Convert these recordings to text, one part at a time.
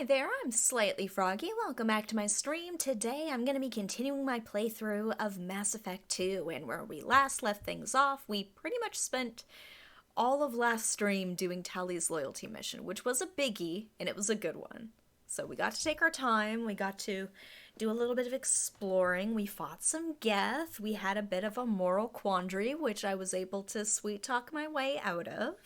Hey there, I'm Slightly Froggy. Welcome back to my stream. Today I'm going to be continuing my playthrough of Mass Effect 2, and where we last left things off, we pretty much spent all of last stream doing Tally's loyalty mission, which was a biggie, and it was a good one. So we got to take our time, we got to do a little bit of exploring, we fought some Geth, we had a bit of a moral quandary, which I was able to sweet talk my way out of.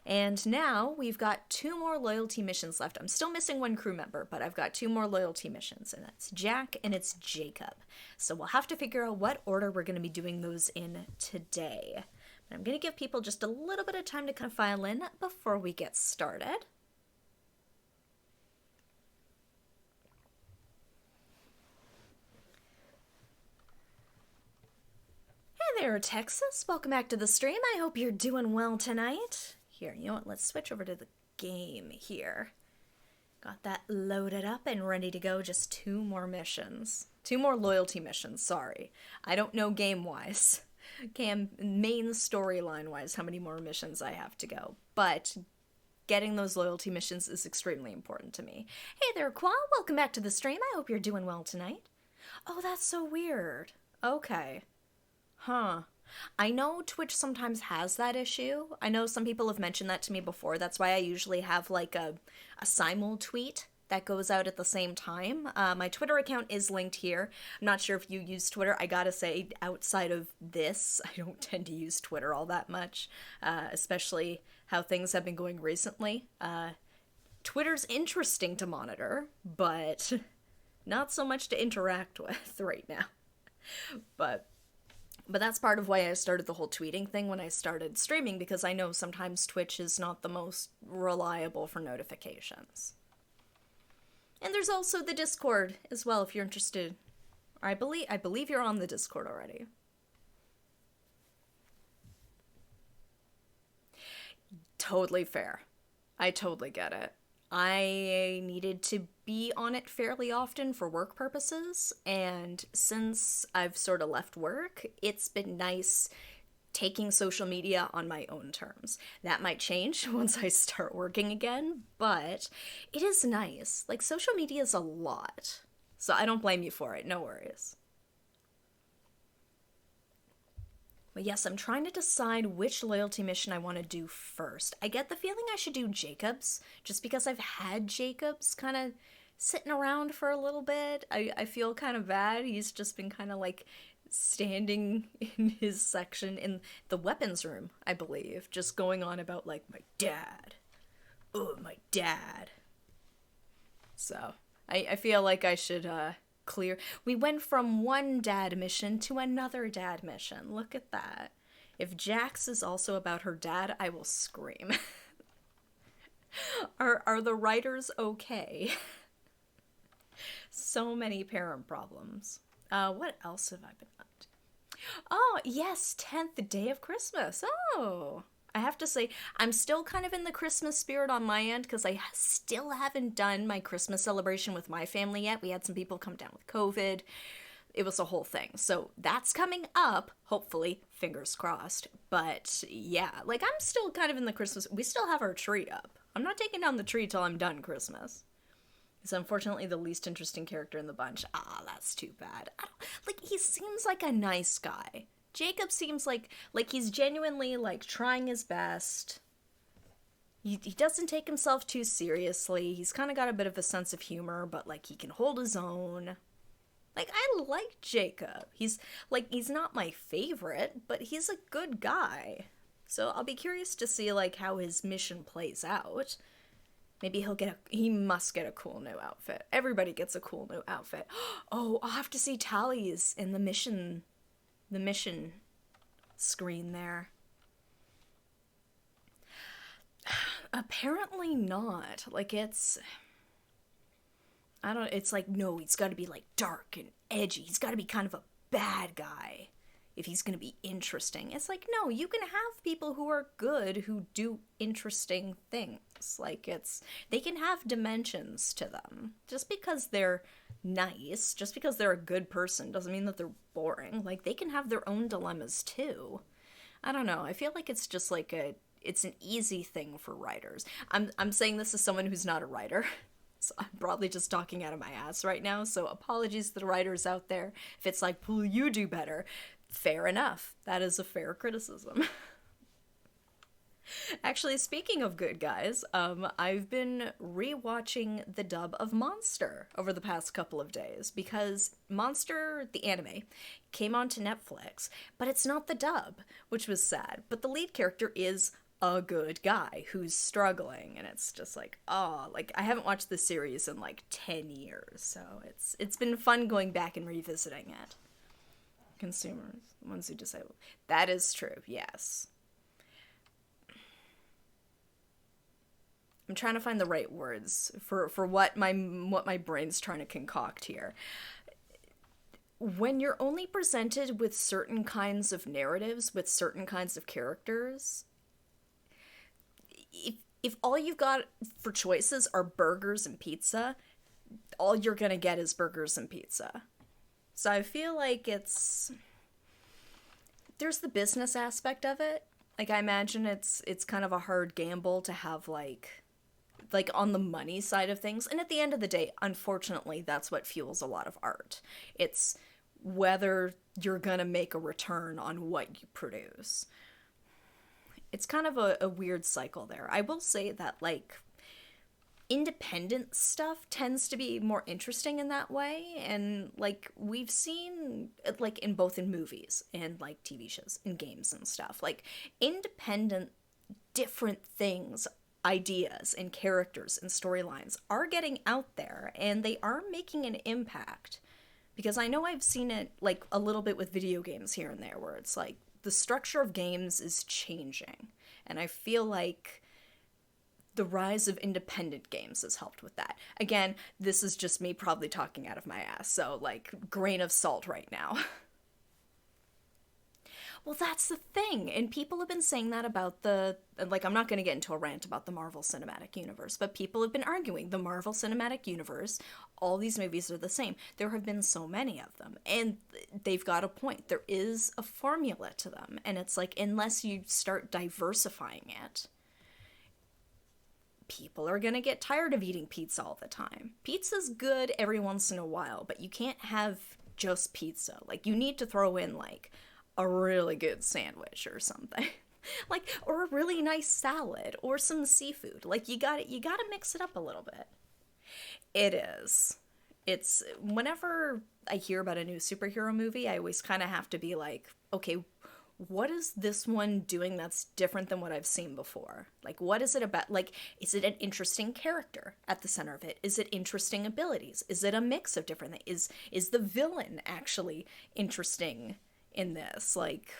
And now we've got 2 more loyalty missions left. I'm still missing 1 crew member, but I've got 2 more loyalty missions, and that's Jack and it's Jacob. So we'll have to figure out what order we're going to be doing those in today. But I'm going to give people just a little bit of time to kind of file in before we get started. Hey there, Texas. Welcome back to the stream. I hope you're doing well tonight. Here, you know what? Let's switch over to the game here. Got that loaded up and ready to go. Just 2 more missions. 2 more loyalty missions, sorry. I don't know game-wise. Main storyline-wise how many more missions I have to go. But getting those loyalty missions is extremely important to me. Hey there, Qua. Welcome back to the stream. I hope you're doing well tonight. Oh, that's so weird. Okay. Huh. I know Twitch sometimes has that issue. I know some people have mentioned that to me before. That's why I usually have like a simul tweet that goes out at the same time. My Twitter account is linked here. I'm not sure if you use Twitter. I gotta say, outside of this, I don't tend to use Twitter all that much, especially how things have been going recently. Twitter's interesting to monitor, but not so much to interact with right now. But that's part of why I started the whole tweeting thing when I started streaming, because I know sometimes Twitch is not the most reliable for notifications. And there's also the Discord as well, if you're interested. I believe you're on the Discord already. Totally fair. I totally get it. I needed to be on it fairly often for work purposes, and since I've sort of left work, it's been nice taking social media on my own terms. That might change once I start working again, but it is nice. Like, social media is a lot, so I don't blame you for it, no worries. But yes, I'm trying to decide which loyalty mission I want to do first. I get the feeling I should do Jacob's, just because I've had Jacob's kind of sitting around for a little bit. I feel kind of bad. He's just been kind of like standing in his section in the weapons room, I believe, just going on about like, my dad. Oh, my dad. So, I feel like I should, clear. We went from one dad mission to another dad mission. Look at that. If Jax is also about her dad, I will scream. Are the writers okay? So many parent problems. What else have I been up to? Oh, yes, 10th day of Christmas. Oh, I have to say, I'm still kind of in the Christmas spirit on my end, because I still haven't done my Christmas celebration with my family yet. We had some people come down with COVID. It was a whole thing. So that's coming up, hopefully, fingers crossed. But yeah, like, I'm still kind of in the Christmas. We still have our tree up. I'm not taking down the tree till I'm done Christmas. He's unfortunately the least interesting character in the bunch. Ah, that's too bad. Like, he seems like a nice guy. Jacob seems like he's genuinely, like, trying his best. He doesn't take himself too seriously. He's kind of got a bit of a sense of humor, but, like, he can hold his own. Like, I like Jacob. He's not my favorite, but he's a good guy. So I'll be curious to see, like, how his mission plays out. Maybe he must get a cool new outfit. Everybody gets a cool new outfit. Oh, I'll have to see Tally's in the mission screen there. Apparently not. Like, it's like, no, he's got to be, like, dark and edgy. He's got to be kind of a bad guy if he's going to be interesting. It's like, no, you can have people who are good who do interesting things. Like, they can have dimensions to them. Just because they're nice, just because they're a good person, doesn't mean that they're boring. Like, they can have their own dilemmas, too. I don't know. I feel like it's just like it's an easy thing for writers. I'm saying this as someone who's not a writer. So I'm probably just talking out of my ass right now, so apologies to the writers out there. If it's like, well, you do better, fair enough. That is a fair criticism. Actually, speaking of good guys, I've been rewatching the dub of Monster over the past couple of days because Monster, the anime, came onto Netflix, but it's not the dub, which was sad. But the lead character is a good guy who's struggling, and it's just like, oh, like I haven't watched the series in like 10 years, so it's been fun going back and revisiting it. Consumers, ones who disable. That is true, yes. I'm trying to find the right words for what my brain's trying to concoct here. When you're only presented with certain kinds of narratives, with certain kinds of characters, if all you've got for choices are burgers and pizza, all you're gonna get is burgers and pizza. So I feel like there's the business aspect of it. Like I imagine it's kind of a hard gamble to have like on the money side of things. And at the end of the day, unfortunately, that's what fuels a lot of art. It's whether you're gonna make a return on what you produce. It's kind of a weird cycle there. I will say that, like, independent stuff tends to be more interesting in that way. And, like, we've seen, like, in movies and, like, TV shows and games and stuff. Like, independent, different things, ideas and characters and storylines are getting out there, and they are making an impact. Because I know I've seen it, like, a little bit with video games here and there, where it's like, the structure of games is changing. And I feel like the rise of independent games has helped with that. Again, this is just me probably talking out of my ass, so, like, grain of salt right now. Well, that's the thing, and people have been saying that about like, I'm not going to get into a rant about the Marvel Cinematic Universe, but people have been arguing the Marvel Cinematic Universe, all these movies are the same. There have been so many of them, and they've got a point. There is a formula to them, and it's like, unless you start diversifying it, people are going to get tired of eating pizza all the time. Pizza's good every once in a while, but you can't have just pizza. Like, you need to throw in, like, a really good sandwich or something. Like, or a really nice salad or some seafood. Like, you gotta mix it up a little bit. It is. It's, whenever I hear about a new superhero movie, I always kind of have to be like, okay, what is this one doing that's different than what I've seen before? Like, what is it about? Like, is it an interesting character at the center of it? Is it interesting abilities? Is it a mix of different things? Is the villain actually interesting in this? Like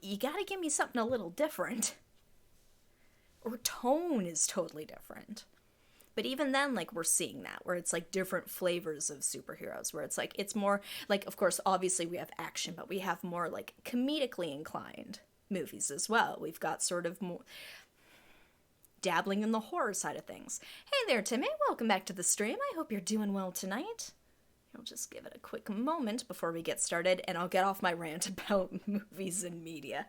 you gotta give me something a little different. Or tone is totally different. But even then, like, we're seeing that, where it's, like, different flavors of superheroes, where it's, like, it's more, like, of course, obviously we have action, but we have more, like, comedically inclined movies as well. We've got sort of more dabbling in the horror side of things. Hey there, Timmy, welcome back to the stream. I hope you're doing well tonight. I'll just give it a quick moment before we get started, and I'll get off my rant about movies and media.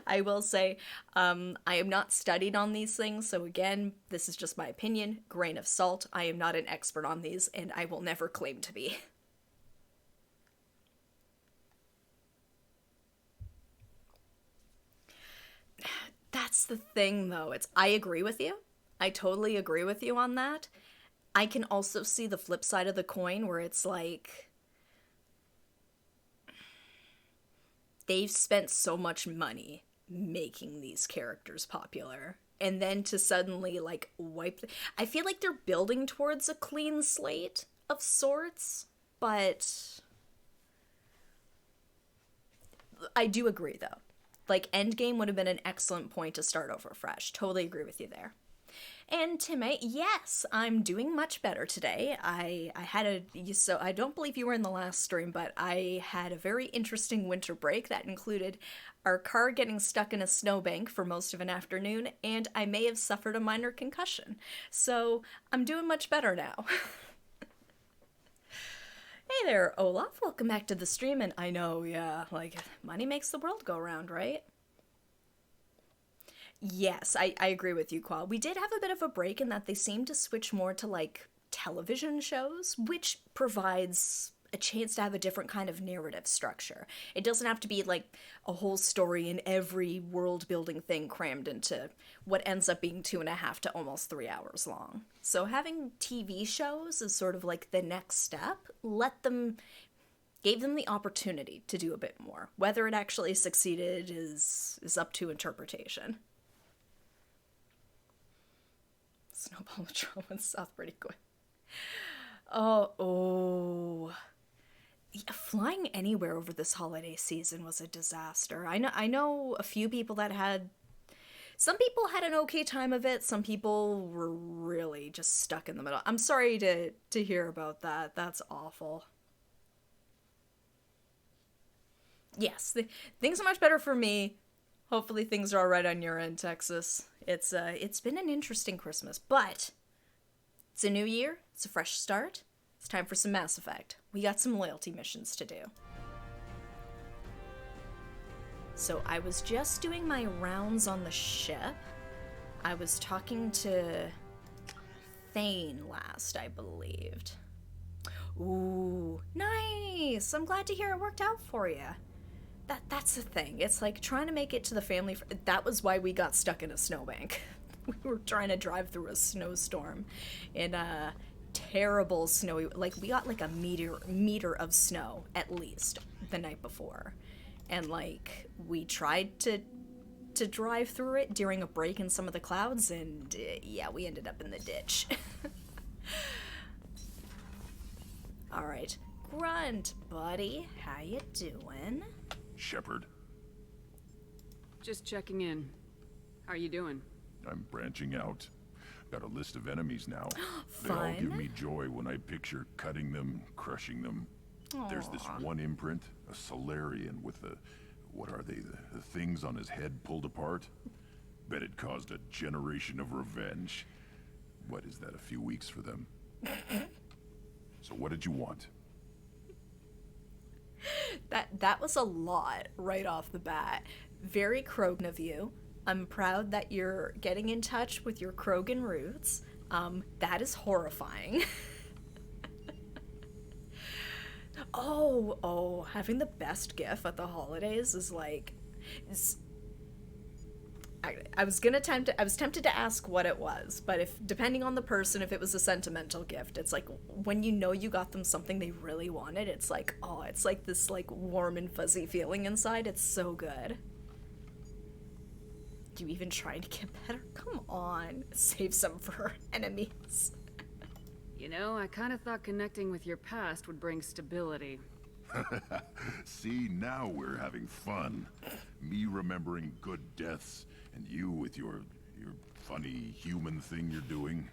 I will say, I am not studied on these things, so again, this is just my opinion, grain of salt. I am not an expert on these, and I will never claim to be. That's the thing, though. I agree with you. I totally agree with you on that. I can also see the flip side of the coin, where it's like, they've spent so much money making these characters popular, and then to suddenly, like, I feel like they're building towards a clean slate of sorts, but I do agree, though. Like, Endgame would have been an excellent point to start over fresh. Totally agree with you there. And Timmy, yes, I'm doing much better today. I don't believe you were in the last stream, but I had a very interesting winter break that included our car getting stuck in a snowbank for most of an afternoon, and I may have suffered a minor concussion. So I'm doing much better now. Hey there, Olaf. Welcome back to the stream, and I know, yeah, like, money makes the world go round, right? Yes, I agree with you, Qua. We did have a bit of a break in that they seemed to switch more to like television shows, which provides a chance to have a different kind of narrative structure. It doesn't have to be like a whole story and every world building thing crammed into what ends up being 2.5 to almost 3 hours long. So having TV shows is sort of like the next step. Gave them the opportunity to do a bit more. Whether it actually succeeded is up to interpretation. Snowball Patrol south pretty quick. Oh. Yeah, flying anywhere over this holiday season was a disaster. I know a few people that had... Some people had an okay time of it. Some people were really just stuck in the middle. I'm sorry to hear about that. That's awful. Yes, things are much better for me. Hopefully things are all right on your end, Texas. It's been an interesting Christmas, but it's a new year. It's a fresh start. It's time for some Mass Effect. We got some loyalty missions to do. So I was just doing my rounds on the ship. I was talking to Thane last, I believed. Ooh, nice! I'm glad to hear it worked out for you. That's the thing. It's like trying to make it to the family. That was why we got stuck in a snowbank. We were trying to drive through a snowstorm in a terrible snowy. Like we got like a meter of snow at least the night before, and like we tried to drive through it during a break in some of the clouds, and yeah, we ended up in the ditch. All right, Grunt, buddy, how you doing? Shepard. Just checking in. How are you doing? I'm branching out. Got a list of enemies now. They Fun. all give me joy when I picture cutting them, crushing them. Aww. There's this one imprint, a Solarian with the... What are they? The things on his head pulled apart? Bet it caused a generation of revenge. What is that, a few weeks for them? So what did you want? That was a lot right off the bat. Very Krogan of you. I'm proud that you're getting in touch with your Krogan roots. That is horrifying. Having the best gif at the holidays is like... I was tempted to ask what it was, but if depending on the person, if it was a sentimental gift, it's like when you know you got them something they really wanted, it's like, oh, it's like this like warm and fuzzy feeling inside. It's so good. Do you even try to get better? Come on, save some for our enemies. You know, I kind of thought connecting with your past would bring stability. See, now we're having fun. Me remembering good deaths, and you with your funny human thing you're doing.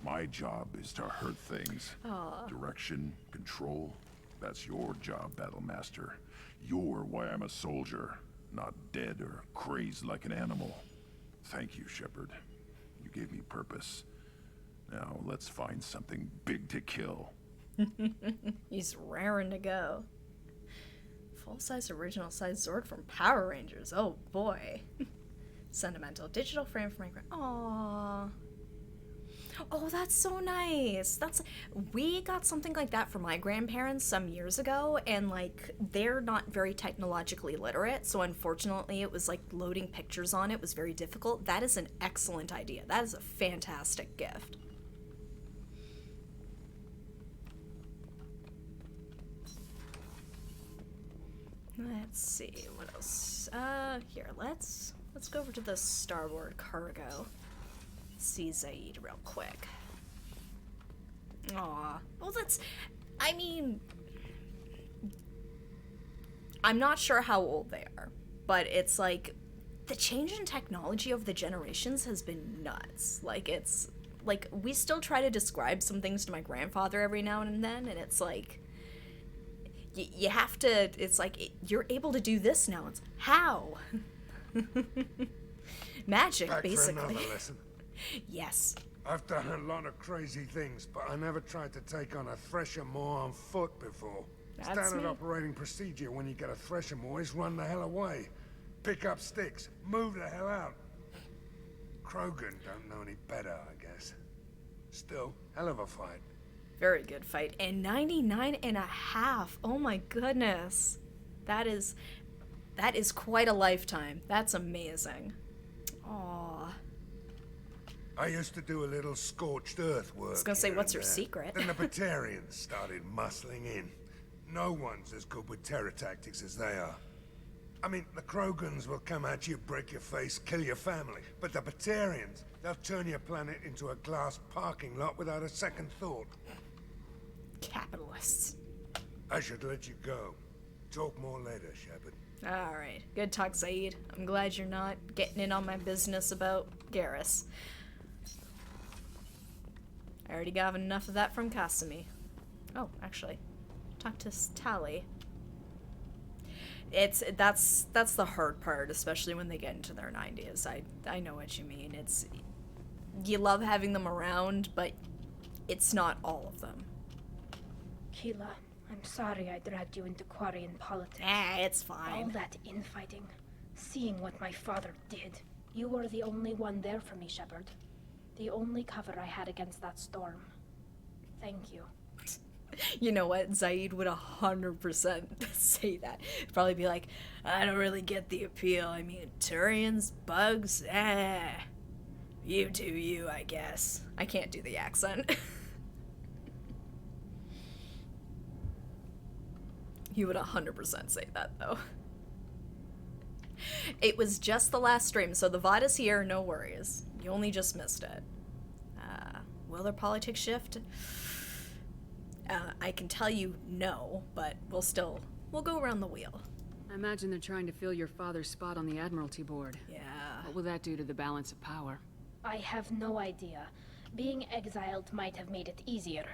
My job is to hurt things. Aww. Direction, control, that's your job, Battlemaster. You're why I'm a soldier, not dead or crazed like an animal. Thank you, Shepard. You gave me purpose. Now let's find something big to kill. He's raring to go. Full-size original size Zord from Power Rangers. Oh boy. Sentimental digital frame for my Aww. Oh, that's so nice. We got something like that for my grandparents some years ago, and like they're not very technologically literate, so unfortunately it was like loading pictures on it was very difficult. That is an excellent idea. That is a fantastic gift. Let's see what else. Here, let's go over to the starboard cargo. See Zaid real quick. Aw. Well, I mean, I'm not sure how old they are, but it's like the change in technology over the generations has been nuts. Like, it's like we still try to describe some things to my grandfather every now and then, and it's like you have to, it's like, you're able to do this now. It's how? Magic, Back basically. for another lesson. Yes. I've done a lot of crazy things, but I never tried to take on a thresher maw on foot before. That's Standard me. operating procedure when you get a thresher maw is run the hell away. pick up sticks. Move the hell out. Krogan don't know any better, I guess. Still, hell of a fight. Very good fight. And 99 and a half. Oh my goodness. That is quite a lifetime. That's amazing. Aww. I used to do a little scorched earth work. I was gonna say, here what's and your there. secret? Then the Batarians started muscling in. No one's as good with terror tactics as they are. I mean, the Krogans will come at you, break your face, kill your family. But the Batarians, they'll turn your planet into a glass parking lot without a second thought. Capitalists. I should let you go. Talk more later, Shepard. Alright. Good talk, Zaid. I'm glad you're not getting in on my business about Garrus. I already got enough of that from Kasumi. Oh, actually. Talk to Tali. That's the hard part, especially when they get into their 90s. I know what you mean. You love having them around, but it's not all of them. Keela, I'm sorry I dragged you into Quarian politics. It's All fine. that infighting, seeing what my father did. You were the only one there for me, Shepard. The only cover I had against that storm. Thank you. You know what? Zaid would 100% say that. He'd probably be like, I don't really get the appeal. I mean, Turians, bugs, you do you, I guess. I can't do the accent. He would 100% say that, though. It was just the last stream, so the VOD is here, no worries. You only just missed it. Will their politics shift? I can tell you no, but we'll go around the wheel. I imagine they're trying to fill your father's spot on the Admiralty board. Yeah. What will that do to the balance of power? I have no idea. Being exiled might have made it easier.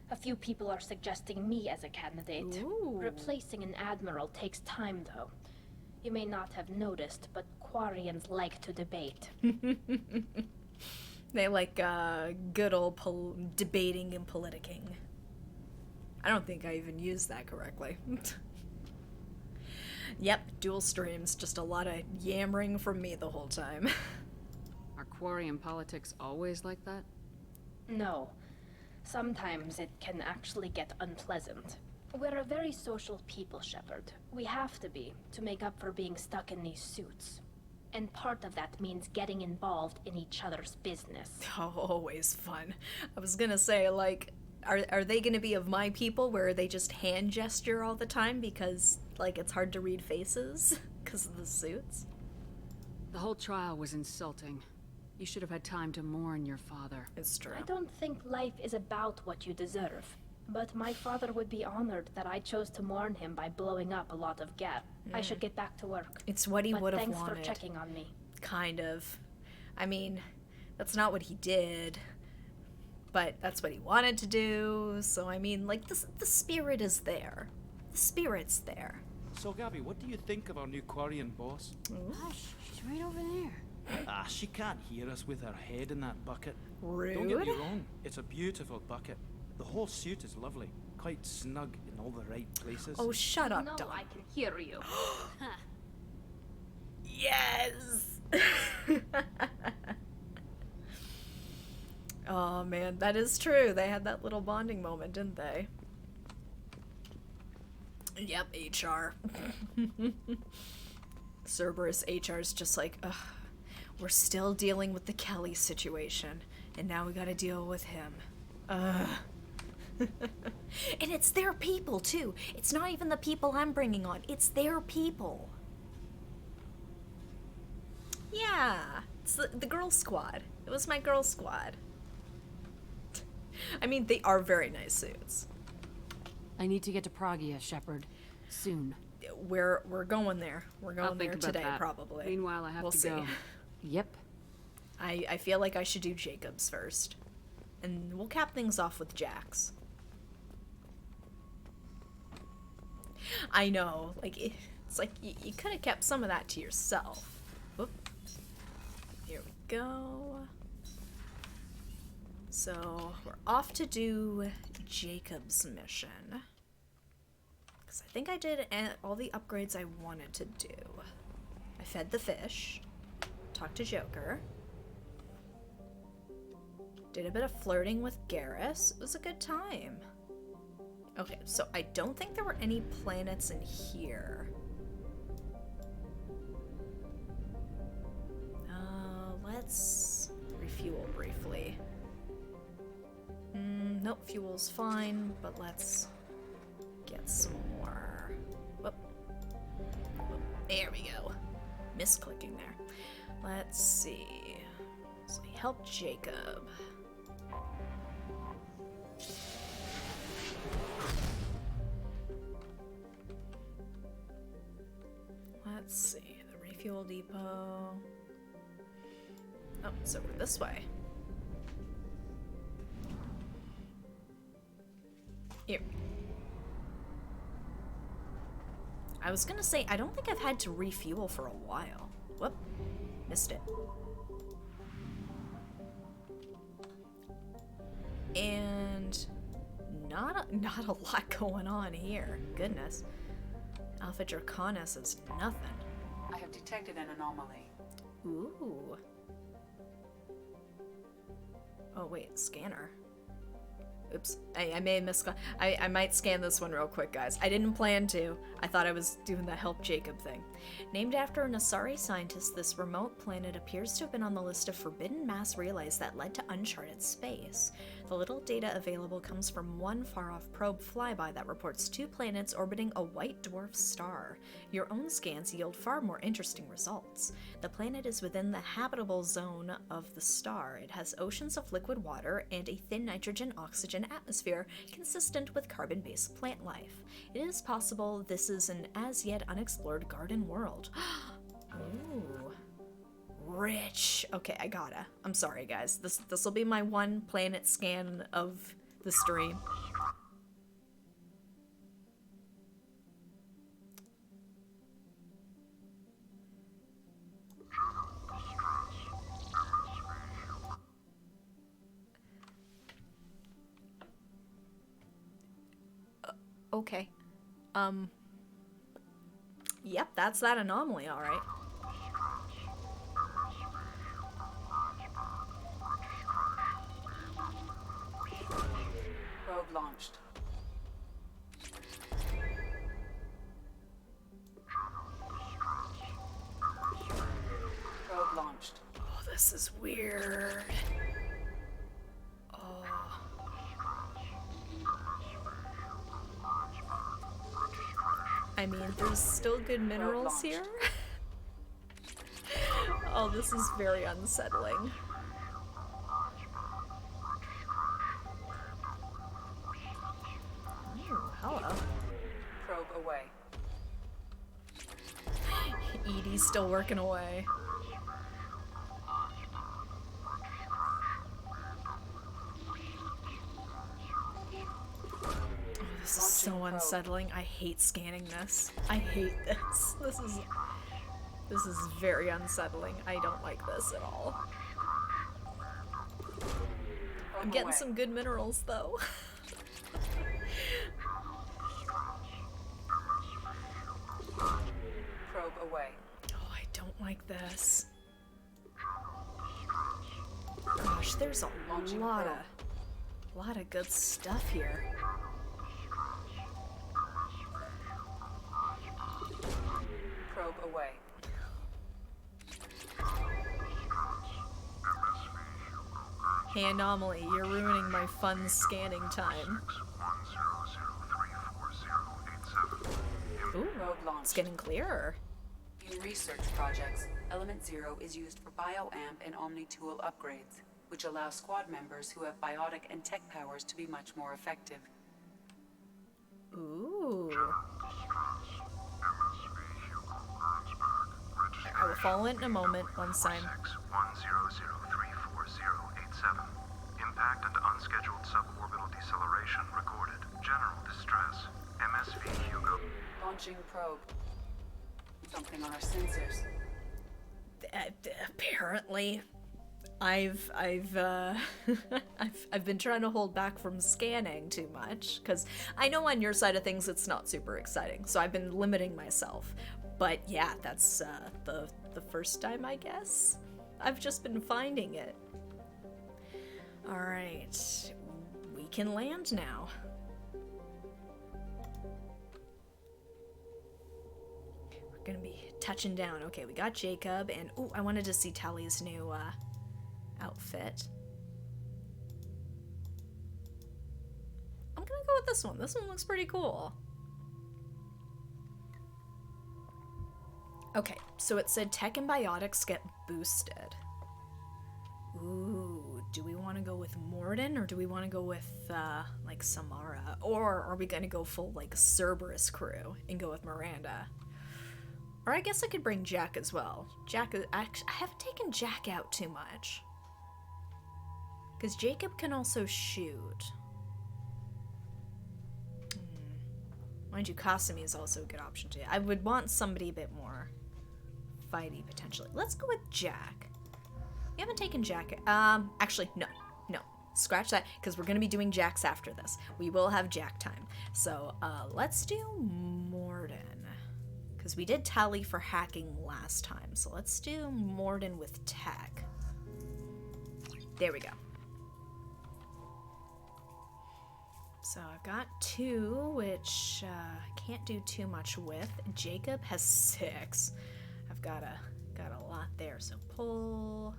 A few people are suggesting me as a candidate. Ooh. Replacing an admiral takes time, though. You may not have noticed, but Quarians like to debate. They like good old debating and politicking. I don't think I even used that correctly. Yep, dual streams. Just a lot of yammering from me the whole time. Are Quarian politics always like that? No. Sometimes it can actually get unpleasant. We're a very social people, Shepard. We have to be, to make up for being stuck in these suits. And part of that means getting involved in each other's business. Always fun. I was gonna say, like, are they gonna be of my people where they just hand gesture all the time because, like, it's hard to read faces because of the suits? The whole trial was insulting. You should have had time to mourn your father. It's true. I don't think life is about what you deserve. But my father would be honored that I chose to mourn him by blowing up a lot of gas. I should get back to work. It's what he But would have thanks wanted. for checking on me. Kind of. I mean, that's not what he did, but that's what he wanted to do. So I mean, like, the spirit is there. The spirit's there. So, Gabby, what do you think of our new Quarian boss? Hush, she's right over there. Ah, she can't hear us with her head in that bucket. Rude. Don't get me wrong, it's a beautiful bucket. The whole suit is lovely, quite snug in all the right places. Oh, shut up, No, Dawn. I can hear you. Yes! Oh man, that is true. They had that little bonding moment, didn't they? Yep, HR. Cerberus HR's just like, ugh, we're still dealing with the Kelly situation, and now we gotta deal with him. Ugh. And it's their people, too. It's not even the people I'm bringing on. It's their people. Yeah, it's the girl squad. It was my girl squad. I mean, they are very nice suits. I need to get to Pragia, Shepard. Soon. We're going there. We're I'll going think there about today, that. probably. Meanwhile, I have We'll to see. go. Yep. I feel like I should do Jacobs first. And we'll cap things off with Jax. I know, like, it's like you could have kept some of that to yourself. Oop. Here we go. So, we're off to do Jacob's mission. Because I think I did all the upgrades I wanted to do. I fed the fish. Talked to Joker. Did a bit of flirting with Garrus. It was a good time. Okay, so I don't think there were any planets in here. Let's refuel briefly. Nope, fuel's fine, but let's get some more. Whoop. Whoop. There we go. Misclicking there. Let's see. So he helped Jacob. Let's see. The refuel depot. Oh, it's over this way. Here. I was gonna say, I don't think I've had to refuel for a while. Whoop. Missed it. And not a lot going on here. Goodness. Alpha Draconis is nothing. I have detected an anomaly. Ooh. Oh wait, scanner. Oops, I may have missed. I might scan this one real quick, guys. I didn't plan to. I thought I was doing the help Jacob thing. Named after an Asari scientist, this remote planet appears to have been on the list of forbidden mass relays that led to uncharted space. The little data available comes from one far-off probe flyby that reports 2 planets orbiting a white dwarf star. Your own scans yield far more interesting results. The planet is within the habitable zone of the star. It has oceans of liquid water and a thin nitrogen-oxygen atmosphere consistent with carbon-based plant life. It is possible this is an as-yet unexplored garden world. Ooh. Rich. Okay, I gotta. I'm sorry, guys. This will be my one planet scan of the stream. Okay. Yep, that's that anomaly, alright. Probe launched. Probe launched. Oh, this is weird. Oh. I mean, there's still good minerals here. Oh, this is very unsettling. Ooh, hello. Probe away. Edie's still working away. Oh, this is so unsettling. I hate scanning this. I hate this. This is very unsettling. I don't like this at all. I'm getting some good minerals though. Probe away. Oh, I don't like this. Gosh, there's a lot of good stuff here. Probe away. Hey Anomaly, you're ruining my fun scanning time. Ooh, it's getting clearer. In research projects, Element Zero is used for bioamp and omni-tool upgrades, which allow squad members who have biotic and tech powers to be much more effective. Ooh. I will follow it in a moment once I'm... 100344087. Impact and unscheduled suborbital deceleration recorded. General distress. MSV Hugo. Launching probe. Something on our sensors. Apparently. I've been trying to hold back from scanning too much, because I know on your side of things it's not super exciting, so I've been limiting myself. But yeah, that's the first time, I guess. I've just been finding it. Alright, we can land now. We're gonna be touching down. Okay, we got Jacob, and oh, I wanted to see Tally's new outfit. I'm gonna go with this one. This one looks pretty cool. Okay, so it said tech and biotics get boosted. Ooh, do we want to go with Morden or do we want to go with, like, Samara? Or are we going to go full, like, Cerberus crew and go with Miranda? Or I guess I could bring Jack as well. Jack, I haven't taken Jack out too much. Because Jacob can also shoot. Mind you, Kasumi is also a good option too. I would want somebody a bit more fighty, potentially. Let's go with Jack. We haven't taken Jack. Actually, no. Scratch that, because we're going to be doing Jacks after this. We will have Jack time. So, let's do Morden. Because we did Tally for hacking last time. So let's do Morden with tech. There we go. So I've got 2, which I can't do too much with. Jacob has 6. I've got a lot there. So pull.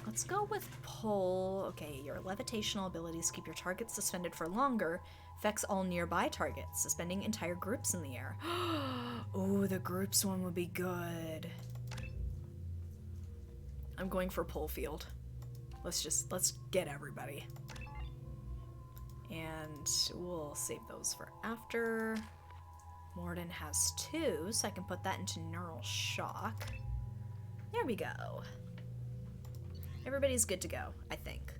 Let's go with pull. Okay, your levitational abilities keep your targets suspended for longer. Affects all nearby targets, suspending entire groups in the air. Oh, the groups one would be good. I'm going for pull field. Let's get everybody. And we'll save those for after. Morden has 2, so I can put that into neural shock. There we go. Everybody's good to go, I think.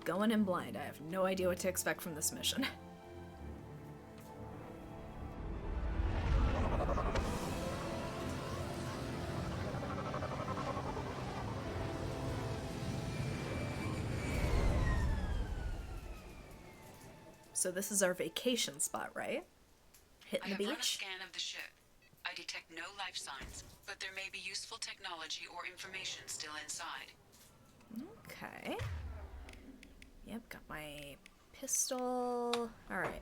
Going in blind. I have no idea what to expect from this mission. So this is our vacation spot, right? Hitting the I have run a beach? scan of the ship. I detect no life signs, but there may be useful technology or information still inside. Okay. Yep, got my pistol. Alright.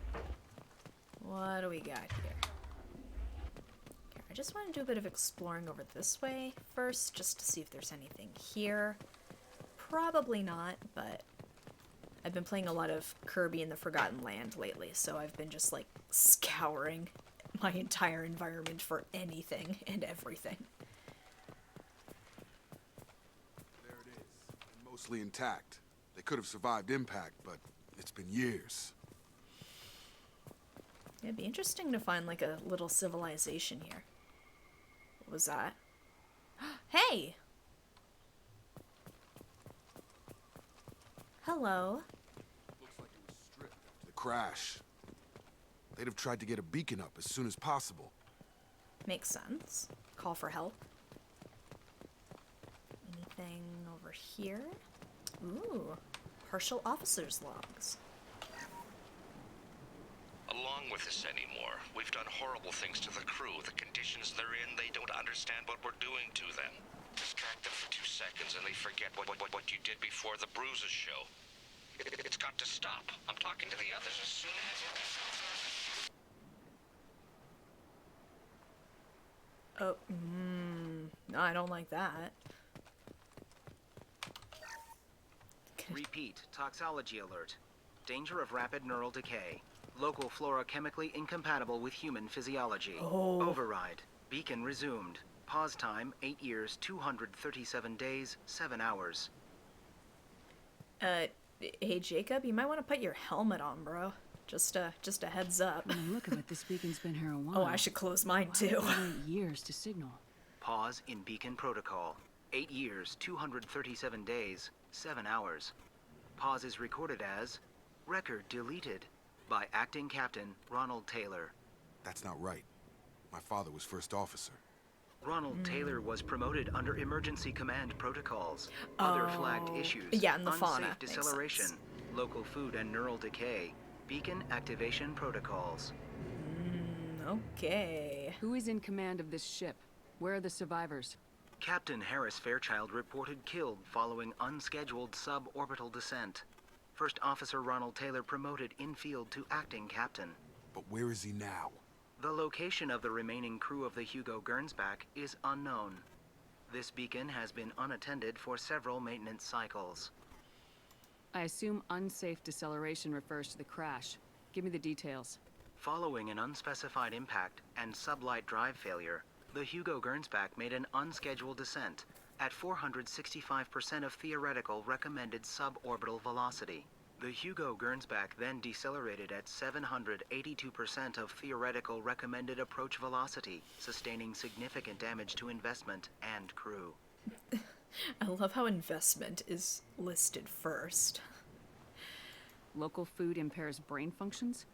What do we got here? Okay, I just want to do a bit of exploring over this way first, just to see if there's anything here. Probably not, but I've been playing a lot of Kirby in the Forgotten Land lately, so I've been just, like, scouring my entire environment for anything and everything. There it is, and mostly intact. They could have survived impact, but it's been years. It'd be interesting to find, like, a little civilization here. What was that? Hey! Hello. Looks like it was stripped after the crash. They'd have tried to get a beacon up as soon as possible. Makes sense. Call for help. Anything over here? Ooh, partial officer's logs. Along with this anymore. We've done horrible things to the crew. The conditions they're in, they don't understand what we're doing to them. Distract them for 2 seconds and they forget what you did before the bruises show. It's got to stop. I'm talking to the others as soon as... Oh, no, I don't like that. Repeat, toxology alert. Danger of rapid neural decay. Local flora chemically incompatible with human physiology. Oh. Override. Beacon resumed. Pause time, 8 years, 237 days, 7 hours. Hey Jacob, you might want to put your helmet on, bro. Just a heads up. By the look of it, this beacon's been here a while. Oh, I should close mine too. Why did it wait years to signal? Pause in beacon protocol. 8 years, 237 days, 7 hours. Pause is recorded as record deleted by acting captain Ronald Taylor. That's not right. My father was first officer. Ronald Taylor was promoted under emergency command protocols. Other flagged issues: yeah, and the fauna unsafe makes deceleration, sense. local food and neural decay, beacon activation protocols. Okay. Who is in command of this ship? Where are the survivors? Captain Harris Fairchild reported killed following unscheduled suborbital descent. First Officer Ronald Taylor promoted in-field to acting captain. But where is he now? The location of the remaining crew of the Hugo Gernsback is unknown. This beacon has been unattended for several maintenance cycles. I assume unsafe deceleration refers to the crash. Give me the details. Following an unspecified impact and sublight drive failure, the Hugo Gernsback made an unscheduled descent at 465% of theoretical recommended suborbital velocity. The Hugo Gernsback then decelerated at 782% of theoretical recommended approach velocity, sustaining significant damage to investment and crew. I love how investment is listed first. Local food impairs brain functions?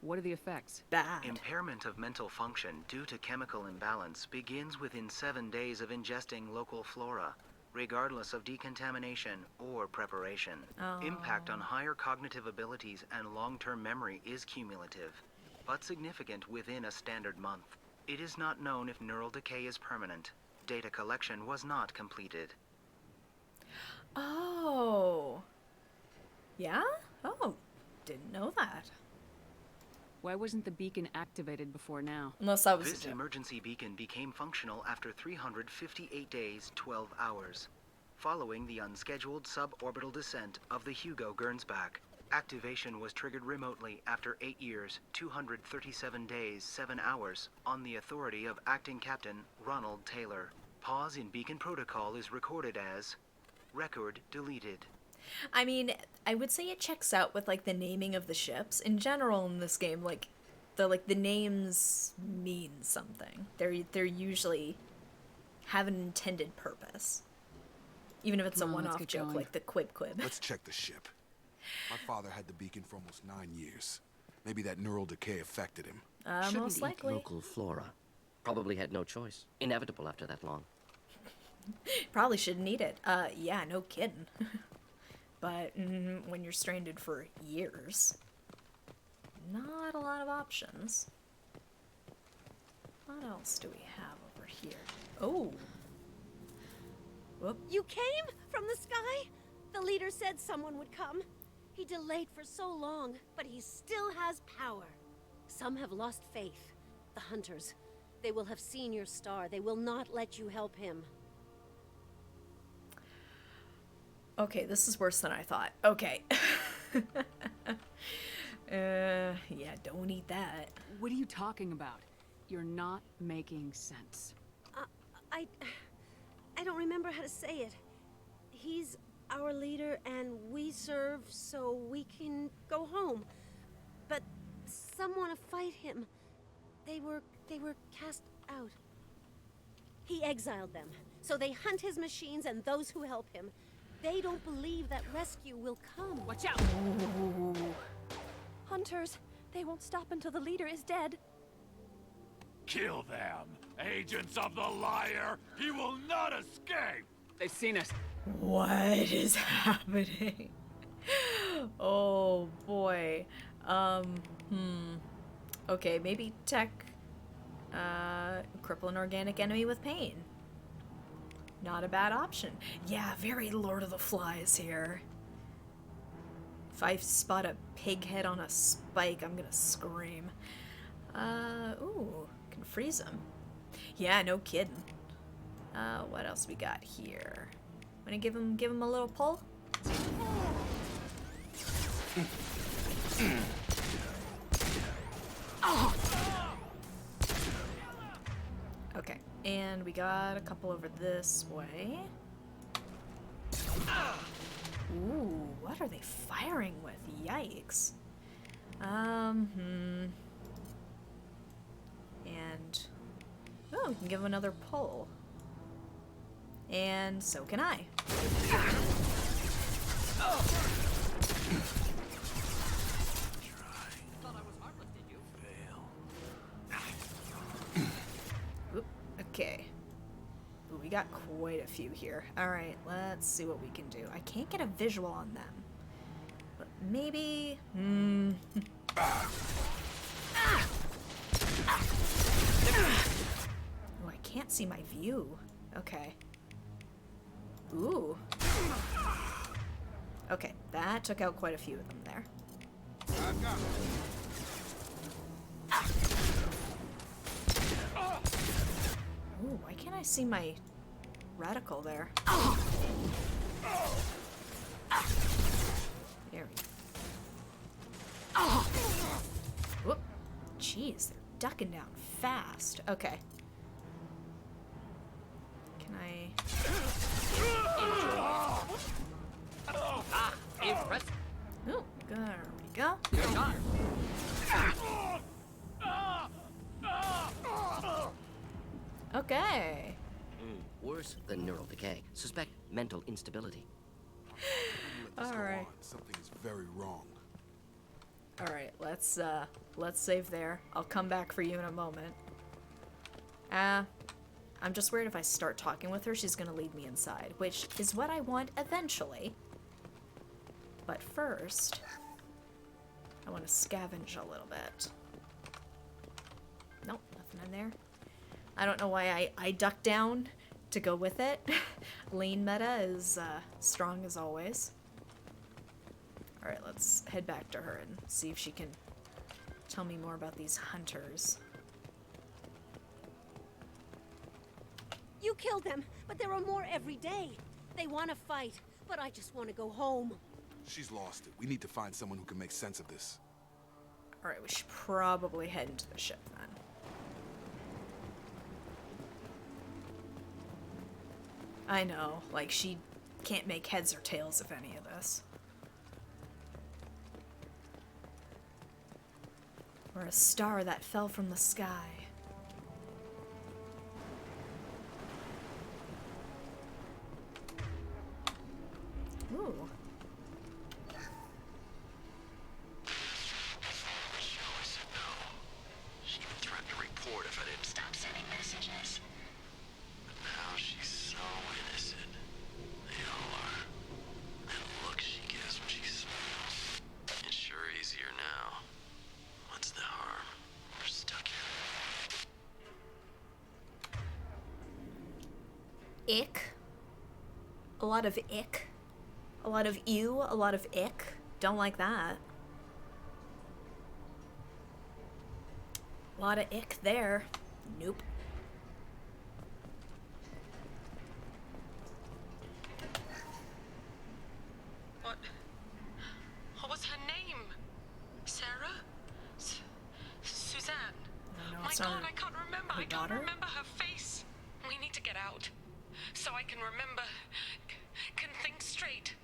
What are the effects? Bad. Impairment of mental function due to chemical imbalance begins within 7 days of ingesting local flora, regardless of decontamination or preparation. Impact on higher cognitive abilities and long-term memory is cumulative, but significant within a standard month. It is not known if neural decay is permanent. Data collection was not completed. Oh. Yeah? Oh, didn't know that. Why wasn't the beacon activated before now? Unless that was This a joke. emergency beacon became functional after 358 days, 12 hours, following the unscheduled suborbital descent of the Hugo Gernsback. Activation was triggered remotely after 8 years, 237 days, 7 hours, on the authority of Acting Captain Ronald Taylor. Pause in beacon protocol is recorded as record deleted. I mean, I would say it checks out with like the naming of the ships. In general in this game, like the names mean something. They're usually have an intended purpose. Even if it's a one-off joke going. like the quib quib. Let's check the ship. My father had the beacon for almost 9 years. Maybe that neural decay affected him. Most likely. Local flora. Probably had no choice. Inevitable after that long. Probably shouldn't eat it. Yeah, no kidding. But when you're stranded for years, not a lot of options. What else do we have over here? Oh. Whoop. You came from the sky? The leader said someone would come. He delayed for so long, but he still has power. Some have lost faith. The hunters. They will have seen your star. They will not let you help him. Okay, this is worse than I thought. Okay. Yeah, don't eat that. What are you talking about? You're not making sense. I don't remember how to say it. He's our leader and we serve so we can go home. But some want to fight him. They were cast out. He exiled them, so they hunt his machines and those who help him. They don't believe that rescue will come. Watch out! Ooh. Hunters, they won't stop until the leader is dead. Kill them! Agents of the liar! He will not escape! They've seen us. What is happening? Oh boy. Okay, maybe tech. Cripple an organic enemy with pain. Not a bad option. Yeah, very Lord of the Flies here. If I spot a pig head on a spike, I'm gonna scream. Ooh, can freeze him. Yeah, no kidding. What else we got here? Wanna give him a little pull? Okay, and we got a couple over this way. Ooh, what are they firing with? Yikes. And oh, we can give him another pull. And so can I. Oop, okay. got quite a few here. Alright, let's see what we can do. I can't get a visual on them. But maybe... Oh, I can't see my view. Okay. Ooh. Okay, that took out quite a few of them there. Ooh, why can't I see my reticle there? There we go. Whoop. Jeez, they're ducking down fast. Okay. Can I... Impressive. Oh, there we go. Okay. Worse than neural decay. Suspect mental instability. Alright. Something is very wrong. Alright, let's save there. I'll come back for you in a moment. I'm just worried if I start talking with her, she's gonna lead me inside, which is what I want eventually. But first, I want to scavenge a little bit. Nope, nothing in there. I don't know why I ducked down to go with it. Lean meta is strong as always. Alright, let's head back to her and see if she can tell me more about these hunters. You killed them, but there are more every day. They want to fight, but I just want to go home. She's lost it. We need to find someone who can make sense of this. Alright, we should probably head into the ship then. I know, like, she can't make heads or tails of any of this. We're a star that fell from the sky. Ooh. She always said no. She even threatened to report if I didn't stop sending messages. But now she's so innocent. They all are. That look she gives when she smiles. It's sure easier now. What's the harm? We're stuck here. Ick. A lot of ick. A lot of ew, a lot of ick. Don't like that. A lot of ick there. Nope. What was her name? Sarah? Suzanne? My God, I can't remember. I can't remember her face. We need to get out. So I can remember, can think straight.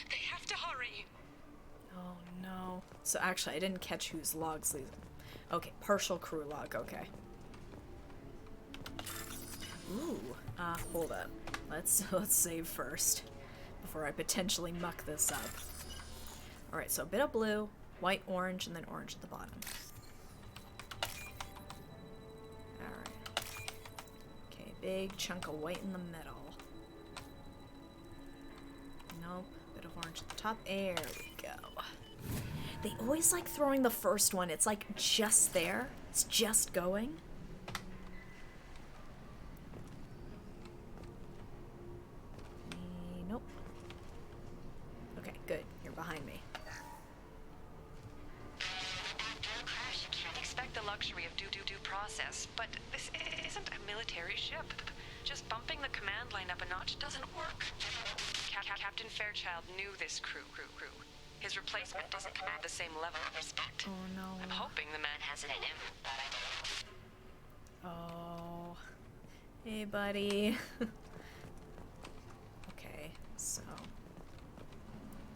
They have to hurry. Oh no. So actually, I didn't catch whose logs these. Okay, partial crew log. Okay. Ooh. Hold up. Let's save first before I potentially muck this up. All right. So a bit of blue, white, orange, and then orange at the bottom. All right. Okay. Big chunk of white in the middle. Nope. Bit of orange at the top. There we go. They always like throwing the first one. It's like just there. It's just going. Nope. Okay, good. You're behind me. After a crash, you can't expect the luxury of due process, but this isn't a military ship. Just bumping the command line up a notch doesn't work. Captain Fairchild knew this crew. His replacement doesn't command the same level of respect. Oh no. I'm hoping the man has it in him. Oh. Hey, buddy. Okay, so.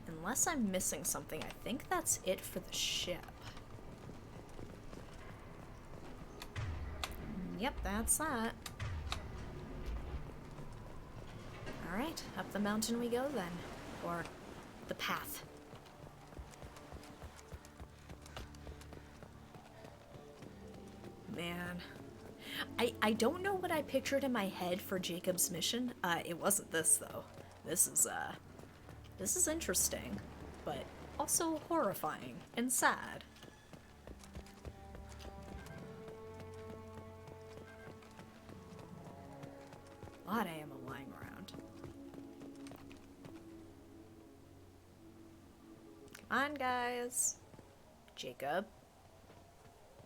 Unless I'm missing something, I think that's it for the ship. Yep, that's that. Alright, up the mountain we go then. Or the path. Man. I don't know what I pictured in my head for Jacob's mission. It wasn't this, though. This is interesting, but also horrifying and sad. A lot of ammo lying around. Come on, guys. Jacob.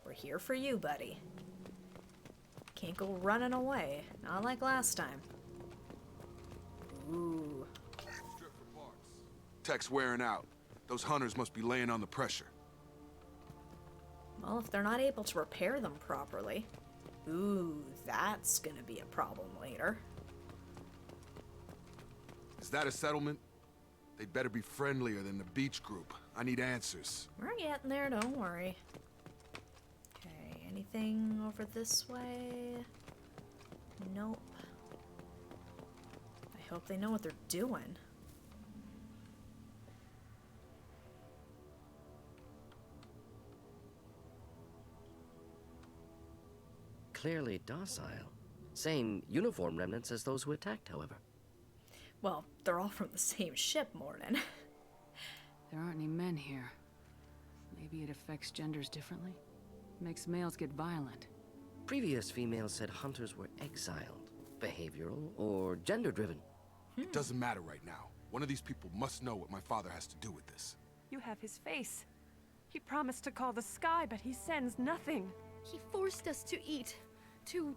We're here for you, buddy. Can't go running away. Not like last time. Ooh. Tech's wearing out. Those hunters must be laying on the pressure. Well, if they're not able to repair them properly. Ooh, that's gonna be a problem later. Is that a settlement? They'd better be friendlier than the beach group. I need answers. We're getting there, don't worry. Okay, anything over this way? Nope. I hope they know what they're doing. Clearly docile. Same uniform remnants as those who attacked, however. Well, they're all from the same ship, Morden. There aren't any men here. Maybe it affects genders differently? Makes males get violent. Previous females said hunters were exiled, behavioral, or gender-driven. It doesn't matter right now. One of these people must know what my father has to do with this. You have his face. He promised to call the sky, but he sends nothing. He forced us to eat, to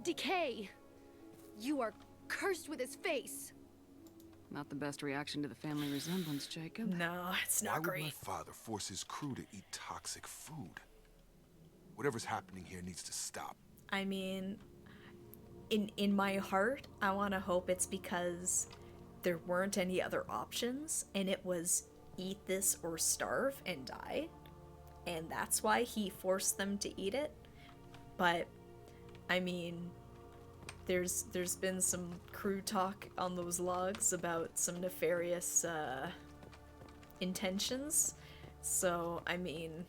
decay. You are cursed with his face. Not the best reaction to the family resemblance, Jacob. No, it's not Why would great. my father force his crew to eat toxic food? Whatever's happening here needs to stop. I mean, in my heart, I want to hope it's because there weren't any other options, and it was eat this or starve and die, and that's why he forced them to eat it. But, I mean, there's been some crew talk on those logs about some nefarious intentions, so, I mean,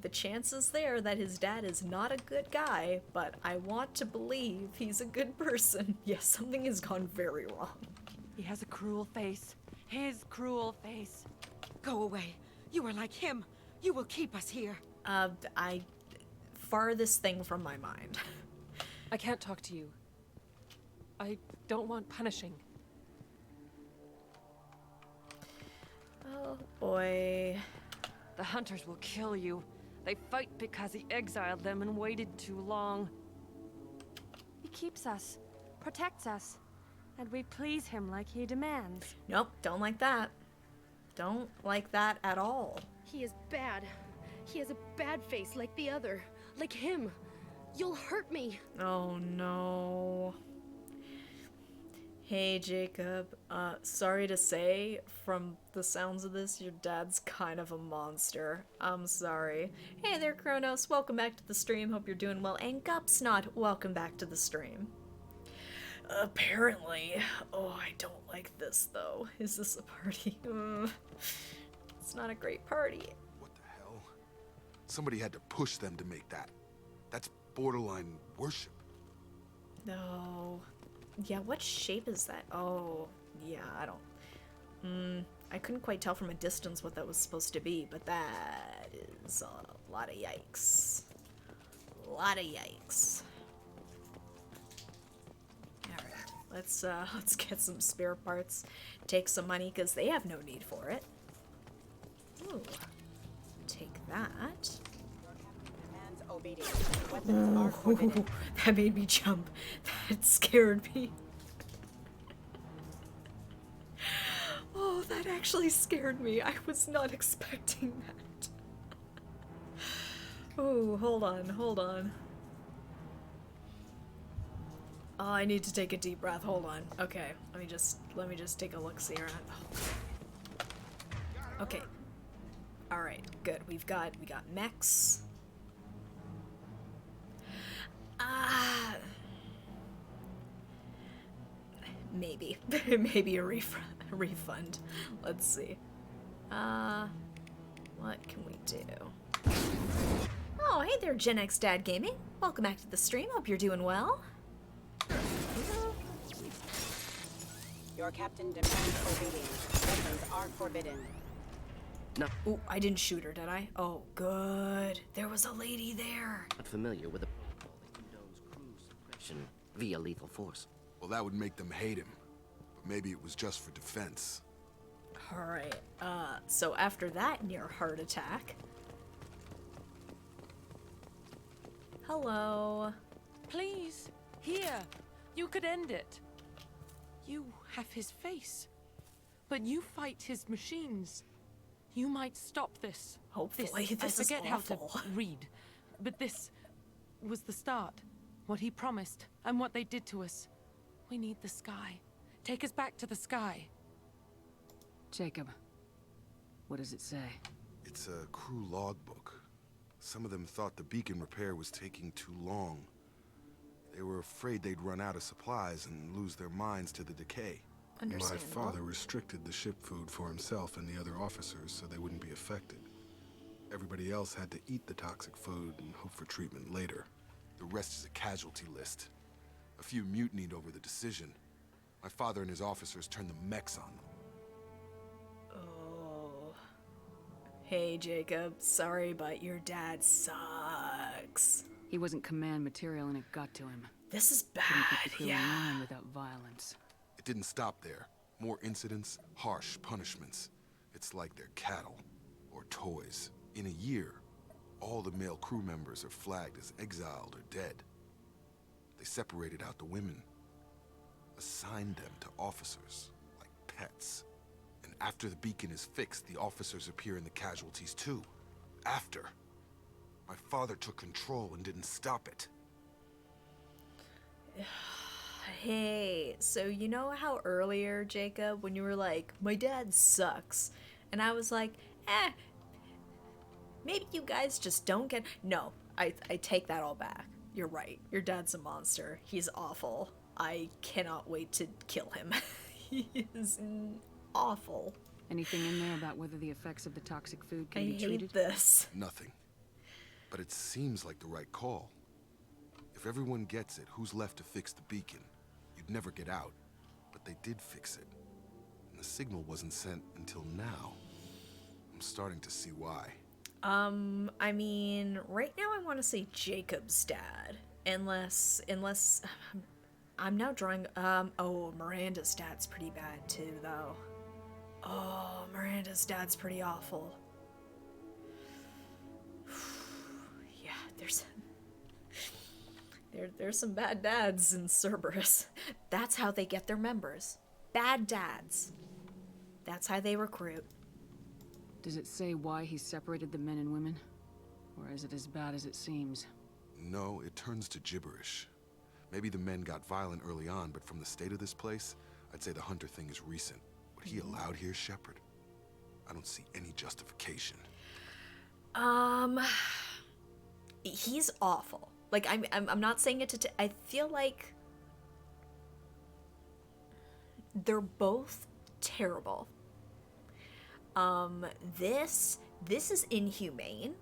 the chances there that his dad is not a good guy, but I want to believe he's a good person. Yes, something has gone very wrong. He has a cruel face. His cruel face. Go away. You are like him. You will keep us here. Farthest thing from my mind. I can't talk to you. I don't want punishing. Oh boy. The hunters will kill you. They fight because he exiled them and waited too long. He keeps us, protects us, and we please him like he demands. Nope, don't like that. Don't like that at all. He is bad. He has a bad face like the other. Like him. You'll hurt me. Oh no. Hey Jacob, sorry to say, from the sounds of this, your dad's kind of a monster. I'm sorry. Hey there Kronos, welcome back to the stream, hope you're doing well. And Gupsnot, welcome back to the stream. Apparently. Oh, I don't like this though. Is this a party? It's not a great party. What the hell? Somebody had to push them to make that. That's borderline worship. No. Yeah, what shape is that? Oh, yeah, I don't... I couldn't quite tell from a distance what that was supposed to be, but that is a lot of yikes. A lot of yikes. Alright, let's get some spare parts, take some money, because they have no need for it. Ooh. Take that. Ooh, that made me jump. That scared me. Oh, that actually scared me. I was not expecting that. Oh, hold on, hold on. Oh, I need to take a deep breath. Hold on. Okay, let me just take a look see around. Oh. Okay. All right, good. We got mechs. Maybe. Maybe a refund. Let's see. What can we do? Oh, hey there, Gen X Dad Gaming. Welcome back to the stream. Hope you're doing well. Your captain demands obedience. Weapons are forbidden. No. Ooh, I didn't shoot her, did I? Oh, good. There was a lady there. Not familiar with the protocol that condones crew suppression via lethal force. Well, that would make them hate him. But maybe it was just for defense. Alright, so after that near heart attack... Hello. Please, here. You could end it. You have his face. But you fight his machines. You might stop this. Hopefully, this I forget is how awful. to read. But this was the start. What he promised, and what they did to us. We need the sky. Take us back to the sky. Jacob, what does it say? It's a crew logbook. Some of them thought the beacon repair was taking too long. They were afraid they'd run out of supplies and lose their minds to the decay. My father restricted the ship food for himself and the other officers so they wouldn't be affected. Everybody else had to eat the toxic food and hope for treatment later. The rest is a casualty list. A few mutinied over the decision. My father and his officers turned the mechs on them. Oh. Hey, Jacob. Sorry, but your dad sucks. He wasn't command material and it got to him. This is Couldn't bad, keep the crew in line without violence. It didn't stop there. More incidents, harsh punishments. It's like they're cattle or toys. In a year, all the male crew members are flagged as exiled or dead. They separated out the women, assigned them to officers, like pets. And after the beacon is fixed, the officers appear in the casualties too. After. My father took control and didn't stop it. Hey, so you know how earlier, Jacob, when you were like, my dad sucks, and I was like, maybe you guys just don't get... No, I take that all back. You're right. Your dad's a monster. He's awful. I cannot wait to kill him. He is awful. Anything in there about whether the effects of the toxic food can I be hate treated? this. Nothing. But it seems like the right call. If everyone gets it, who's left to fix the beacon? You'd never get out. But they did fix it. And the signal wasn't sent until now. I'm starting to see why. I mean, right now I want to say Jacob's dad. Unless, I'm now drawing, oh, Miranda's dad's pretty bad too, though. Oh, Miranda's dad's pretty awful. Yeah, there's some bad dads in Cerberus. That's how they get their members. Bad dads. That's how they recruit. Does it say why he separated the men and women? Or is it as bad as it seems? No, it turns to gibberish. Maybe the men got violent early on, but from the state of this place, I'd say the Hunter thing is recent. What he allowed here, Shepard? I don't see any justification. He's awful. Like, I'm not saying it to... I feel like... they're both terrible. This is inhumane.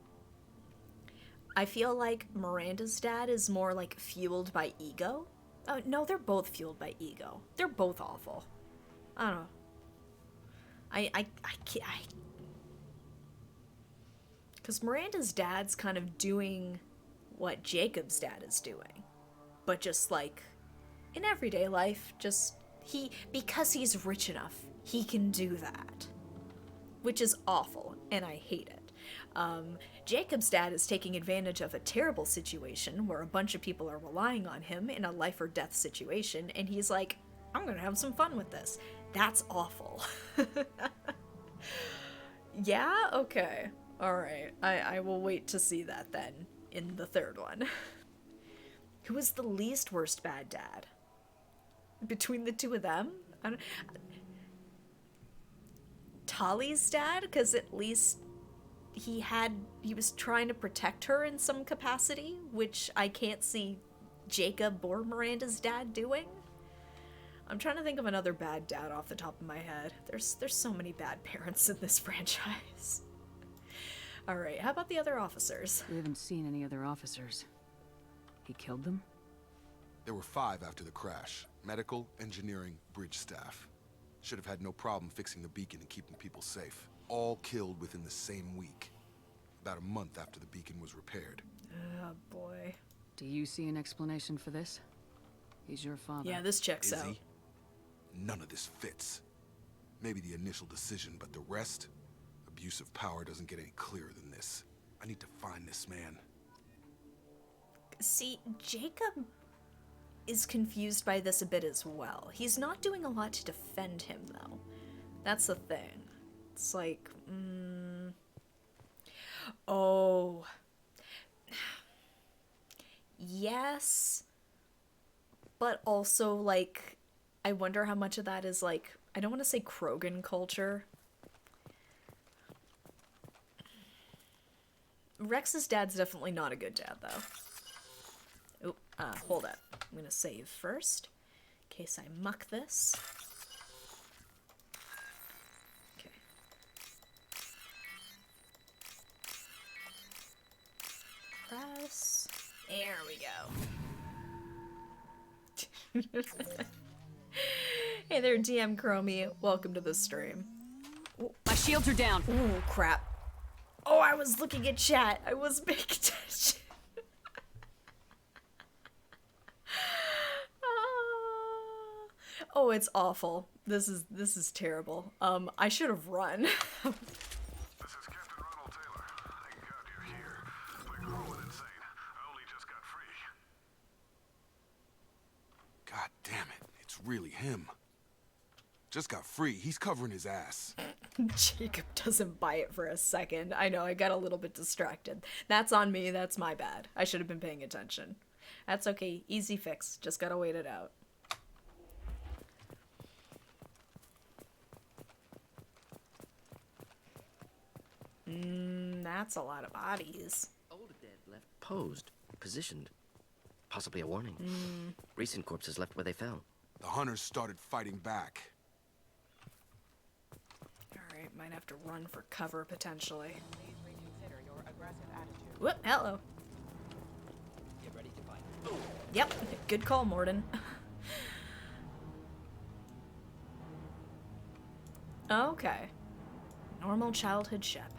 I feel like Miranda's dad is more, like, fueled by ego. Oh, no, they're both fueled by ego. They're both awful. I don't know. I can't... Because Miranda's dad's kind of doing what Jacob's dad is doing. But just, like, in everyday life, just... because he's rich enough, he can do that. Which is awful, and I hate it. Jacob's dad is taking advantage of a terrible situation where a bunch of people are relying on him in a life or death situation, and he's like, I'm gonna have some fun with this. That's awful. Yeah? Okay. Alright. I will wait to see that then, in the third one. Who is the least worst bad dad? Between the two of them? Tali's dad? Because at least he was trying to protect her in some capacity, which I can't see Jacob or Miranda's dad doing. I'm trying to think of another bad dad off the top of my head. There's so many bad parents in this franchise. Alright, how about the other officers? We haven't seen any other officers. He killed them? There were 5 after the crash. Medical, engineering, bridge staff. Should have had no problem fixing the beacon and keeping people safe. All killed within the same week. About a month after the beacon was repaired. Oh boy. Do you see an explanation for this? He's your father. Yeah, this checks Is out. he? None of this fits. Maybe the initial decision, but the rest? Abuse of power doesn't get any clearer than this. I need to find this man. See, Jacob is confused by this a bit as well. He's not doing a lot to defend him, though. That's the thing. It's like, oh. Yes. But also, like, I wonder how much of that is, like, I don't want to say Krogan culture. Rex's dad's definitely not a good dad, though. Oop, hold up. I'm gonna save first, in case I muck this. Okay. Press. There we go. Hey there, DM Chromie. Welcome to the stream. Ooh, my shields are down. Ooh, crap. Oh, I was looking at chat. I was paying attention. Oh, it's awful. This is terrible. I should have run. God damn it, it's really him. Just got free. He's covering his ass. Jacob doesn't buy it for a second. I know, I got a little bit distracted. That's on me. That's my bad. I should have been paying attention. That's okay. Easy fix. Just gotta wait it out. That's a lot of bodies. All the dead left posed, positioned. Possibly a warning. Recent corpses left where they fell. The hunters started fighting back. Alright, might have to run for cover potentially. Please reconsider your aggressive attitude. Whoop, hello. Get ready to fight. Yep, good call, Morden. Okay. Normal childhood Shep.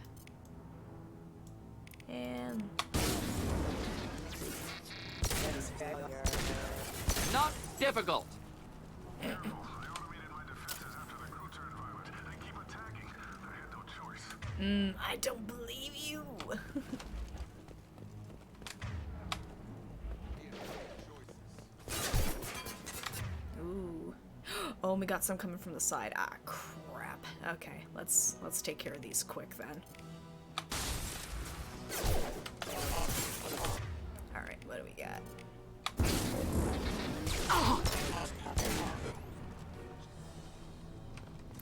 And... Not difficult. I don't believe you. Ooh. Oh, we got some coming from the side. Ah, crap. Okay, let's take care of these quick then. Alright, what do we got? Oh!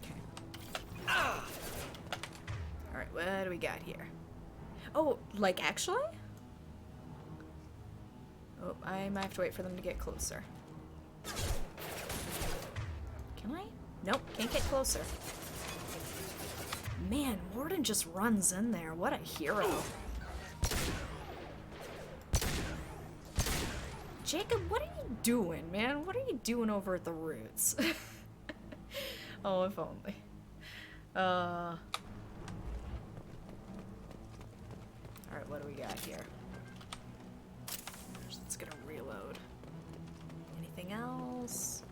Okay. Alright, what do we got here? Oh, like actually? Oh, I might have to wait for them to get closer. Can I? Nope, can't get closer. Man, Morden just runs in there. What a hero. Jacob, what are you doing, man? What are you doing over at the roots? Oh, if only. Alright, what do we got here? Let's get a reload. Anything else?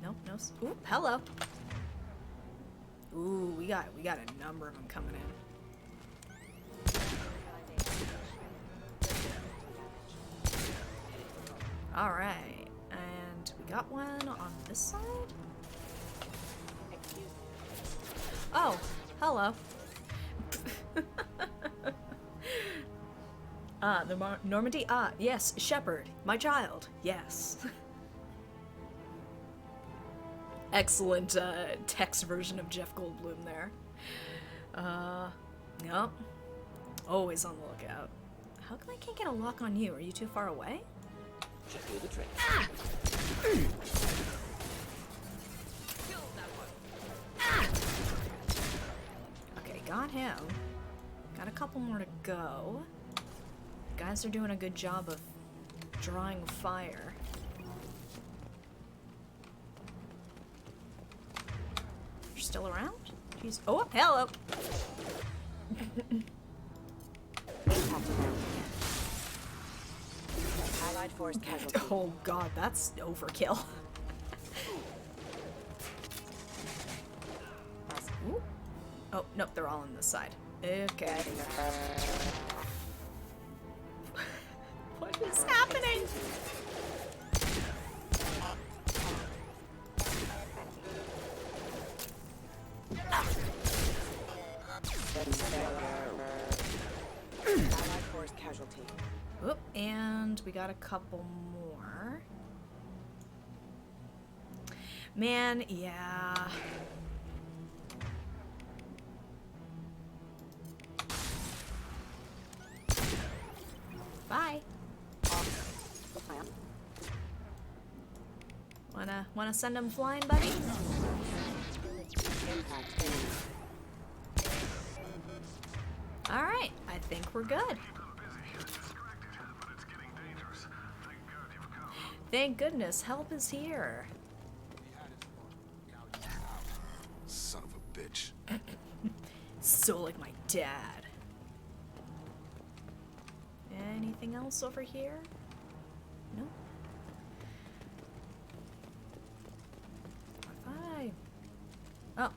Nope, no. Ooh, hello. Ooh, we got a number of them coming in. All right, and we got one on this side. Oh, hello. The Normandy. Ah, yes, Shepard, my child. Yes. Excellent text version of Jeff Goldblum there. Yep. Always on the lookout. How come I can't get a lock on you? Are you too far away? Should do the trick. Ah! Ah! Okay, got him. Got a couple more to go. Guys are doing a good job of drawing fire. You're still around? Jeez. Oh, hello! Allied force casualty. Oh god, that's overkill. Ooh. Oh, nope, they're all on this side. Okay. What is happening? Allied force casualty. Oop, and we got a couple more. Man, yeah. Bye. Wanna send them flying, buddy? Alright, I think we're good. Thank goodness, help is here. Son of a bitch. So like my dad. Anything else over here? No. Oh.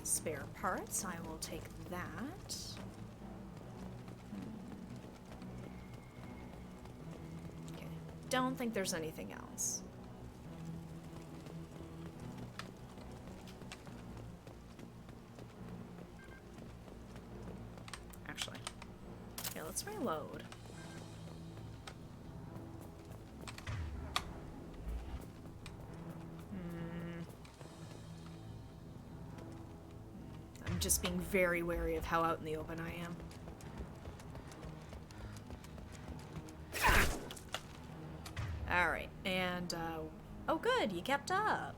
Spare parts. I will take that. Okay. Don't think there's anything else. Actually. Yeah, let's reload. I'm just being very wary of how out in the open I am. Alright, and, oh good, you kept up.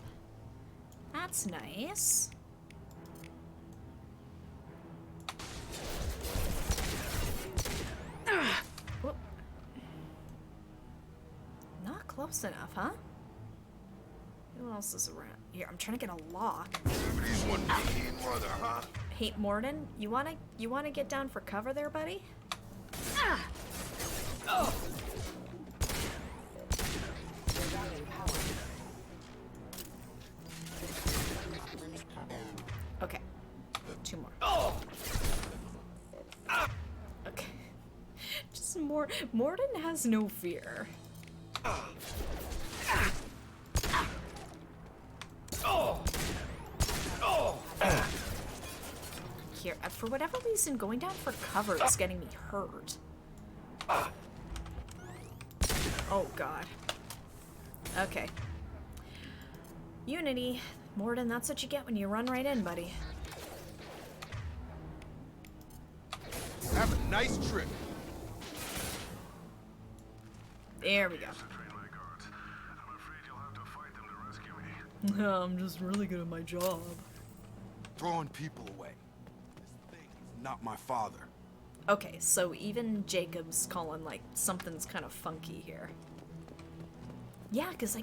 That's nice. Whoop. Not close enough, huh? Who else is around? Here, I'm trying to get a lock. Somebody's one mean mother, huh? Hey, Morden, you wanna get down for cover there, buddy? Ah! Oh! Okay. Two more. Oh! Okay. Just more. Morden has no fear. Here, for whatever reason, going down for cover is getting me hurt. Oh god. Okay. Unity. Morden, that's what you get when you run right in, buddy. Have a nice trip. There we go. I'm just really good at my job. Throwing people away. This thing is not my father. Okay, so even Jacob's calling like something's kind of funky here. Yeah, because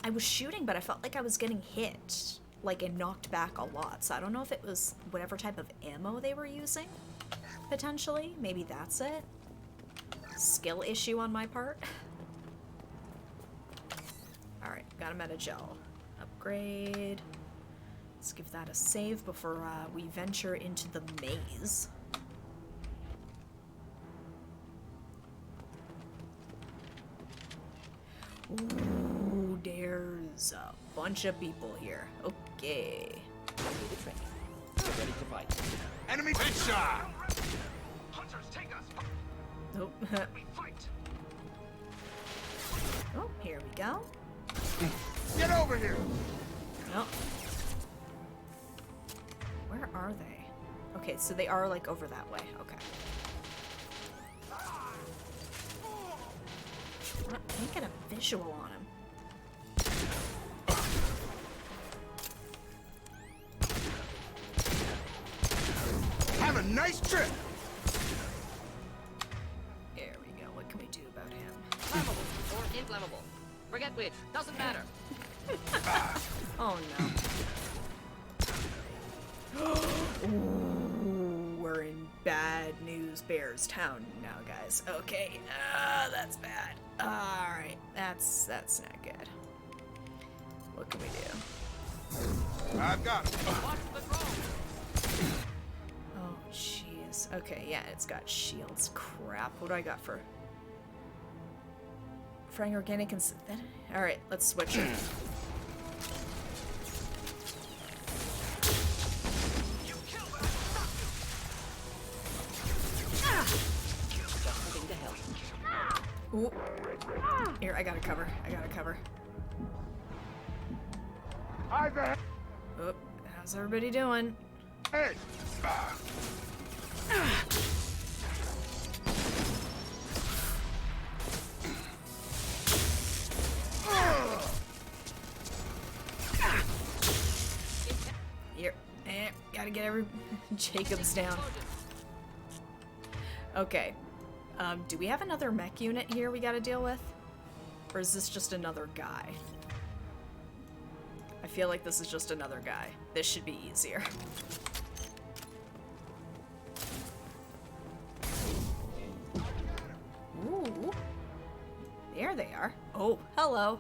I was shooting, but I felt like I was getting hit, like, and knocked back a lot. So I don't know if it was whatever type of ammo they were using, potentially. Maybe that's it. Skill issue on my part. Alright, got a meta gel. Upgrade. Let's give that a save before we venture into the maze. Ooh, there's a bunch of people here. Okay. Get ready to fight. Enemy headshot! Hunters, take us! Nope. Fight! Oh, here we go. Get over here! Nope. Where are they? Okay, so they are like over that way. Okay. I can't get a visual on him. Have a nice trip. There we go. What can we do about him? Flammable or inflammable. Forget which. Doesn't matter. Oh no. Ooh, we're in bad news Bears Town now, guys. Okay, that's bad. Alright, that's not good. What can we do? I've got it. Oh, jeez. Okay, yeah, it's got shields. Crap, what do I got for... Frying organic and synthetic? Alright, let's switch it. Ooh. Here, I gotta cover. Oh, how's everybody doing? Hey. Here, gotta get every Jacob's down. Okay. Do we have another mech unit here we gotta deal with? Or is this just another guy? I feel like this is just another guy. This should be easier. Ooh. There they are. Oh, hello.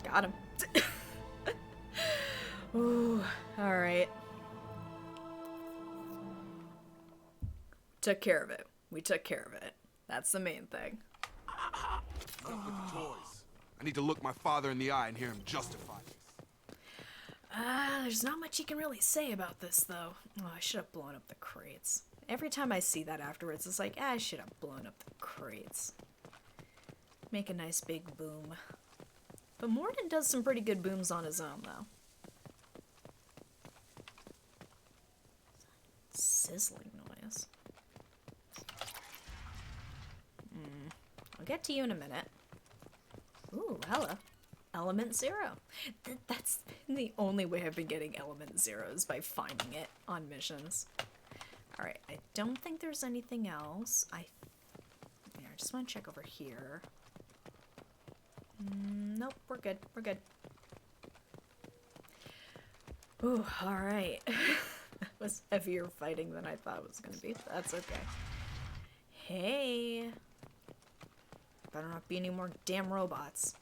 Got him. Ooh, alright. Took care of it. We took care of it. That's the main thing. Enough with the toys. I need to look my father in the eye and hear him justify this. There's not much you can really say about this, though. Oh, I should have blown up the crates. Every time I see that afterwards, it's like, I should have blown up the crates. Make a nice big boom. But Morden does some pretty good booms on his own, though. Sizzling noise. I'll get to you in a minute. Ooh, hello. Element 0. That's the only way I've been getting Element 0 is by finding it on missions. Alright, I don't think there's anything else. I just want to check over here. Nope, we're good. We're good. Ooh, alright. That was heavier fighting than I thought it was going to be. That's okay. Hey. Better not be any more damn robots.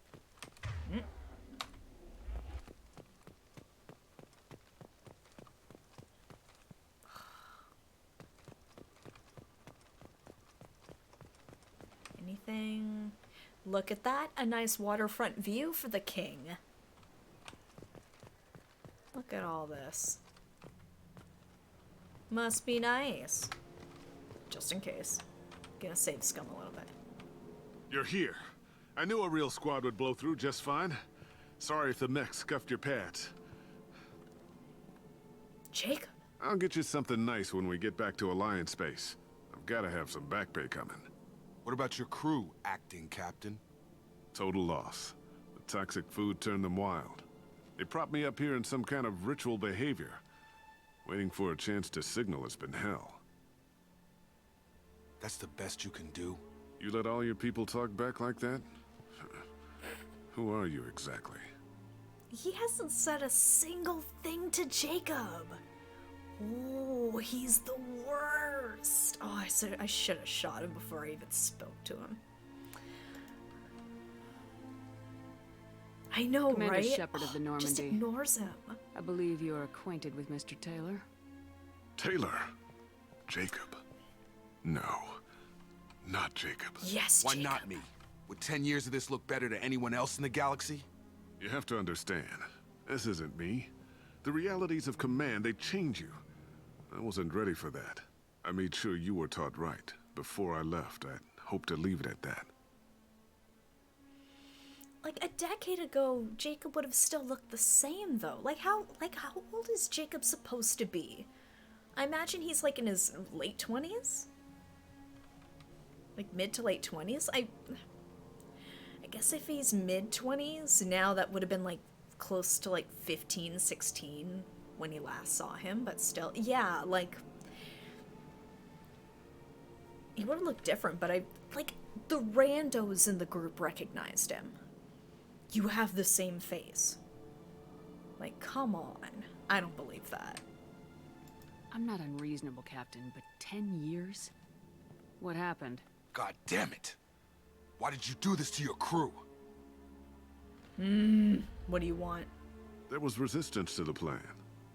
Anything? Look at that. A nice waterfront view for the king. Look at all this. Must be nice. Just in case. Gonna save Scum a little bit. You're here. I knew a real squad would blow through just fine. Sorry if the mech scuffed your pads. Jacob? I'll get you something nice when we get back to Alliance space. I've gotta have some back pay coming. What about your crew, acting captain? Total loss. The toxic food turned them wild. They propped me up here in some kind of ritual behavior. Waiting for a chance to signal has been hell. That's the best you can do? You let all your people talk back like that? Who are you exactly? He hasn't said a single thing to Jacob. Oh, he's the worst. Oh, I should have shot him before I even spoke to him. I know, Commander right? Shepard of the Normandy. Just ignores him. I believe you are acquainted with Mr. Taylor. Taylor? Jacob? No. Not Jacob. Yes, Why Jacob. not me? Would 10 years of this look better to anyone else in the galaxy? You have to understand, this isn't me. The realities of command, they change you. I wasn't ready for that. I made sure you were taught right. Before I left, I hoped to leave it at that. Like a decade ago, Jacob would have still looked the same, though. Like how old is Jacob supposed to be? I imagine he's like in his late 20s? Like mid to late 20s? I guess if he's mid 20s, now that would have been like close to like 15, 16 when he last saw him, but still, yeah, like, he would have looked different, but the randos in the group recognized him. You have the same face. Like, come on. I don't believe that. I'm not unreasonable, Captain, but 10 years? What happened? God damn it! Why did you do this to your crew? What do you want? There was resistance to the plan.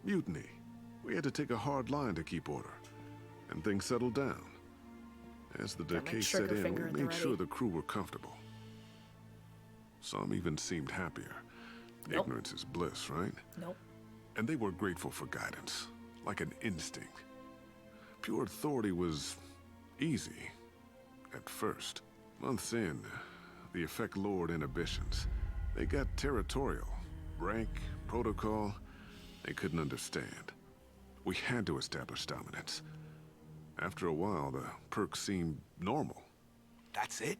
Mutiny. We had to take a hard line to keep order. And things settled down. As the decay set in, we made sure the crew were comfortable. Some even seemed happier. Nope. Ignorance is bliss, right? Nope. And they were grateful for guidance, like an instinct. Pure authority was easy at first. Months in, the effect lowered inhibitions. They got territorial. Rank, protocol, they couldn't understand. We had to establish dominance. After a while, the perks seemed normal. That's it?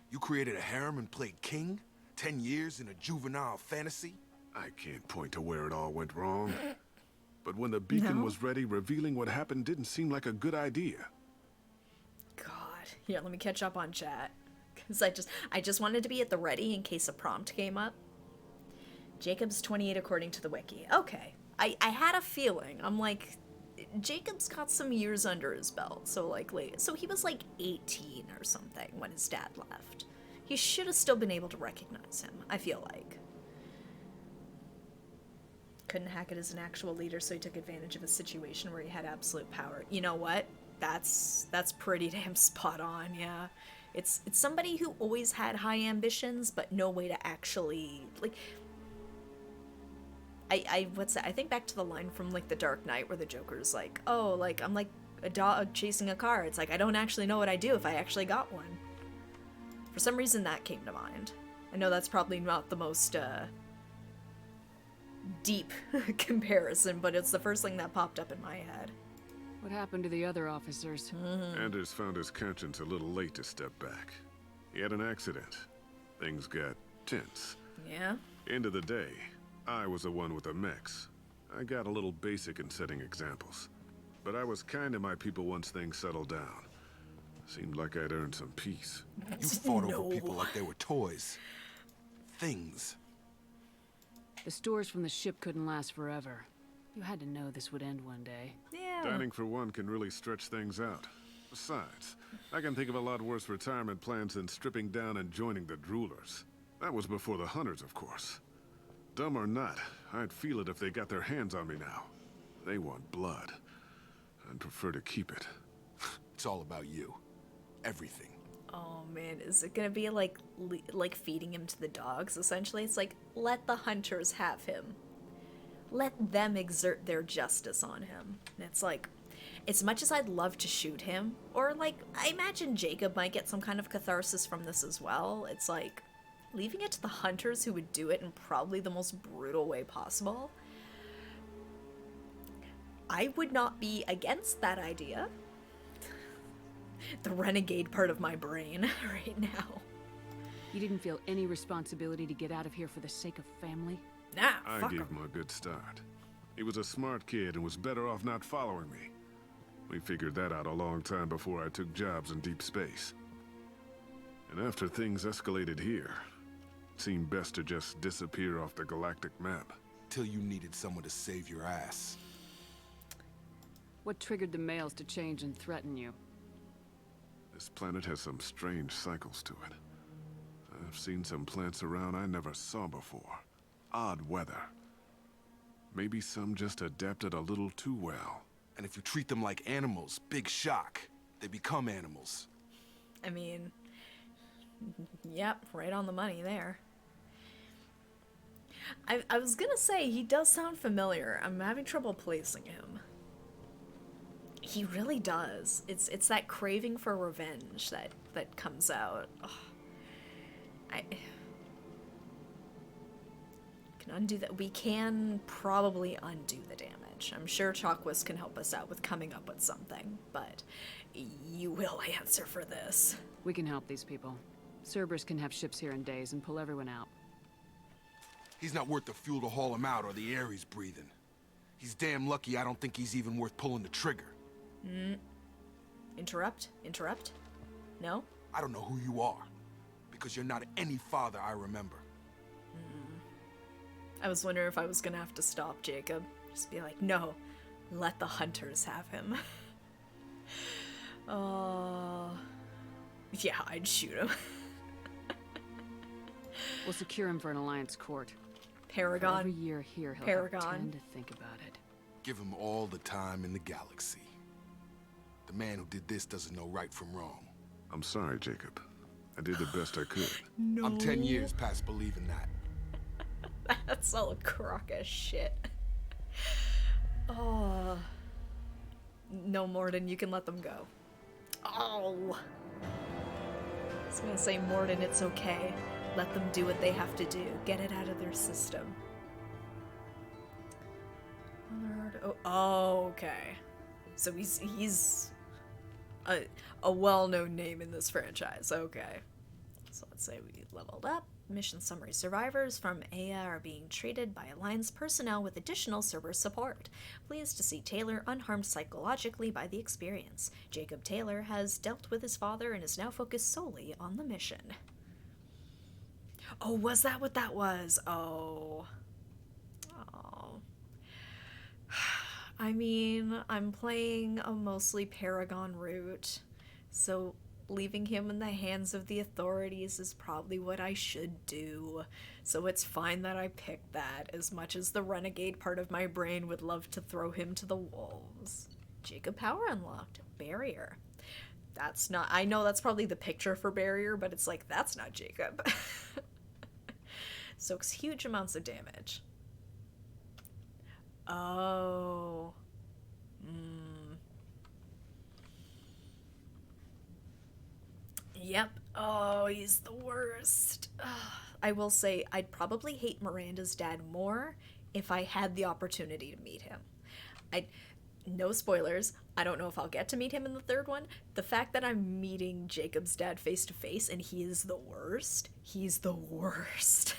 You created a harem and played king? 10 years in a juvenile fantasy? I can't point to where it all went wrong. But when the beacon was ready, revealing what happened didn't seem like a good idea. God. Here, let me catch up on chat. Because I just wanted to be at the ready in case a prompt came up. Jacob's 28 according to the wiki. Okay. I had a feeling. I'm like, Jacob's got some years under his belt. So so he was like 18 or something when his dad left. He should have still been able to recognize him, I feel like. Couldn't hack it as an actual leader, so he took advantage of a situation where he had absolute power. You know what? That's pretty damn spot on, yeah. It's somebody who always had high ambitions, but no way to actually, like... what's that? I think back to the line from, like, The Dark Knight where the Joker's like, oh, like, I'm like a dog chasing a car. It's like, I don't actually know what I do if I actually got one. For some reason, that came to mind. I know that's probably not the most, deep comparison, but it's the first thing that popped up in my head. What happened to the other officers? Anders found his conscience a little late to step back. He had an accident. Things got tense. Yeah? End of the day, I was the one with the mechs. I got a little basic in setting examples. But I was kind to my people once things settled down. Seemed like I'd earned some peace. You fought over people like they were toys. Things. The stores from the ship couldn't last forever. You had to know this would end one day. Yeah. Dining for one can really stretch things out. Besides, I can think of a lot worse retirement plans than stripping down and joining the droolers. That was before the hunters, of course. Dumb or not, I'd feel it if they got their hands on me now. They want blood. I'd prefer to keep it. It's all about you. Everything. Oh man, is it gonna be like feeding him to the dogs, essentially? It's like, let the hunters have him. Let them exert their justice on him. And it's like, as much as I'd love to shoot him, or like, I imagine Jacob might get some kind of catharsis from this as well, it's like, leaving it to the hunters who would do it in probably the most brutal way possible. I would not be against that idea. The renegade part of my brain right now. You didn't feel any responsibility to get out of here for the sake of family? Nah, I gave him a good start. He was a smart kid and was better off not following me. We figured that out a long time before I took jobs in deep space. And after things escalated here, it seemed best to just disappear off the galactic map. Till you needed someone to save your ass. What triggered the males to change and threaten you? This planet has some strange cycles to it. I've seen some plants around I never saw before. Odd weather. Maybe some just adapted a little too well. And if you treat them like animals, big shock. They become animals. I mean, yep, right on the money there. I was gonna say, he does sound familiar. I'm having trouble placing him. He really does. It's that craving for revenge that comes out. Ugh. I can undo that. We can probably undo the damage. I'm sure Chalkwist can help us out with coming up with something, but you will answer for this. We can help these people. Cerberus can have ships here in days and pull everyone out. He's not worth the fuel to haul him out or the air he's breathing. He's damn lucky I don't think he's even worth pulling the trigger. Interrupt? No? I don't know who you are, because you're not any father I remember. I was wondering if I was gonna have to stop Jacob. Just be like, no, let the hunters have him. Yeah, I'd shoot him. We'll secure him for an Alliance court. Paragon. For every year here, he'll Paragon. have 10 to think about it. Give him all the time in the galaxy. The man who did this doesn't know right from wrong. I'm sorry, Jacob. I did the best I could. No. I'm 10 years past believing that. That's all a crock of shit. Oh. No, Morden, you can let them go. Oh. I was gonna say, Morden, it's okay. Let them do what they have to do. Get it out of their system. Oh, okay. So he's a well-known name in this franchise. Okay. So let's say we leveled up. Mission summary: survivors from Aya are being treated by Alliance personnel with additional server support. Pleased to see Taylor unharmed psychologically by the experience. Jacob Taylor has dealt with his father and is now focused solely on the mission. Oh, was that what that was? Oh. I mean, I'm playing a mostly Paragon route, so leaving him in the hands of the authorities is probably what I should do. So it's fine that I picked that, as much as the renegade part of my brain would love to throw him to the wolves. Jacob power unlocked. Barrier. That's not... I know that's probably the picture for barrier, but it's like, that's not Jacob. Soaks huge amounts of damage. Oh. Yep. Oh, he's the worst. I will say, I'd probably hate Miranda's dad more if I had the opportunity to meet him. No spoilers. I don't know if I'll get to meet him in the third one. The fact that I'm meeting Jacob's dad face to face and he is the worst. He's the worst.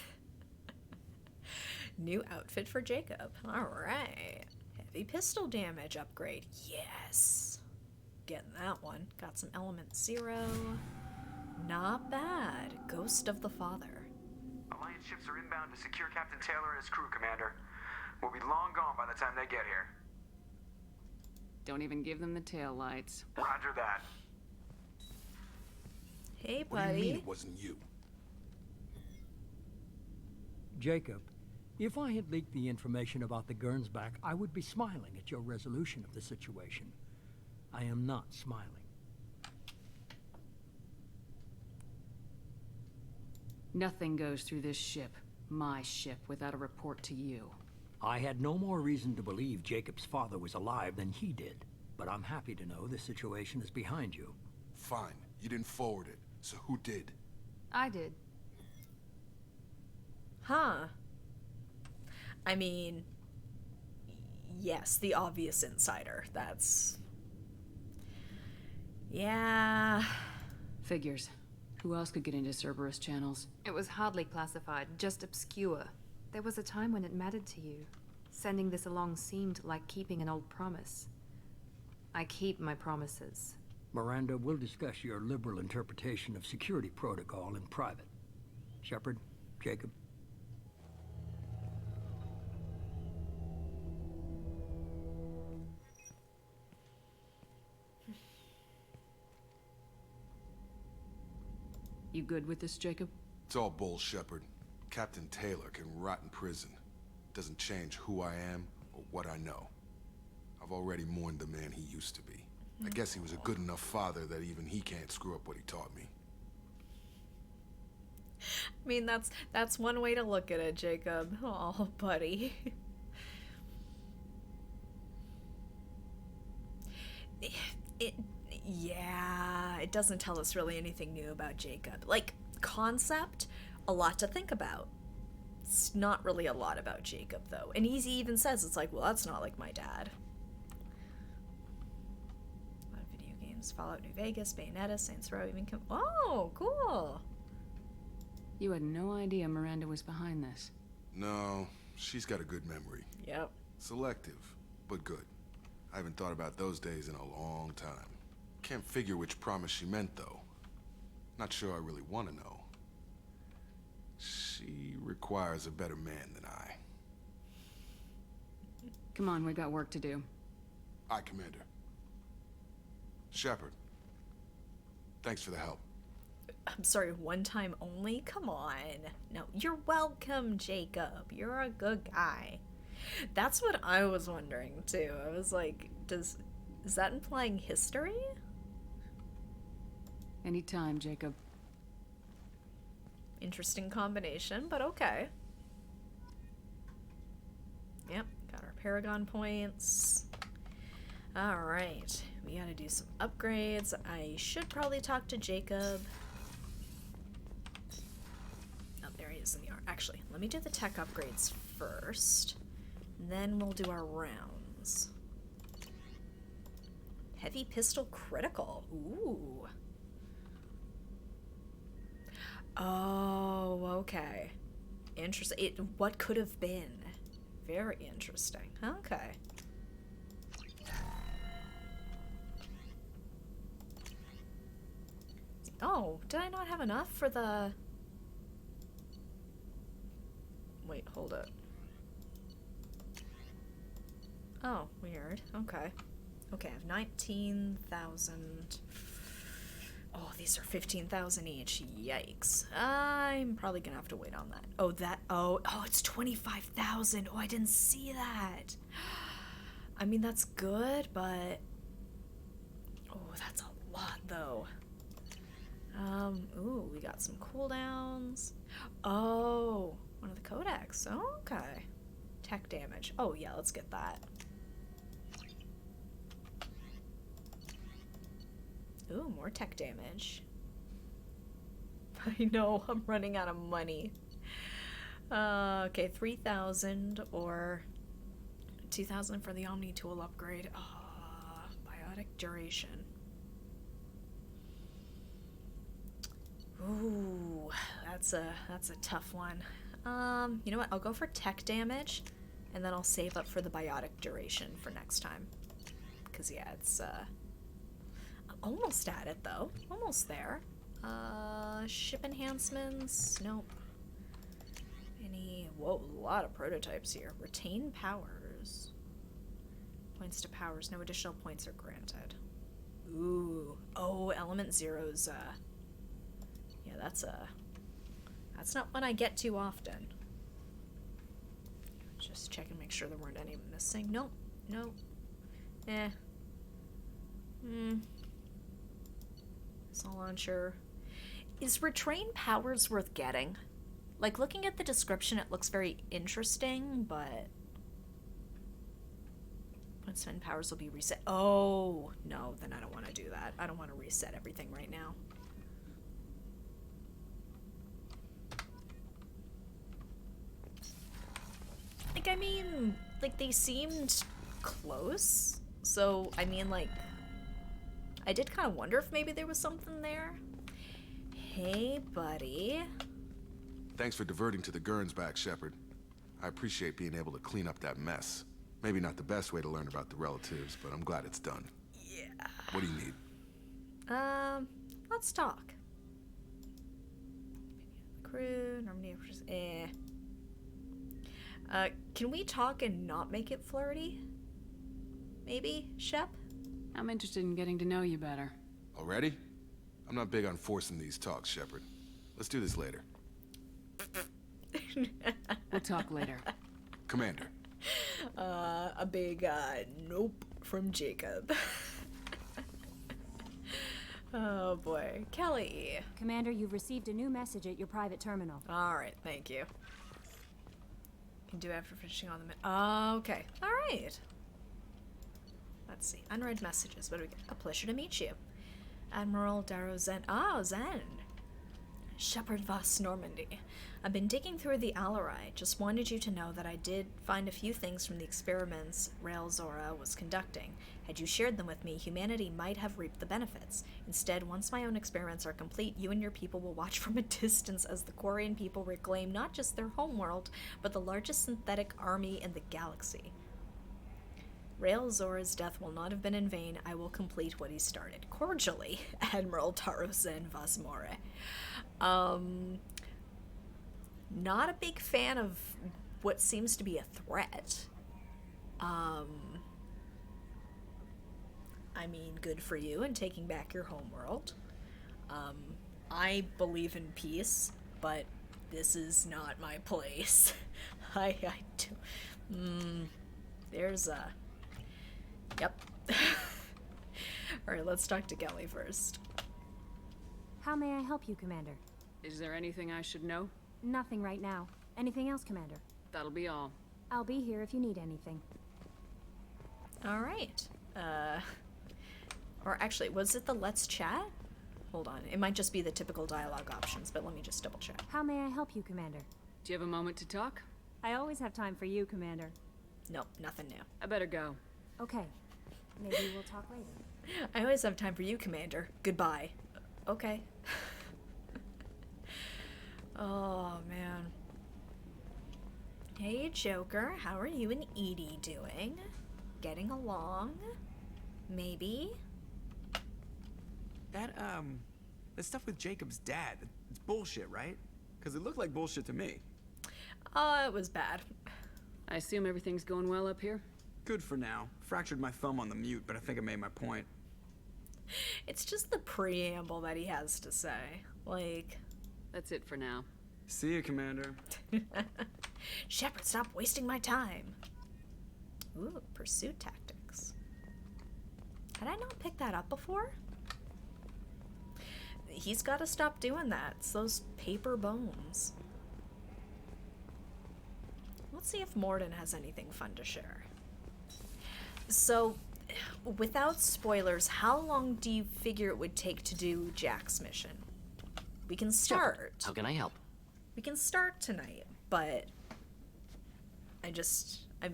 New outfit for Jacob. Alright. Heavy pistol damage upgrade. Yes. Getting that one. Got some element 0. Not bad. Ghost of the Father. Alliance ships are inbound to secure Captain Taylor and his crew, Commander. We'll be long gone by the time they get here. Don't even give them the tail lights. Roger that. Hey, buddy. What do you mean it wasn't you? Jacob, if I had leaked the information about the Gernsback, I would be smiling at your resolution of the situation. I am not smiling. Nothing goes through this ship, my ship, without a report to you. I had no more reason to believe Jacob's father was alive than he did, but I'm happy to know the situation is behind you. Fine, you didn't forward it, so who did? I did. Huh. I mean, yes, the obvious insider. That's... Yeah. Figures. Who else could get into Cerberus channels? It was hardly classified, just obscure. There was a time when it mattered to you. Sending this along seemed like keeping an old promise. I keep my promises. Miranda, we'll discuss your liberal interpretation of security protocol in private. Shepard, Jacob. You good with this, Jacob? It's all bull, Shepard. Captain Taylor can rot in prison. Doesn't change who I am or what I know. I've already mourned the man he used to be. I guess he was a good enough father that even he can't screw up what he taught me. I mean, that's one way to look at it, Jacob. Oh, buddy. Yeah, it doesn't tell us really anything new about Jacob. Like, concept, a lot to think about. It's not really a lot about Jacob, though. And he even says, it's like, well, that's not like my dad. A lot of video games. Fallout New Vegas, Bayonetta, Saints Row, even... Oh, cool. You had no idea Miranda was behind this. No, she's got a good memory. Yep. Selective, but good. I haven't thought about those days in a long time. Can't figure which promise she meant, though. Not sure I really want to know. She requires a better man than I. Come on, we've got work to do. Aye, Commander. Shepard. Thanks for the help. I'm sorry, one time only? Come on. No, you're welcome, Jacob. You're a good guy. That's what I was wondering, too. I was like, is that implying history? Anytime, Jacob. Interesting combination, but okay. Yep, got our Paragon points. Alright, we gotta do some upgrades. I should probably talk to Jacob. Oh, there he is in the art. Actually, let me do the tech upgrades first. Then we'll do our rounds. Heavy pistol critical. Ooh. Oh, okay. Interesting. What could have been? Very interesting. Okay. Oh, did I not have enough for the... Wait, hold it. Oh, weird. Okay. Okay, I have 19,000. Oh, these are 15,000 each. Yikes. I'm probably gonna have to wait on that. Oh, it's 25,000. Oh, I didn't see that. I mean, that's good, but... Oh, that's a lot, though. Ooh, we got some cooldowns. Oh, one of the codex. Oh, okay. Tech damage. Oh, yeah, let's get that. Ooh, more tech damage. I know, I'm running out of money. Okay, 3,000 or 2,000 for the Omni tool upgrade. Biotic duration. Ooh, that's a tough one. You know what? I'll go for tech damage, and then I'll save up for the biotic duration for next time. Because yeah, it's I'm almost at it though. Almost there. Ship enhancements. Nope. Whoa, a lot of prototypes here. Retain powers. Points to powers. No additional points are granted. Ooh. Oh, element zeros. Yeah, that's not one I get too often. Just check and make sure there weren't any missing. Nope. Nope. Eh. Missile launcher. Is retrain powers worth getting? Like, looking at the description, it looks very interesting, but... When spend powers will be reset. Oh, no, then I don't want to do that. I don't want to reset everything right now. Like, I mean, like, they seemed close. So, I mean, like, I did kind of wonder if maybe there was something there. Hey, buddy. Thanks for diverting to the Gernsback, Shepard. I appreciate being able to clean up that mess. Maybe not the best way to learn about the relatives, but I'm glad it's done. Yeah. What do you need? Let's talk. Crew, Normandy, can we talk and not make it flirty? Maybe, Shep? I'm interested in getting to know you better. Already? I'm not big on forcing these talks, Shepard. Let's do this later. We'll talk later. Commander. A big, nope from Jacob. Oh boy. Kelly. Commander, you've received a new message at your private terminal. Alright, thank you. Can do after finishing on the okay. Alright. Let's see. Unread messages. What do we get? A pleasure to meet you. Admiral Darrow Zen. Ah, Zen. Shepard Voss Normandy. I've been digging through the Alarai. Just wanted you to know that I did find a few things from the experiments Rael Zora was conducting. Had you shared them with me, humanity might have reaped the benefits. Instead, once my own experiments are complete, you and your people will watch from a distance as the Quarian people reclaim not just their homeworld, but the largest synthetic army in the galaxy. Rael Zora's death will not have been in vain. I will complete what he started. Cordially, Admiral Tarosen Vasmore. Not a big fan of what seems to be a threat. I mean, good for you in taking back your homeworld. I believe in peace, but this is not my place. I do. There's a... Yep. Alright, let's talk to Kelly first. How may I help you, Commander? Is there anything I should know? Nothing right now. Anything else, Commander? That'll be all. I'll be here if you need anything. Alright. Or actually, was it the let's chat? Hold on. It might just be the typical dialogue options, but let me just double check. How may I help you, Commander? Do you have a moment to talk? I always have time for you, Commander. Nope, nothing new. I better go. Okay. Maybe we'll talk later. I always have time for you, Commander. Goodbye. Okay. Oh, man. Hey, Joker. How are you and Edie doing? Getting along? Maybe? That stuff with Jacob's dad, it's bullshit, right? Because it looked like bullshit to me. Oh, it was bad. I assume everything's going well up here? Good for now. Fractured my thumb on the mute, but I think I made my point. It's just the preamble that he has to say. Like... That's it for now. See you, Commander. Shepard, stop wasting my time. Ooh, pursuit tactics. Had I not picked that up before? He's got to stop doing that. It's those paper bones. Let's see if Morden has anything fun to share. So, without spoilers, how long do you figure it would take to do Jack's mission? We can start. Shepard, how can I help? We can start tonight, but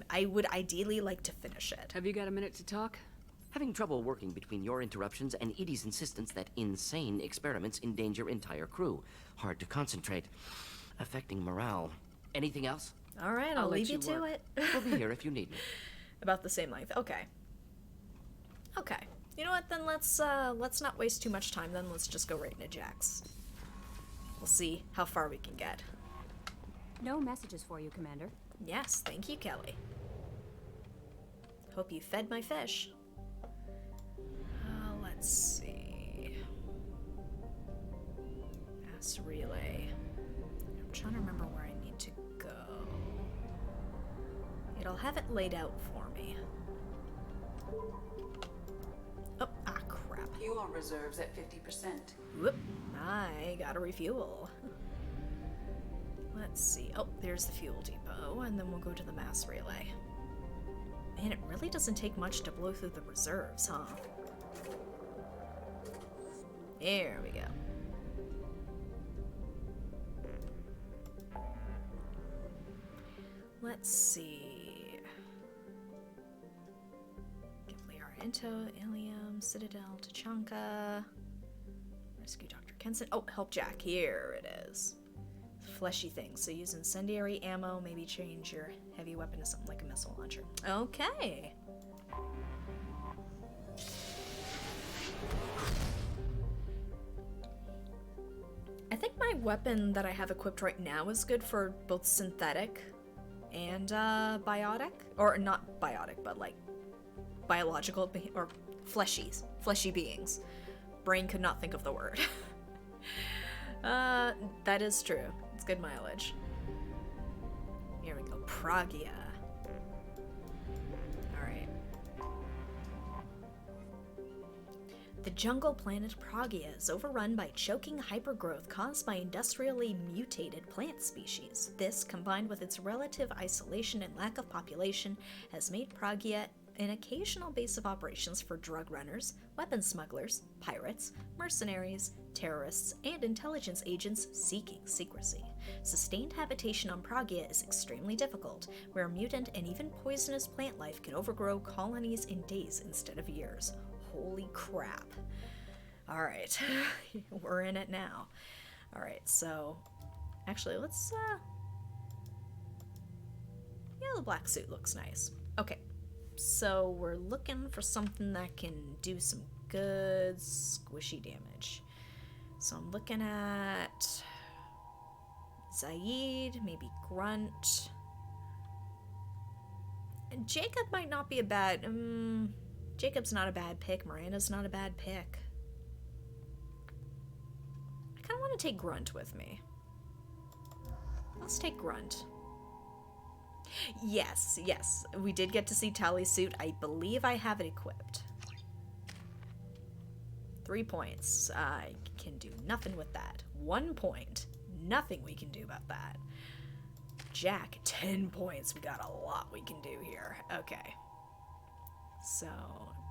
I would ideally like to finish it. Have you got a minute to talk? Having trouble working between your interruptions and Edie's insistence that insane experiments endanger entire crew. Hard to concentrate. Affecting morale. Anything else? All right, I'll leave you to it. We'll be here if you need me. About the same length. Okay. Okay. You know what? Then let's not waste too much time. Then let's just go right into Jack's. We'll see how far we can get. No messages for you, Commander. Yes, thank you, Kelly. Hope you fed my fish. Let's see. Mass relay. I'm trying to remember where I need to go. It'll have it laid out for me. Oh, crap. Fuel reserves at 50%. Whoop, I gotta refuel. Let's see. Oh, there's the fuel depot, and then we'll go to the mass relay. Man, it really doesn't take much to blow through the reserves, huh? There we go. Let's see. Into Ilium, Citadel, Tachanka. Rescue Dr. Kenson. Oh, help Jack. Here it is. Fleshy things. So use incendiary ammo, maybe change your heavy weapon to something like a missile launcher. Okay. I think my weapon that I have equipped right now is good for both synthetic and biotic. Or not biotic, but like biological or fleshy beings. Brain could not think of the word. That is true. It's good mileage. Here we go. Pragia. Alright. The jungle planet Pragia is overrun by choking hypergrowth caused by industrially mutated plant species. This, combined with its relative isolation and lack of population, has made Pragia an occasional base of operations for drug runners, weapon smugglers, pirates, mercenaries, terrorists, and intelligence agents seeking secrecy. Sustained habitation on Pragia is extremely difficult, where mutant and even poisonous plant life can overgrow colonies in days instead of years. Holy crap. Alright, we're in it now. Alright, so actually let's yeah, the black suit looks nice. Okay, so we're looking for something that can do some good squishy damage. So I'm looking at Zaid, maybe Grunt. And Jacob might not be a bad... Jacob's not a bad pick. Miranda's not a bad pick. I kind of want to take Grunt with me. Let's take Grunt. Yes, yes. We did get to see Tally's suit. I believe I have it equipped. 3 points. I can do nothing with that. 1 point. Nothing we can do about that. Jack, 10 points. We got a lot we can do here. Okay. So,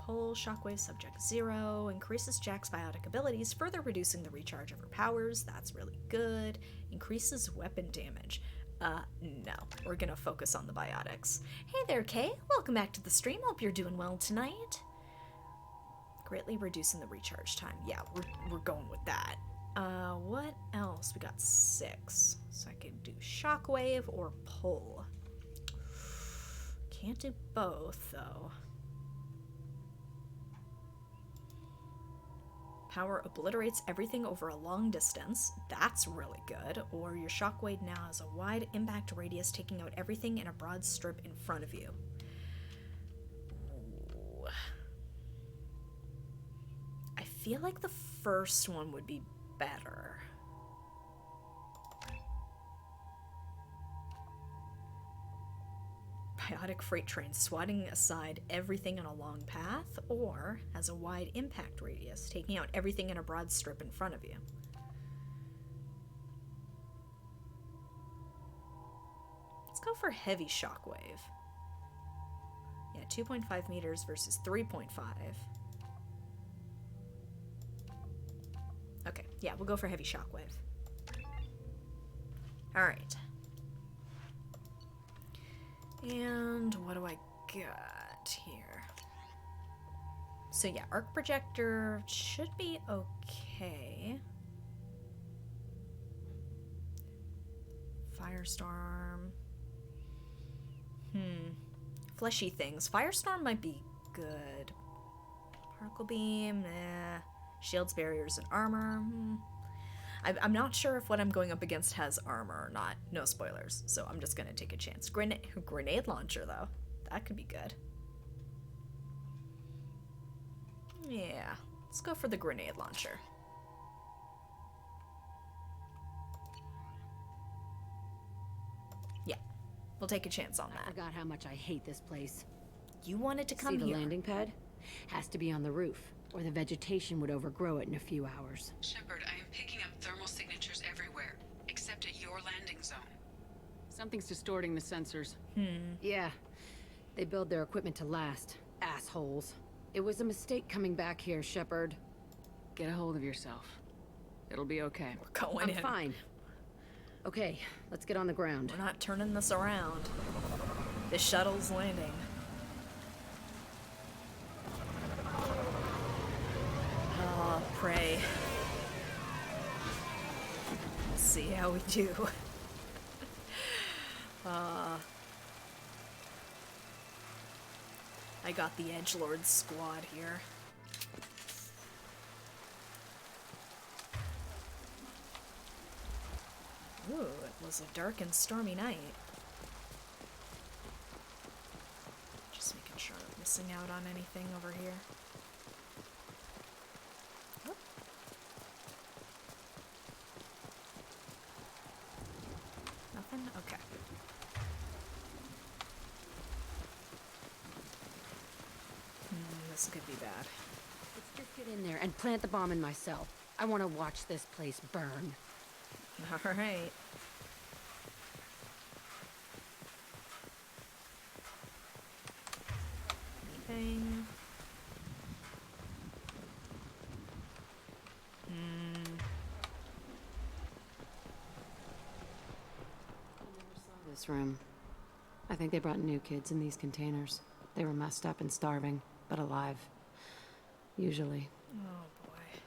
pull Shockwave Subject 0. Increases Jack's biotic abilities, further reducing the recharge of her powers. That's really good. Increases weapon damage. No. We're gonna focus on the biotics. Hey there, Kay. Welcome back to the stream. Hope you're doing well tonight. Greatly reducing the recharge time. Yeah, we're going with that. What else? We got 6. So I could do Shockwave or Pull. Can't do both, though. Power obliterates everything over a long distance. That's really good. Or your Shockwave now has a wide impact radius, taking out everything in a broad strip in front of you. Ooh. I feel like the first one would be better. Biotic freight train, swatting aside everything on a long path, or has a wide impact radius, taking out everything in a broad strip in front of you. Let's go for heavy shockwave. Yeah, 2.5 meters versus 3.5. Okay, yeah, we'll go for heavy shockwave. Alright. And what do I got here? So yeah, arc projector should be okay. Firestorm. Fleshy things. Firestorm might be good. Particle beam, shields, barriers, and armor. I'm not sure if what I'm going up against has armor or not. No spoilers, so I'm just gonna take a chance. Grenade launcher, though. That could be good. Yeah, let's go for the grenade launcher. Yeah, we'll take a chance on that. I forgot how much I hate this place. You wanted to come See here. the landing pad? Has to be on the roof, or the vegetation would overgrow it in a few hours. Shepard, I am picking up thermal signatures everywhere, except at your landing zone. Something's distorting the sensors. Yeah, they build their equipment to last. Assholes. It was a mistake coming back here, Shepard. Get a hold of yourself. It'll be okay. We're going in. I'm fine. Okay, let's get on the ground. We're not turning this around. The shuttle's landing. Oh, pray. Let's see how we do. I got the Edgelord squad here. Ooh, it was a dark and stormy night. Just making sure I'm not missing out on anything over here. Oh. Nothing? Okay. This could be bad. Let's just get in there and plant the bomb in myself. I want to watch this place burn. All right. anything? This room. I think they brought new kids in these containers. They were messed up and starving, but alive. Usually. Oh boy.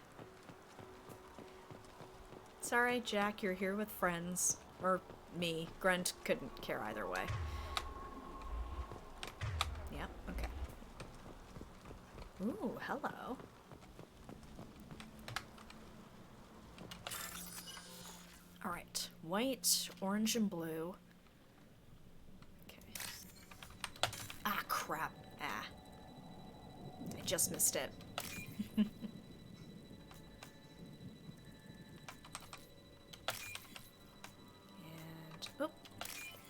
It's alright, Jack, you're here with friends. Or me. Grunt couldn't care either way. Yep, okay. Ooh, hello. Alright, white, orange, and blue. Okay. Ah, crap. Ah. I just missed it. And, oh,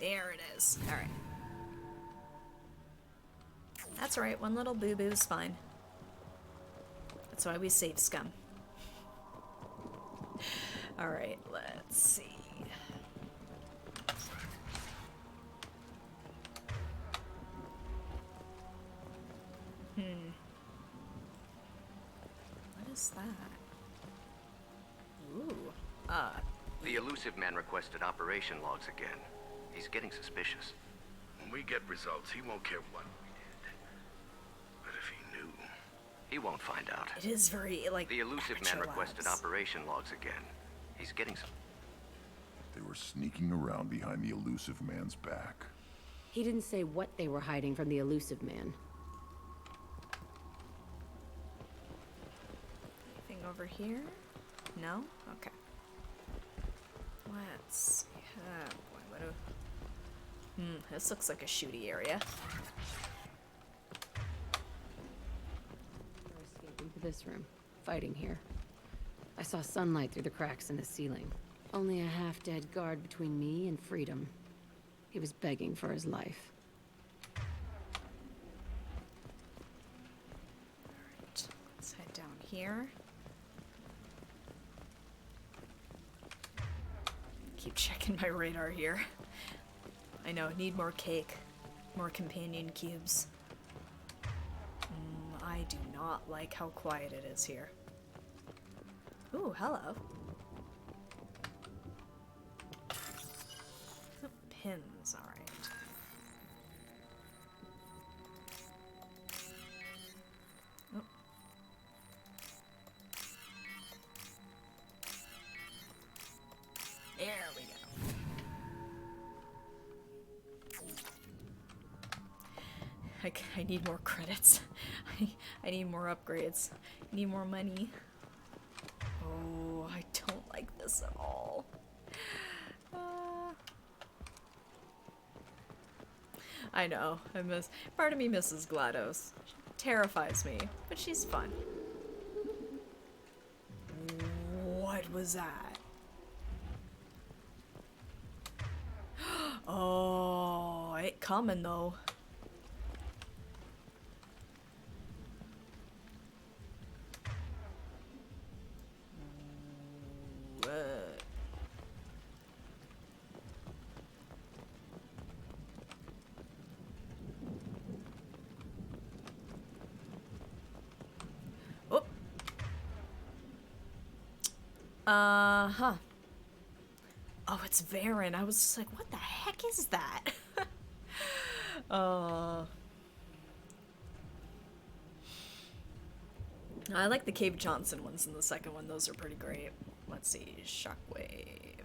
there it is. Alright. That's alright, one little boo-boo's fine. That's why we save scum. Alright, let's see. What is that? Ooh. The elusive man requested operation logs again. He's getting suspicious. When we get results, he won't care what we did. But if he knew... He won't find out. It is very, like, The elusive man requested operation logs again. He's getting some... They were sneaking around behind the elusive man's back. He didn't say what they were hiding from the elusive man. Anything over here? No? Okay. Let's see. Oh boy, what do... this looks like a shooty area. They're escaping to this room, fighting here. I saw sunlight through the cracks in the ceiling. Only a half-dead guard between me and freedom. He was begging for his life. Alright, let's head down here. Keep checking my radar here. I know, need more cake. More companion cubes. I do not like how quiet it is here. Ooh, hello. Oh, pins, alright. Oh. There we go. I need more credits. I need more upgrades. I need more money. Oh, I don't like this at all. I know. Part of me misses GLaDOS. She terrifies me, but she's fun. What was that? Oh, it coming though. Huh. Oh, it's Varen. I was just like, what the heck is that? I like the Cave Johnson ones in the second one. Those are pretty great. Let's see. Shockwave.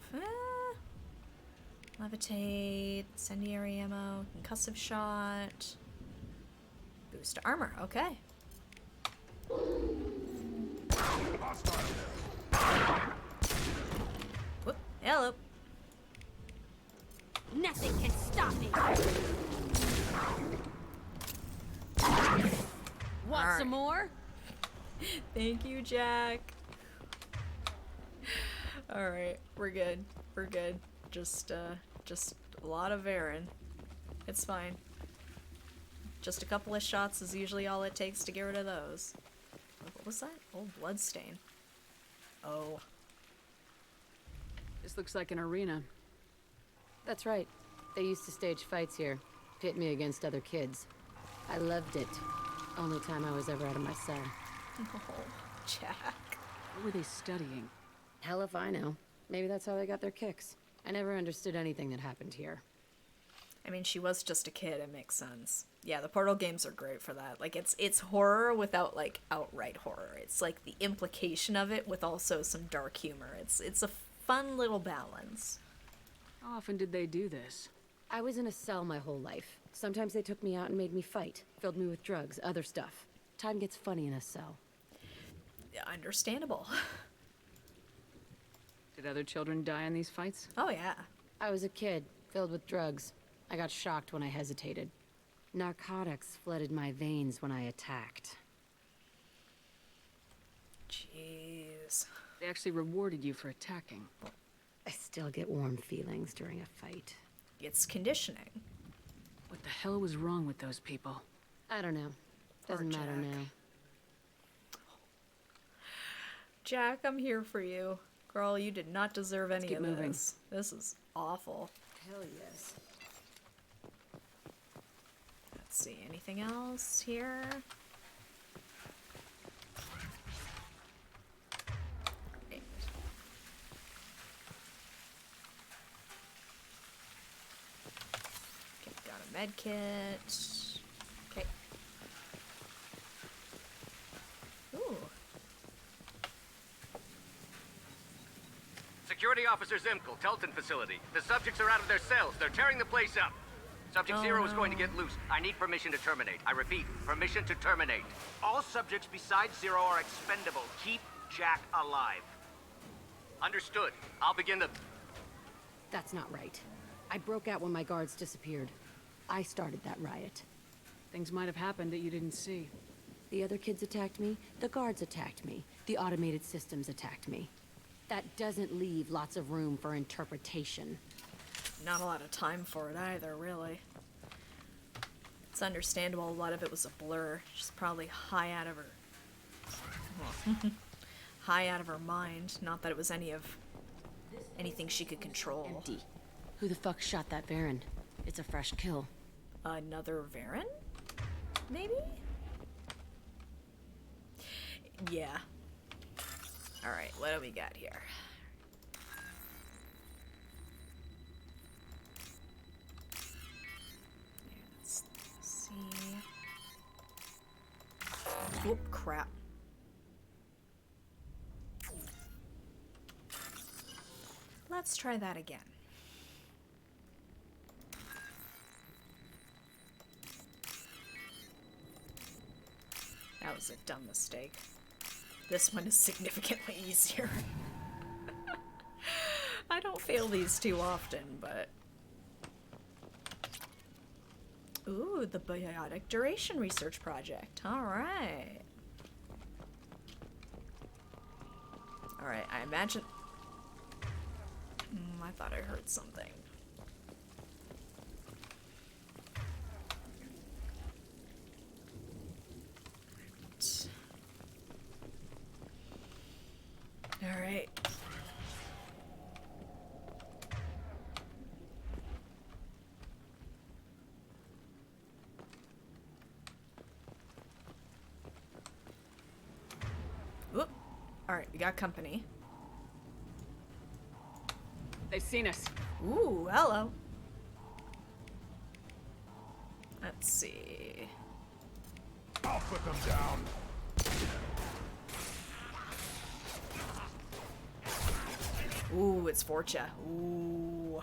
Levitate. Incendiary ammo. Concussive shot. Boost to armor. Okay. Whoop. Hello. Nothing can stop me. Want some more? Thank you, Jack. Alright, we're good. We're good. Just a lot of Varen. It's fine. Just a couple of shots is usually all it takes to get rid of those. What was that? Oh, bloodstain. Oh. This looks like an arena. That's right. They used to stage fights here. Pit me against other kids. I loved it. Only time I was ever out of my cell. Oh, Jack. What were they studying? Hell if I know. Maybe that's how they got their kicks. I never understood anything that happened here. I mean, she was just a kid, it makes sense. Yeah, the Portal games are great for that. Like, it's horror without, like, outright horror. It's, like, the implication of it with also some dark humor. It's a fun little balance. How often did they do this? I was in a cell my whole life. Sometimes they took me out and made me fight. Filled me with drugs, other stuff. Time gets funny in a cell. Yeah, understandable. Did other children die in these fights? Oh, yeah. I was a kid, filled with drugs. I got shocked when I hesitated. Narcotics flooded my veins when I attacked. Jeez. They actually rewarded you for attacking. I still get warm feelings during a fight. It's conditioning. What the hell was wrong with those people? I don't know. Doesn't matter now. Jack, I'm here for you. Girl, you did not deserve any of moving. this. This is awful. Hell yes. Let's see, anything else here? Great. Okay, got a med kit. Okay. Ooh. Security Officer Zimkel, Telton facility. The subjects are out of their cells. They're tearing the place up. Subject Zero is going to get loose. I need permission to terminate. I repeat, permission to terminate. All subjects besides Zero are expendable. Keep Jack alive. Understood. I'll begin the... That's not right. I broke out when my guards disappeared. I started that riot. Things might have happened that you didn't see. The other kids attacked me, the guards attacked me, the automated systems attacked me. That doesn't leave lots of room for interpretation. Not a lot of time for it either, really. It's understandable a lot of it was a blur. She's probably high out of her... high out of her mind. Not that it was anything she could control. Empty. Who the fuck shot that Baron? It's a fresh kill. Another Varen? Maybe? Yeah. Alright, what do we got here? Let's see. Whoop, crap. Let's try that again. That was a dumb mistake. This one is significantly easier. I don't fail these too often, but... Ooh, the Biotic Duration Research Project. Alright. Alright, I imagine... I thought I heard something. Alright. Whoop. Alright, we got company. They've seen us. Ooh, hello. Let's see. I'll put them down. Ooh, it's Forcha. Ooh.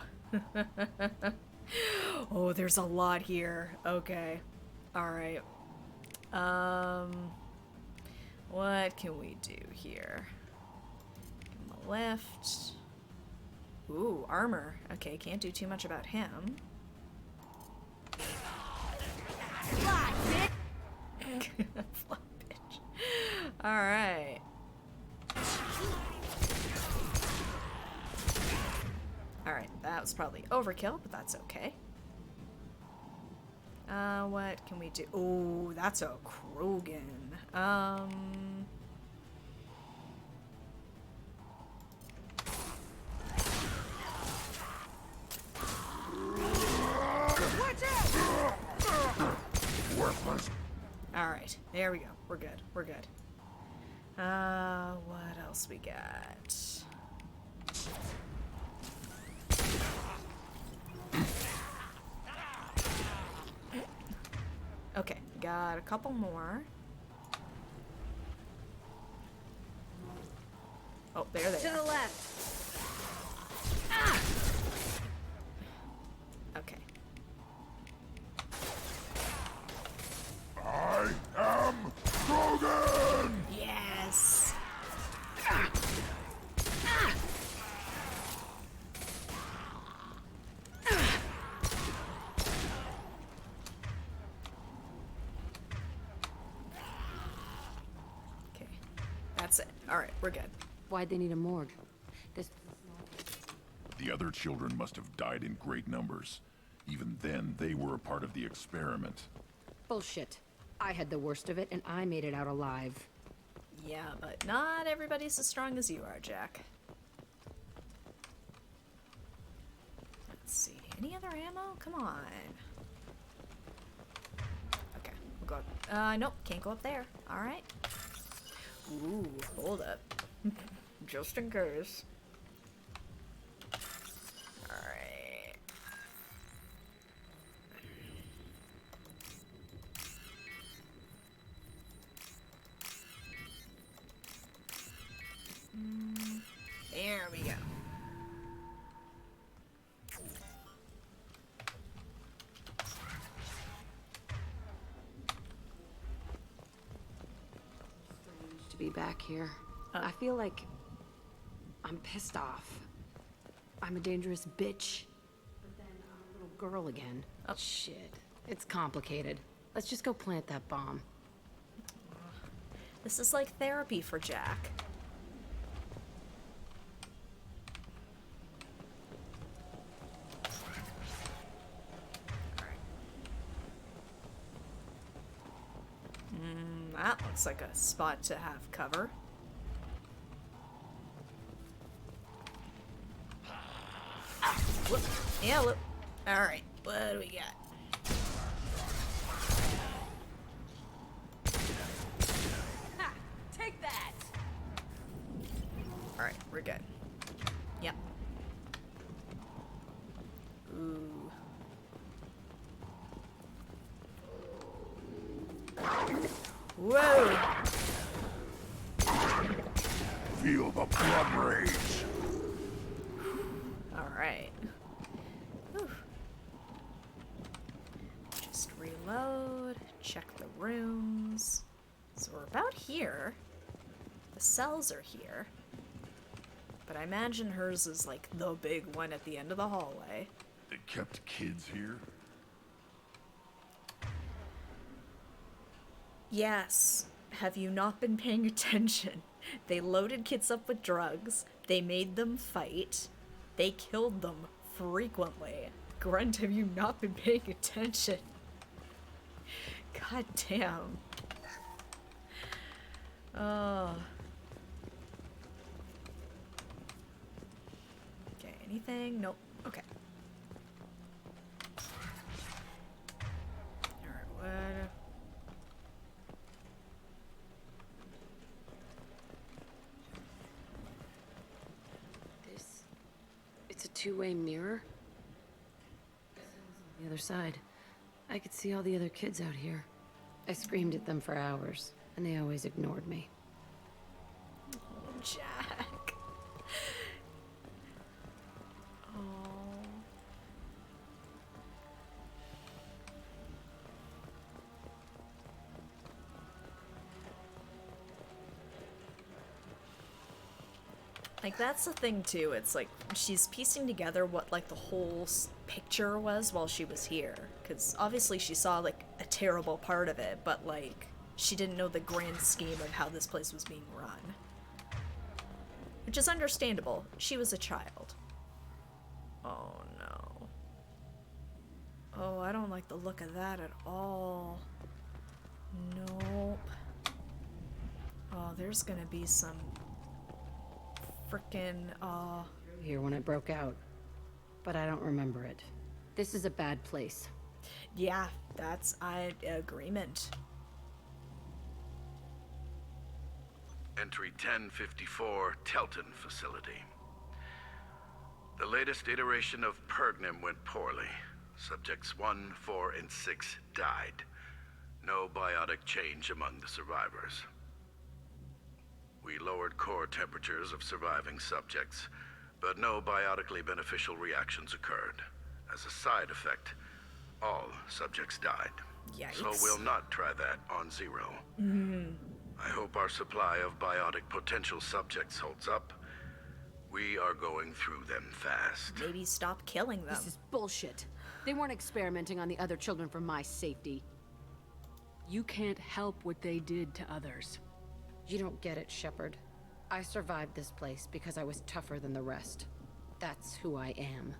Oh, there's a lot here. Okay. Alright. What can we do here? On the left. Ooh, armor. Okay, can't do too much about him. Fly, bitch! Fly, bitch. Alright. Alright, that was probably overkill, but that's okay. What can we do? Oh, that's a Krogan. Worthless. Alright, there we go. We're good. We're good. What else we got? Okay, got a couple more. Oh, there they are. To the left. Ah! Okay. I am Krogan! Yes! Ah! Ah! Ah! Okay, that's it. Alright, we're good. Why'd they need a morgue? This... The other children must have died in great numbers. Even then, they were a part of the experiment. Bullshit. I had the worst of it, and I made it out alive. Yeah, but not everybody's as strong as you are, Jack. Let's see. Any other ammo? Come on. Okay, we'll go up. Nope, can't go up there. Alright. Ooh, hold up. Just in case. Alright. There we go. To be back here. I feel like I'm pissed off. I'm a dangerous bitch. But then I'm a little girl again. Oh, shit. It's complicated. Let's just go plant that bomb. This is like therapy for Jack. That looks like a spot to have cover. Ah, whoop. Yeah, whoop. Alright, what do we got? Ha! Take that! Alright, we're good. Yep. Ooh. Whoa! Feel the blood rage. Alright. Just reload, check the rooms. So we're about here. The cells are here. But I imagine hers is like the big one at the end of the hallway. They kept kids here? Yes. Have you not been paying attention? They loaded kids up with drugs. They made them fight. They killed them frequently. Grunt, have you not been paying attention? God damn. Oh. Okay, anything? Nope. Okay. Alright, what? It's a two-way mirror. On the other side, I could see all the other kids out here. I screamed at them for hours, and they always ignored me. Oh, Jack. Oh. Like, that's the thing, too. It's like, she's piecing together what, like, the whole picture was while she was here. Because obviously she saw, like, a terrible part of it, but, like, she didn't know the grand scheme of how this place was being run. Which is understandable. She was a child. Oh, no. Oh, I don't like the look of that at all. Nope. Oh, there's gonna be some frickin' Here when I broke out, but I don't remember it. This is a bad place. Yeah, that's agreement. Entry 1054, Telton facility. The latest iteration of Pergnim went poorly. Subjects 1, 4, and 6 died. No biotic change among the survivors. We lowered core temperatures of surviving subjects, but no biotically beneficial reactions occurred. As a side effect, all subjects died. Yikes. So we'll not try that on Zero. I hope our supply of biotic potential subjects holds up. We are going through them fast. Maybe stop killing them. This is bullshit. They weren't experimenting on the other children for my safety. You can't help what they did to others. You don't get it, Shepard. I survived this place because I was tougher than the rest. That's who I am.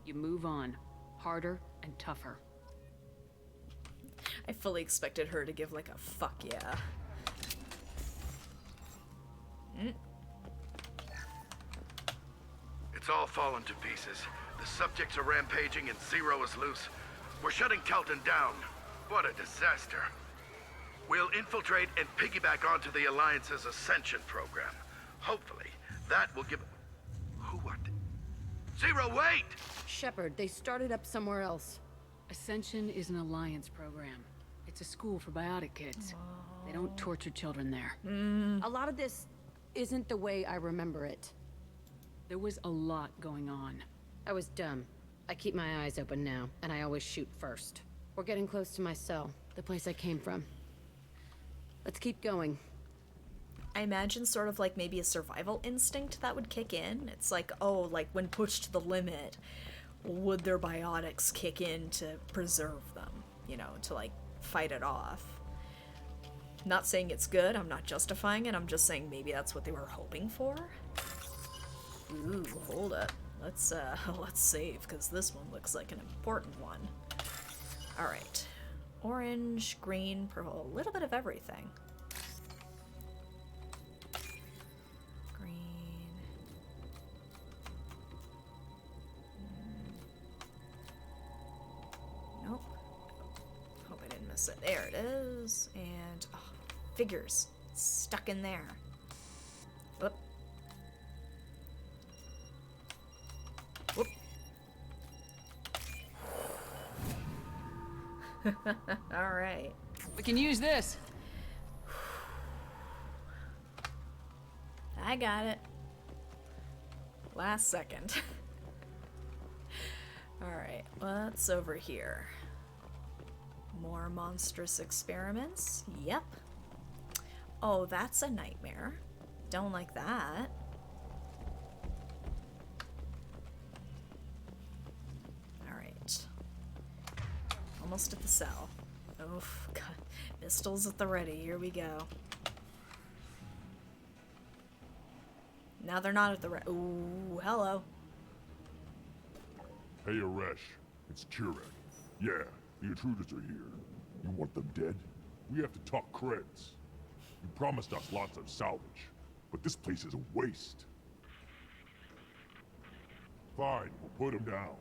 You move on. Harder and tougher. I fully expected her to give like a fuck yeah. It's all fallen to pieces. The subjects are rampaging and Zero is loose. We're shutting Telton down. What a disaster. We'll infiltrate and piggyback onto the Alliance's Ascension program. Hopefully, that will give... What? Zero, wait! Shepard, they started up somewhere else. Ascension is an Alliance program. It's a school for biotic kids. They don't torture children there. A lot of this isn't the way I remember it. There was a lot going on. I was dumb. I keep my eyes open now, and I always shoot first. We're getting close to my cell, the place I came from. Let's keep going. I imagine sort of like maybe a survival instinct that would kick in. It's like, oh, like when pushed to the limit, would their biotics kick in to preserve them? You know, to like fight it off. Not saying it's good, I'm not justifying it, I'm just saying maybe that's what they were hoping for. Ooh, hold up. Let's save, because this one looks like an important one. Alright. Orange, green, purple, a little bit of everything. Green. Nope. Hope I didn't miss it. There it is. And, oh, figures. Stuck in there. Whoop. Whoop. All right. We can use this. I got it. Last second. All right, what's over here? More monstrous experiments? Yep. Oh, that's a nightmare. Don't like that. Alright. Almost at the cell. Oh, God. Pistols at the ready. Here we go. Now they're not at the ready. Ooh, hello. Hey, Aresh. It's Kirek. Yeah, the intruders are here. You want them dead? We have to talk creds. You promised us lots of salvage, but this place is a waste. Fine, we'll put them down.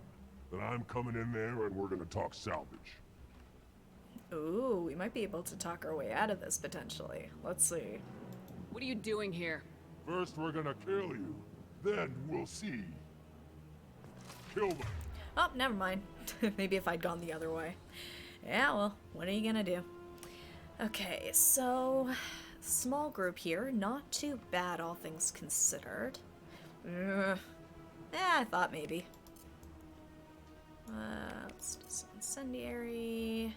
Then I'm coming in there and we're gonna talk salvage. Ooh, we might be able to talk our way out of this, potentially. Let's see. What are you doing here? First, we're gonna kill you. Then we'll see. Kill them. Oh, never mind. Maybe if I'd gone the other way. Yeah, well, what are you gonna do? Okay, so... small group here. Not too bad, all things considered. I thought maybe. Let's do some incendiary.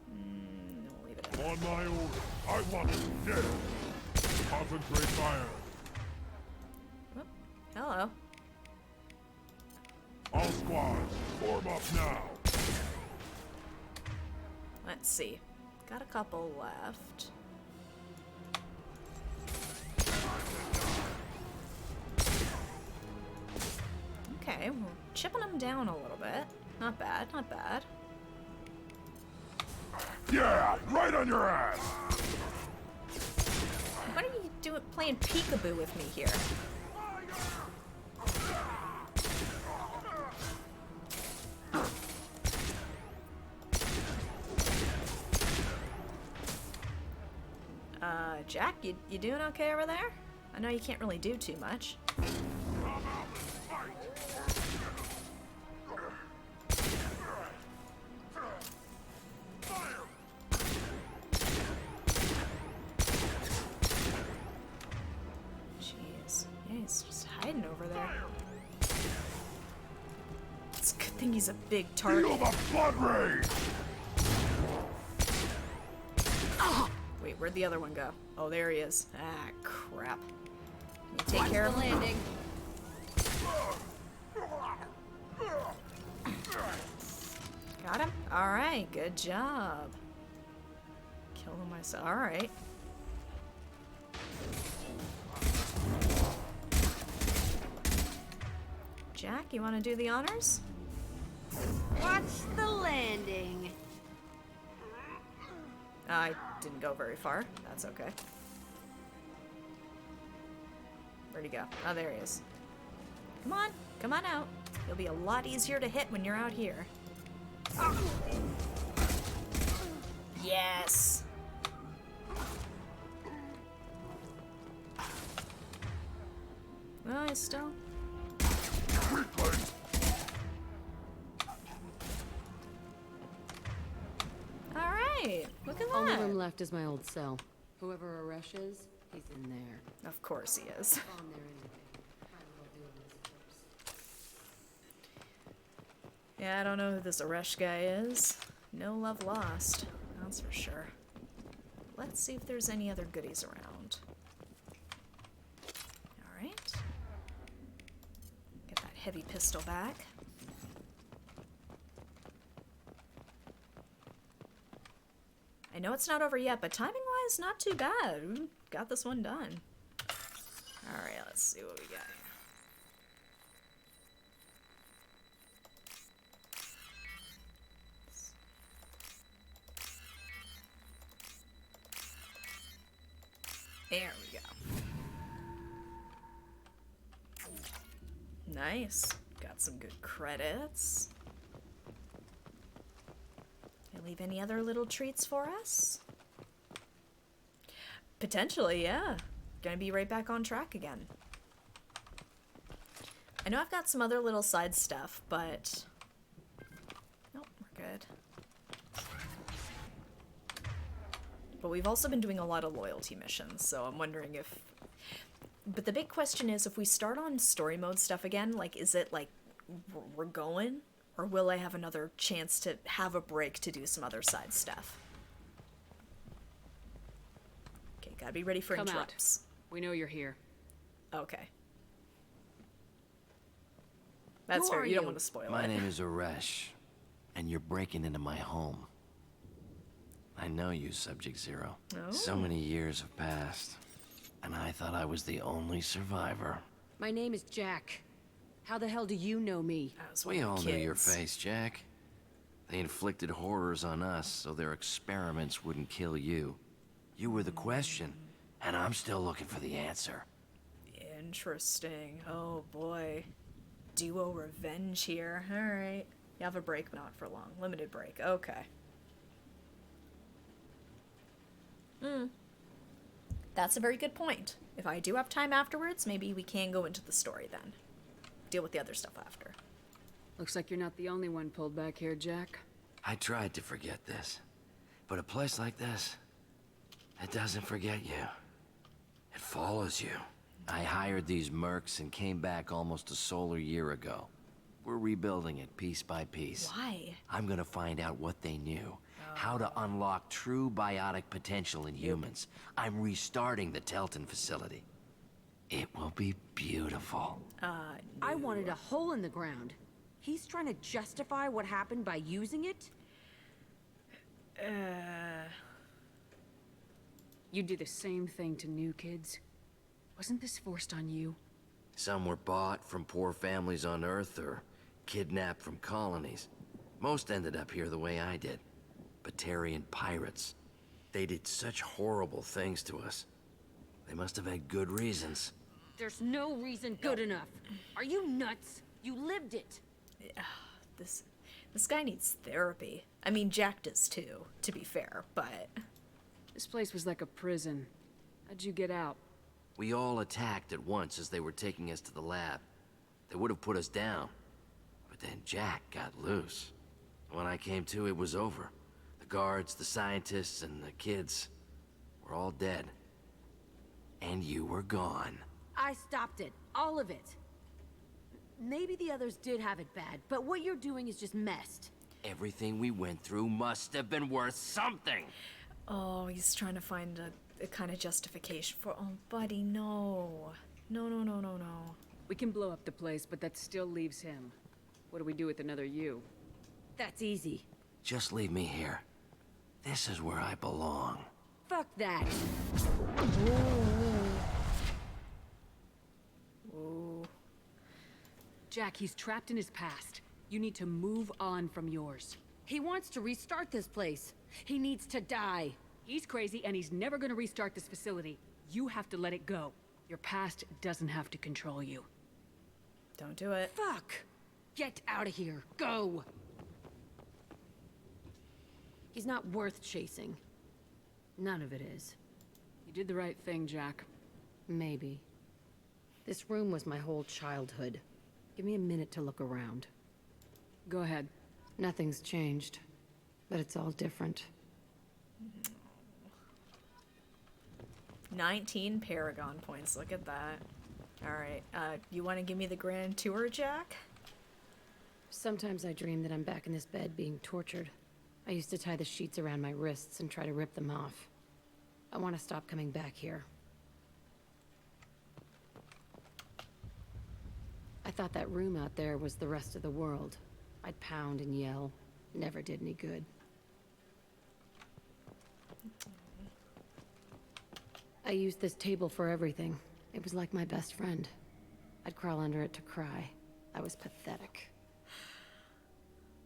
We'll leave it at On my order, I want you dead. Concentrate fire. Whoop. Hello. All squads, form up now. Let's see. Got a couple left. Okay, we're chipping them down a little bit. Not bad, not bad. Yeah, right on your ass. What are you doing playing peekaboo with me here? Jack, you doing okay over there? I know you can't really do too much. Jeez. Yeah, he's just hiding over there. It's a good thing he's a big target. Feel the blood rage! Wait, where'd the other one go? Oh, there he is. Ah, crap. Can you take care of him? landing. Got him? Alright, good job. Kill him myself. Alright. Jack, you want to do the honors? Watch the landing. I didn't go very far. That's okay. Where'd he go? Oh, there he is. Come on. Come on out. You'll be a lot easier to hit when you're out here. Yes! Well, he's still... Alright, look at that. Only room left is my old cell. Whoever Aresh is, he's in there. Of course he is. On there anyway. Might as well do him as first. Yeah, I don't know who this Aresh guy is. No love lost, that's for sure. Let's see if there's any other goodies around. Alright. Get that heavy pistol back. I know it's not over yet, but timing-wise, not too bad. We got this one done. Alright, let's see what we got here. There we go. Nice. Got some good credits. Can I leave any other little treats for us? Potentially, yeah. Gonna be right back on track again. I know I've got some other little side stuff, but... Nope, we're good. But we've also been doing a lot of loyalty missions, so I'm wondering if... But the big question is, if we start on story mode stuff again, like, is it like, we're going? Or will I have another chance to have a break to do some other side stuff? Okay, gotta be ready for Come interrupts. out. We know you're here. Okay. That's Who fair, are you don't you? want to spoil My it. name is Aresh, and you're breaking into my home. I know you, Subject Zero. Oh. So many years have passed, and I thought I was the only survivor. My name is Jack. How the hell do you know me? We all knew your face, Jack. They inflicted horrors on us so their experiments wouldn't kill you. You were the question, and I'm still looking for the answer. Interesting. Oh boy. Duo revenge here. Alright. You have a break, but not for long. Limited break. Okay. That's a very good point. If I do have time afterwards, maybe we can go into the story then. Deal with the other stuff after. Looks like you're not the only one pulled back here, Jack. I tried to forget this, but a place like this, it doesn't forget you. It follows you. I hired these mercs and came back almost a solar year ago. We're rebuilding it piece by piece. Why? I'm gonna find out what they knew. How to unlock true biotic potential in humans. I'm restarting the Telton facility. It will be beautiful. I wanted a hole in the ground. He's trying to justify what happened by using it? You do the same thing to new kids. Wasn't this forced on you? Some were bought from poor families on Earth or kidnapped from colonies. Most ended up here the way I did. Batarian pirates. They did such horrible things to us. They must have had good reasons. There's no reason good enough. Are you nuts? You lived it. Yeah, this guy needs therapy. I mean, Jack does too, to be fair, but... This place was like a prison. How'd you get out? We all attacked at once as they were taking us to the lab. They would have put us down. But then Jack got loose. When I came to, it was over. The guards, the scientists, and the kids were all dead. And you were gone. I stopped it. All of it. Maybe the others did have it bad, but what you're doing is just messed. Everything we went through must have been worth something. Oh, he's trying to find a kind of justification for... Oh, buddy, no. No, no, no, no, no. We can blow up the place, but that still leaves him. What do we do with another you? That's easy. Just leave me here. This is where I belong. Fuck that. Ooh. Jack, he's trapped in his past. You need to move on from yours. He wants to restart this place. He needs to die. He's crazy and he's never gonna restart this facility. You have to let it go. Your past doesn't have to control you. Don't do it. Fuck! Get out of here. Go! He's not worth chasing. None of it is. You did the right thing, Jack. Maybe. This room was my whole childhood. Give me a minute to look around. Go ahead. Nothing's changed, but it's all different. 19 Paragon points. Look at that. Alright, you want to give me the grand tour, Jack? Sometimes I dream that I'm back in this bed being tortured. I used to tie the sheets around my wrists and try to rip them off. I want to stop coming back here. I thought that room out there was the rest of the world. I'd pound and yell. Never did any good. I used this table for everything. It was like my best friend. I'd crawl under it to cry. I was pathetic.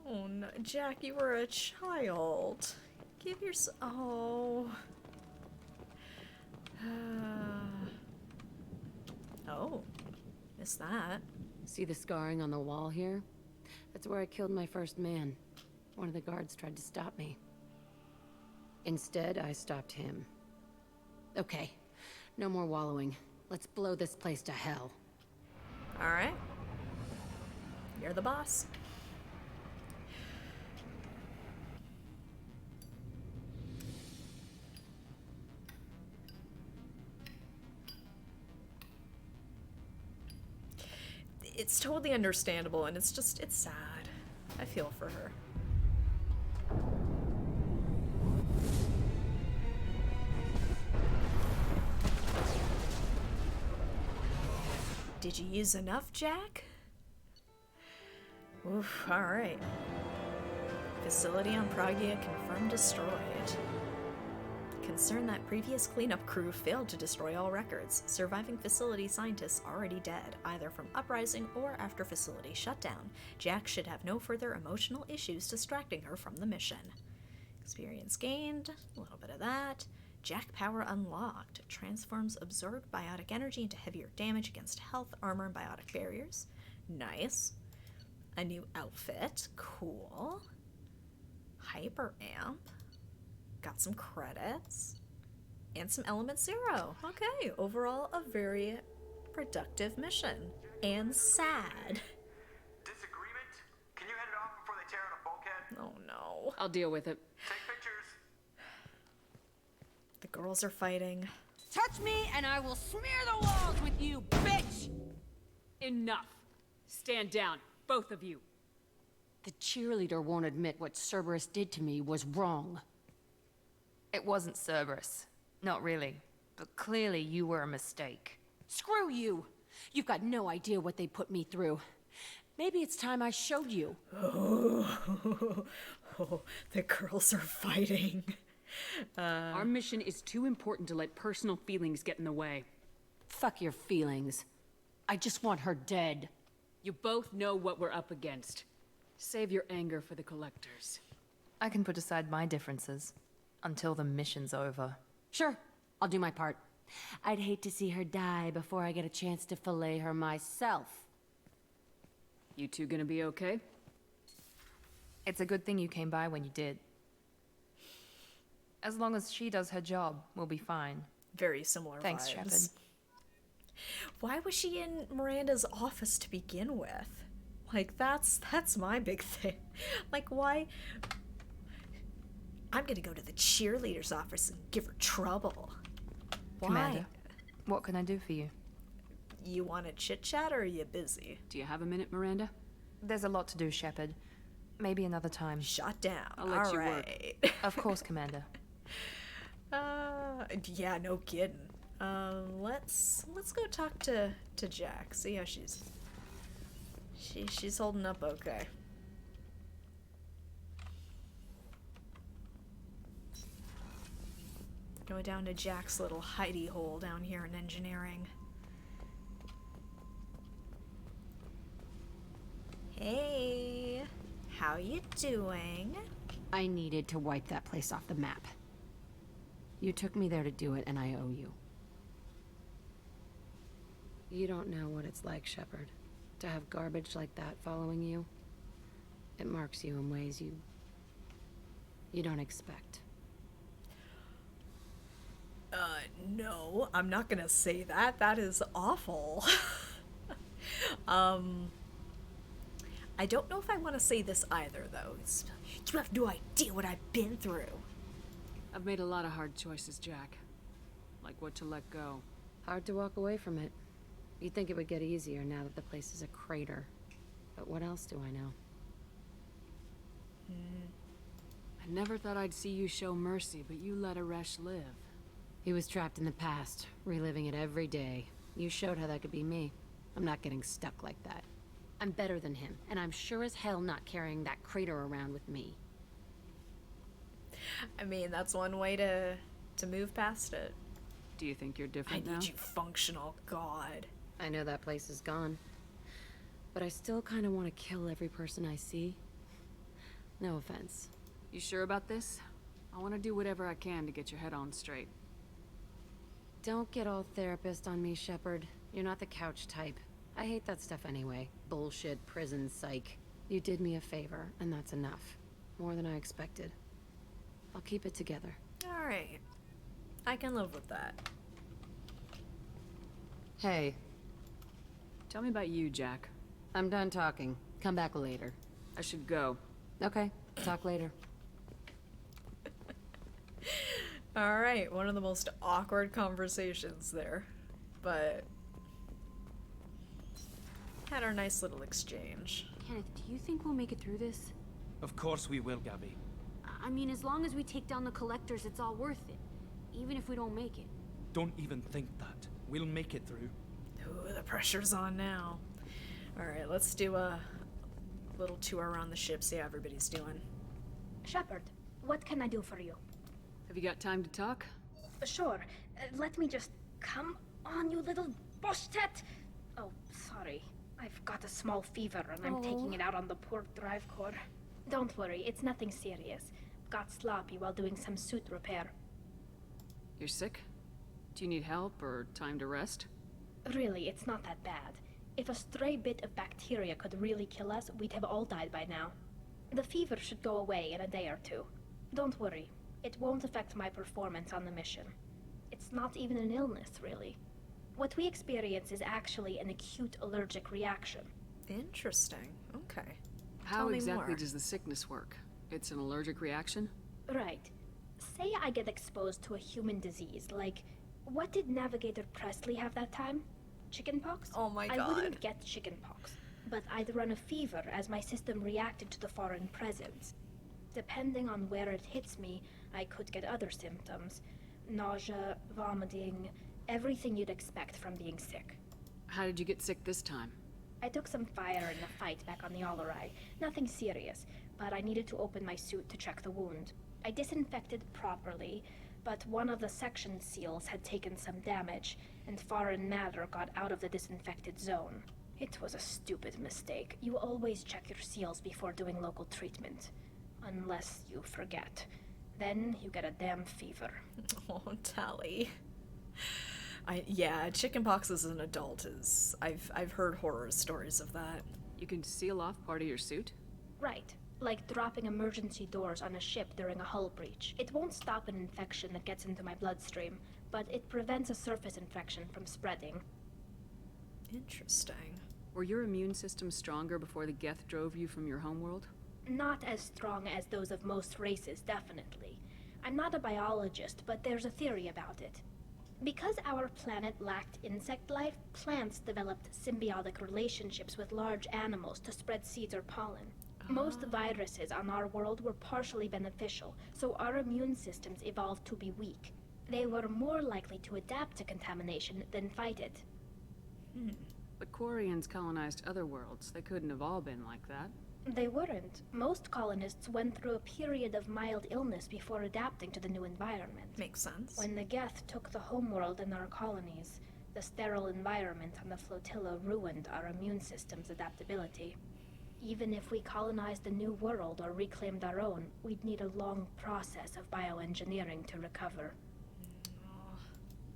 Oh no, Jack, you were a child. Give yourself... Oh. Oh. Missed that. See the scarring on the wall here? That's where I killed my first man. One of the guards tried to stop me. Instead, I stopped him. Okay, no more wallowing. Let's blow this place to hell. Alright. You're the boss. It's totally understandable, and it's sad. I feel for her. Did you use enough, Jack? Oof, alright. Facility on Pragia confirmed destroyed. Concerned that previous cleanup crew failed to destroy all records. Surviving facility scientists already dead, either from uprising or after facility shutdown. Jack should have no further emotional issues distracting her from the mission. Experience gained, a little bit of that. Jack power unlocked. Transforms absorbed biotic energy into heavier damage against health, armor, and biotic barriers. Nice. A new outfit. Cool. Hyper amp. Got some credits. And some element 0. Okay, overall a very productive mission. And sad. Disagreement? Can you head it off before they tear out a bulkhead? Oh no. I'll deal with it. Take pictures. The girls are fighting. Touch me and I will smear the walls with you, bitch! Enough. Stand down, both of you. The cheerleader won't admit what Cerberus did to me was wrong. It wasn't Cerberus. Not really. But clearly you were a mistake. Screw you! You've got no idea what they put me through. Maybe it's time I showed you. Oh, the girls are fighting. Our mission is too important to let personal feelings get in the way. Fuck your feelings. I just want her dead. You both know what we're up against. Save your anger for the collectors. I can put aside my differences. Until the mission's over. Sure, I'll do my part. I'd hate to see her die before I get a chance to fillet her myself. You two gonna be okay? It's a good thing you came by when you did. As long as she does her job, we'll be fine. very similar Thanks, vibes. Shepard. Why was she in Miranda's office to begin with? Like, that's my big thing. Like, why? I'm gonna go to the cheerleader's office and give her trouble. Why? Commander, what can I do for you? You want to chit-chat, or are you busy? Do you have a minute, Miranda? There's a lot to do, Shepard. Maybe another time. Shut down. I'll let All you right. work. Of course, Commander. Yeah, no kidding. Let's go talk to Jack. See how she's holding up okay. Go down to Jack's little hidey hole down here in engineering. Hey, how you doing? I needed to wipe that place off the map. You took me there to do it, and I owe you. You don't know what it's like, Shepard, to have garbage like that following you. It marks you in ways you don't expect. No, I'm not gonna say that. That is awful. I don't know if I want to say this either, though. You have no idea what I've been through. I've made a lot of hard choices, Jack. Like what to let go. Hard to walk away from it. You'd think it would get easier now that the place is a crater. But what else do I know? I never thought I'd see you show mercy, but you let Aresh live. He was trapped in the past, reliving it every day. You showed how that could be me. I'm not getting stuck like that. I'm better than him, and I'm sure as hell not carrying that crater around with me. I mean, that's one way to move past it. Do you think you're different now? I need you functional, God. I know that place is gone. But I still kind of want to kill every person I see. No offense. You sure about this? I want to do whatever I can to get your head on straight. Don't get all therapist on me, Shepard. You're not the couch type. I hate that stuff anyway. Bullshit, prison, psych. You did me a favor, and that's enough. More than I expected. I'll keep it together. Alright. I can live with that. Hey. Tell me about you, Jack. I'm done talking. Come back later. I should go. Okay. Talk later. Alright, one of the most awkward conversations there. But had our nice little exchange. Kenneth, do you think we'll make it through this? Of course we will, Gabby. I mean, as long as we take down the collectors, it's all worth it. Even if we don't make it. Don't even think that. We'll make it through. Ooh, the pressure's on now. Alright, let's do a little tour around the ship, see how everybody's doing. Shepard, what can I do for you? Have you got time to talk? Sure. Let me just... Come on, you little boshtet! Oh, sorry. I've got a small fever and I'm taking it out on the poor drive core. Don't worry, it's nothing serious. Got sloppy while doing some suit repair. You're sick? Do you need help or time to rest? Really, it's not that bad. If a stray bit of bacteria could really kill us, we'd have all died by now. The fever should go away in a day or two. Don't worry. It won't affect my performance on the mission. It's not even an illness, really. What we experience is actually an acute allergic reaction. Interesting. Okay. How Tell me exactly more. does the sickness work? It's an allergic reaction? Right. Say I get exposed to a human disease, like... What did Navigator Presley have that time? Chickenpox? Oh my I God. wouldn't get chickenpox, but I'd run a fever as my system reacted to the foreign presence. Depending on where it hits me, I could get other symptoms. Nausea, vomiting, everything you'd expect from being sick. How did you get sick this time? I took some fire in a fight back on the Allerai. Nothing serious, but I needed to open my suit to check the wound. I disinfected properly, but one of the section seals had taken some damage, and foreign matter got out of the disinfected zone. It was a stupid mistake. You always check your seals before doing local treatment. Unless you forget. Then you get a damn fever. Oh, Tally. Yeah, chickenpox as an adult is... I've heard horror stories of that. You can seal off part of your suit? Right. Like dropping emergency doors on a ship during a hull breach. It won't stop an infection that gets into my bloodstream, but it prevents a surface infection from spreading. Interesting. Were your immune systems stronger before the Geth drove you from your homeworld? Not as strong as those of most races, definitely. I'm not a biologist, but there's a theory about it. Because our planet lacked insect life, plants developed symbiotic relationships with large animals to spread seeds or pollen. Most viruses on our world were partially beneficial, so our immune systems evolved to be weak. They were more likely to adapt to contamination than fight it. But Quarians colonized other worlds. They couldn't have all been like that. They weren't. Most colonists went through a period of mild illness before adapting to the new environment. Makes sense. When the Geth took the homeworld and our colonies, the sterile environment on the flotilla ruined our immune system's adaptability. Even if we colonized a new world or reclaimed our own, we'd need a long process of bioengineering to recover.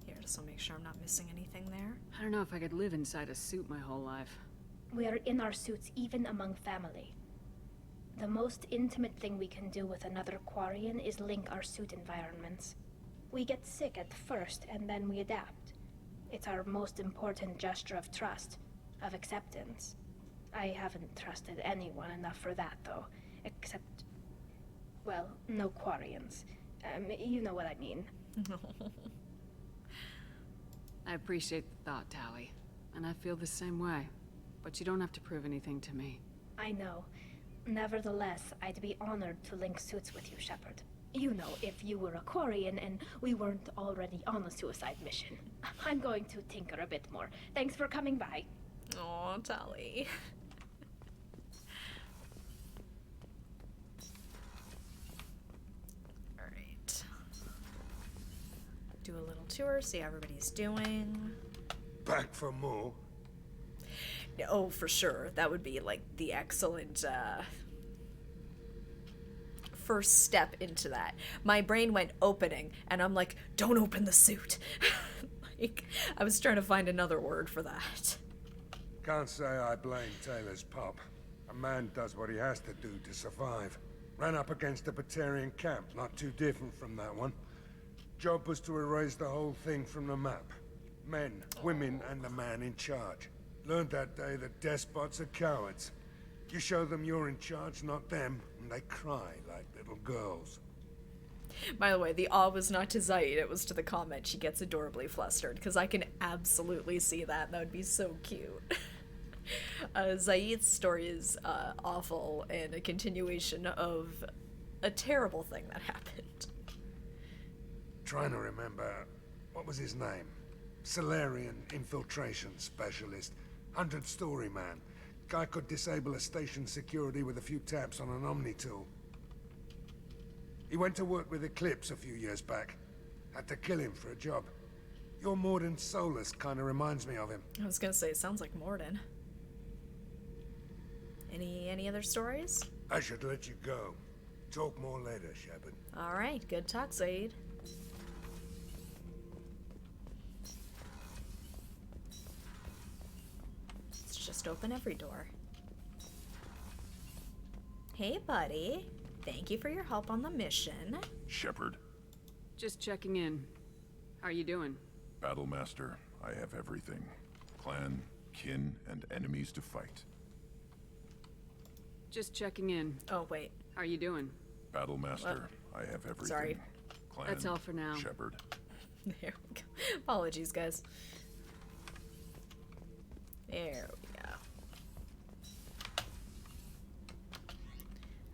Here, just want to make sure I'm not missing anything there. I don't know if I could live inside a suit my whole life. We are in our suits even among family. The most intimate thing we can do with another Quarian is link our suit environments. We get sick at first, and then we adapt. It's our most important gesture of trust, of acceptance. I haven't trusted anyone enough for that, though. Except, well, no Quarians. You know what I mean. I appreciate the thought, Towie. And I feel the same way. But you don't have to prove anything to me. I know. Nevertheless, I'd be honored to link suits with you, Shepard. You know, if you were a Quarian and we weren't already on a suicide mission. I'm going to tinker a bit more. Thanks for coming by. Aw, Tali. Alright. Do a little tour, see how everybody's doing. Back for more? Oh, for sure. That would be like the excellent first step into that. My brain went opening, and I'm like, don't open the suit. Like, I was trying to find another word for that. Can't say I blame Taylor's pop. A man does what he has to do to survive. Ran up against a Batarian camp, not too different from that one. Job was to erase the whole thing from the map. Men, women, and the man in charge. Learned that day that despots are cowards. You show them you're in charge, not them, and they cry like little girls. By the way, the awe was not to Zaid, it was to the comment. She gets adorably flustered, because I can absolutely see that. That would be so cute. Zaid's story is awful and a continuation of a terrible thing that happened. Trying to remember, what was his name? Solarian infiltration specialist. 100-story man. Guy could disable a station security with a few taps on an Omni tool. He went to work with Eclipse a few years back. Had to kill him for a job. Your Morden Solus kind of reminds me of him. I was gonna say, it sounds like Morden. Any other stories? I should let you go. Talk more later, Shepard. Alright, good talk, Zaid. Let's just open every door. Hey, buddy. Thank you for your help on the mission. Shepard. Just checking in. How are you doing? Battlemaster, I have everything. Clan, kin, and enemies to fight. Just checking in. Oh, wait. How are you doing? Battlemaster, I have everything. Sorry. Clan, That's all for now. Shepard. There we go. Apologies, guys. There we go.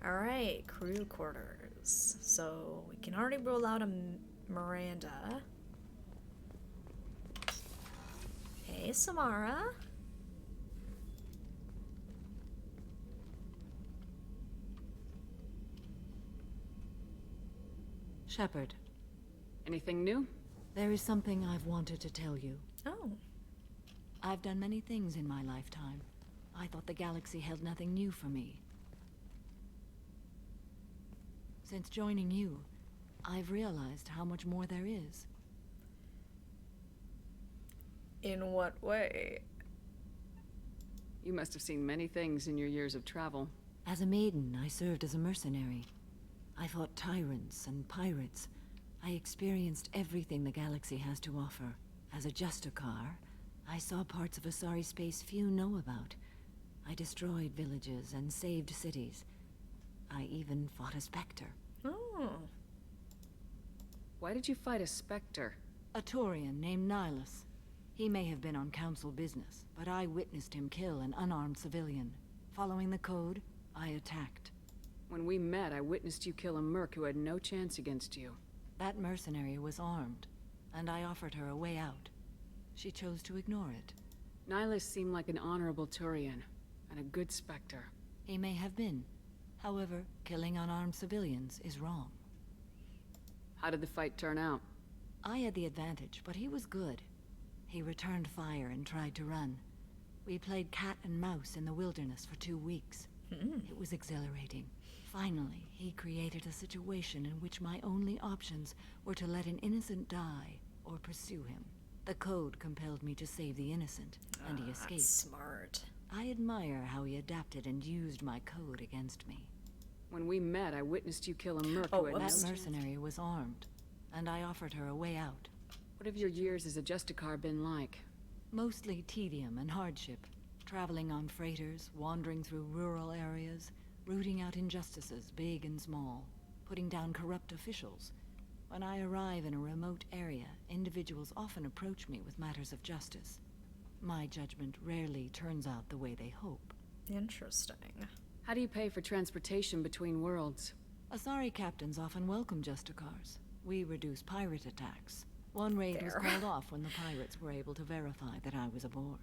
Alright, crew quarters. So, we can already rule out a Miranda. Hey, Samara. Shepard. Anything new? There is something I've wanted to tell you. Oh. I've done many things in my lifetime. I thought the galaxy held nothing new for me. Since joining you, I've realized how much more there is. In what way? You must have seen many things in your years of travel. As a maiden, I served as a mercenary. I fought tyrants and pirates. I experienced everything the galaxy has to offer. As a Justicar, I saw parts of Asari space few know about. I destroyed villages and saved cities. I even fought a Spectre. Oh. Why did you fight a Spectre? A Taurian named Nihilus. He may have been on Council business, but I witnessed him kill an unarmed civilian. Following the code, I attacked. When we met, I witnessed you kill a merc who had no chance against you. That mercenary was armed, and I offered her a way out. She chose to ignore it. Nihilus seemed like an honorable Turian, and a good Spectre. He may have been. However, killing unarmed civilians is wrong. How did the fight turn out? I had the advantage, but he was good. He returned fire and tried to run. We played cat and mouse in the wilderness for 2 weeks. It was exhilarating. Finally, he created a situation in which my only options were to let an innocent die or pursue him. The code compelled me to save the innocent, and he escaped. That's smart. I admire how he adapted and used my code against me. When we met, I witnessed you kill a merc who had no That chance. mercenary was armed, and I offered her a way out. What have your years as a Justicar been like? Mostly tedium and hardship. Traveling on freighters, wandering through rural areas, rooting out injustices, big and small, putting down corrupt officials. When I arrive in a remote area, individuals often approach me with matters of justice. My judgment rarely turns out the way they hope. Interesting. How do you pay for transportation between worlds? Asari captains often welcome Justicars. We reduce pirate attacks. One raid was called off when the pirates were able to verify that I was aboard.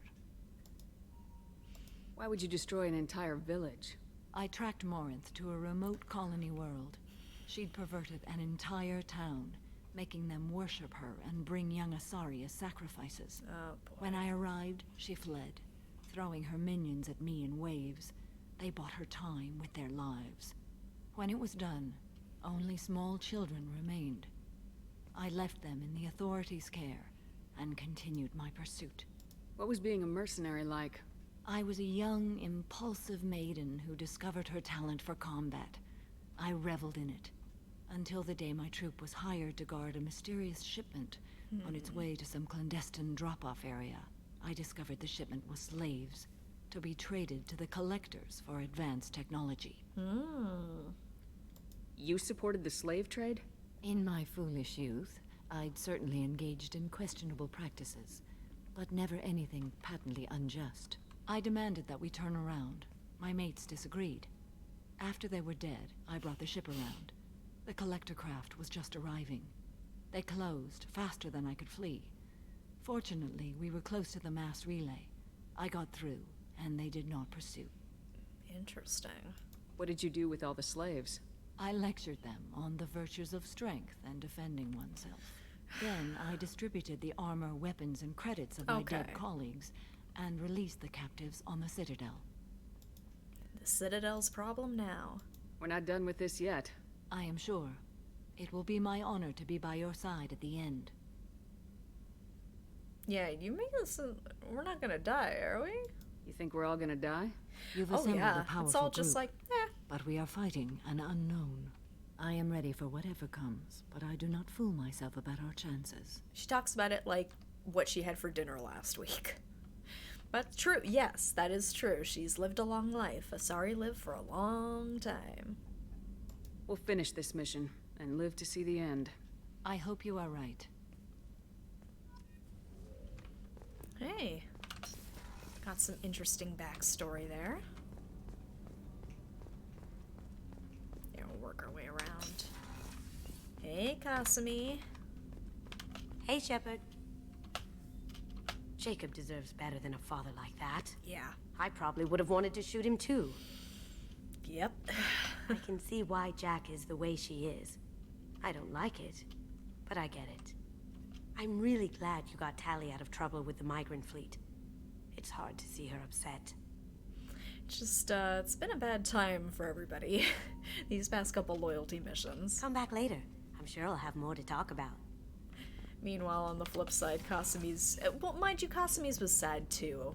Why would you destroy an entire village? I tracked Morinth to a remote colony world. She'd perverted an entire town, making them worship her and bring young Asari as sacrifices. Oh, boy. When I arrived, she fled, throwing her minions at me in waves. They bought her time with their lives. When it was done, only small children remained. I left them in the authorities' care and continued my pursuit. What was being a mercenary like? I was a young, impulsive maiden who discovered her talent for combat. I reveled in it, until the day my troop was hired to guard a mysterious shipment on its way to some clandestine drop-off area. I discovered the shipment was slaves, to be traded to the collectors for advanced technology. You supported the slave trade? In my foolish youth, I'd certainly engaged in questionable practices, but never anything patently unjust. I demanded that we turn around. My mates disagreed. After they were dead, I brought the ship around. The collector craft was just arriving. They closed faster than I could flee. Fortunately, we were close to the mass relay. I got through, and they did not pursue. Interesting. What did you do with all the slaves? I lectured them on the virtues of strength and defending oneself. Then I distributed the armor, weapons, and credits of my dead colleagues, and released the captives on the Citadel. The Citadel's problem now. We're not done with this yet. I am sure. It will be my honor to be by your side at the end. Yeah, you make us... we're not gonna die, are we? You think we're all gonna die? You've assembled a powerful it's all just group, like, but we are fighting an unknown. I am ready for whatever comes, but I do not fool myself about our chances. She talks about it like what she had for dinner last week. But true, yes, that is true. She's lived a long life. Asari lived for a long time. We'll finish this mission and live to see the end. I hope you are right. Hey, got some interesting backstory there. Yeah, we'll work our way around. Hey, Kasumi. Hey, Shepard. Jacob deserves better than a father like that. Yeah. I probably would have wanted to shoot him too. Yep. I can see why Jack is the way she is. I don't like it, but I get it. I'm really glad you got Tally out of trouble with the migrant fleet. It's hard to see her upset. Just, it's been a bad time for everybody. These past couple loyalty missions. Come back later. I'm sure I'll have more to talk about. Meanwhile, on the flip side, Kasumi's... well, mind you, Kasumi's was sad too.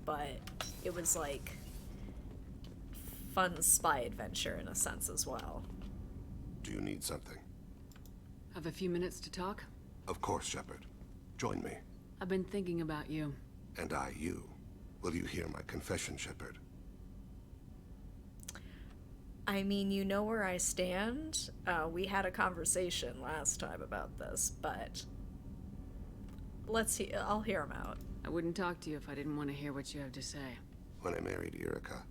But it was like... fun spy adventure in a sense as well. Do you need something? Have a few minutes to talk? Of course, Shepard. Join me. I've been thinking about you. And I, you. Will you hear my confession, Shepard? I mean, you know where I stand. We had a conversation last time about this, but I'll hear him out. I wouldn't talk to you if I didn't want to hear what you have to say. When I married Erica,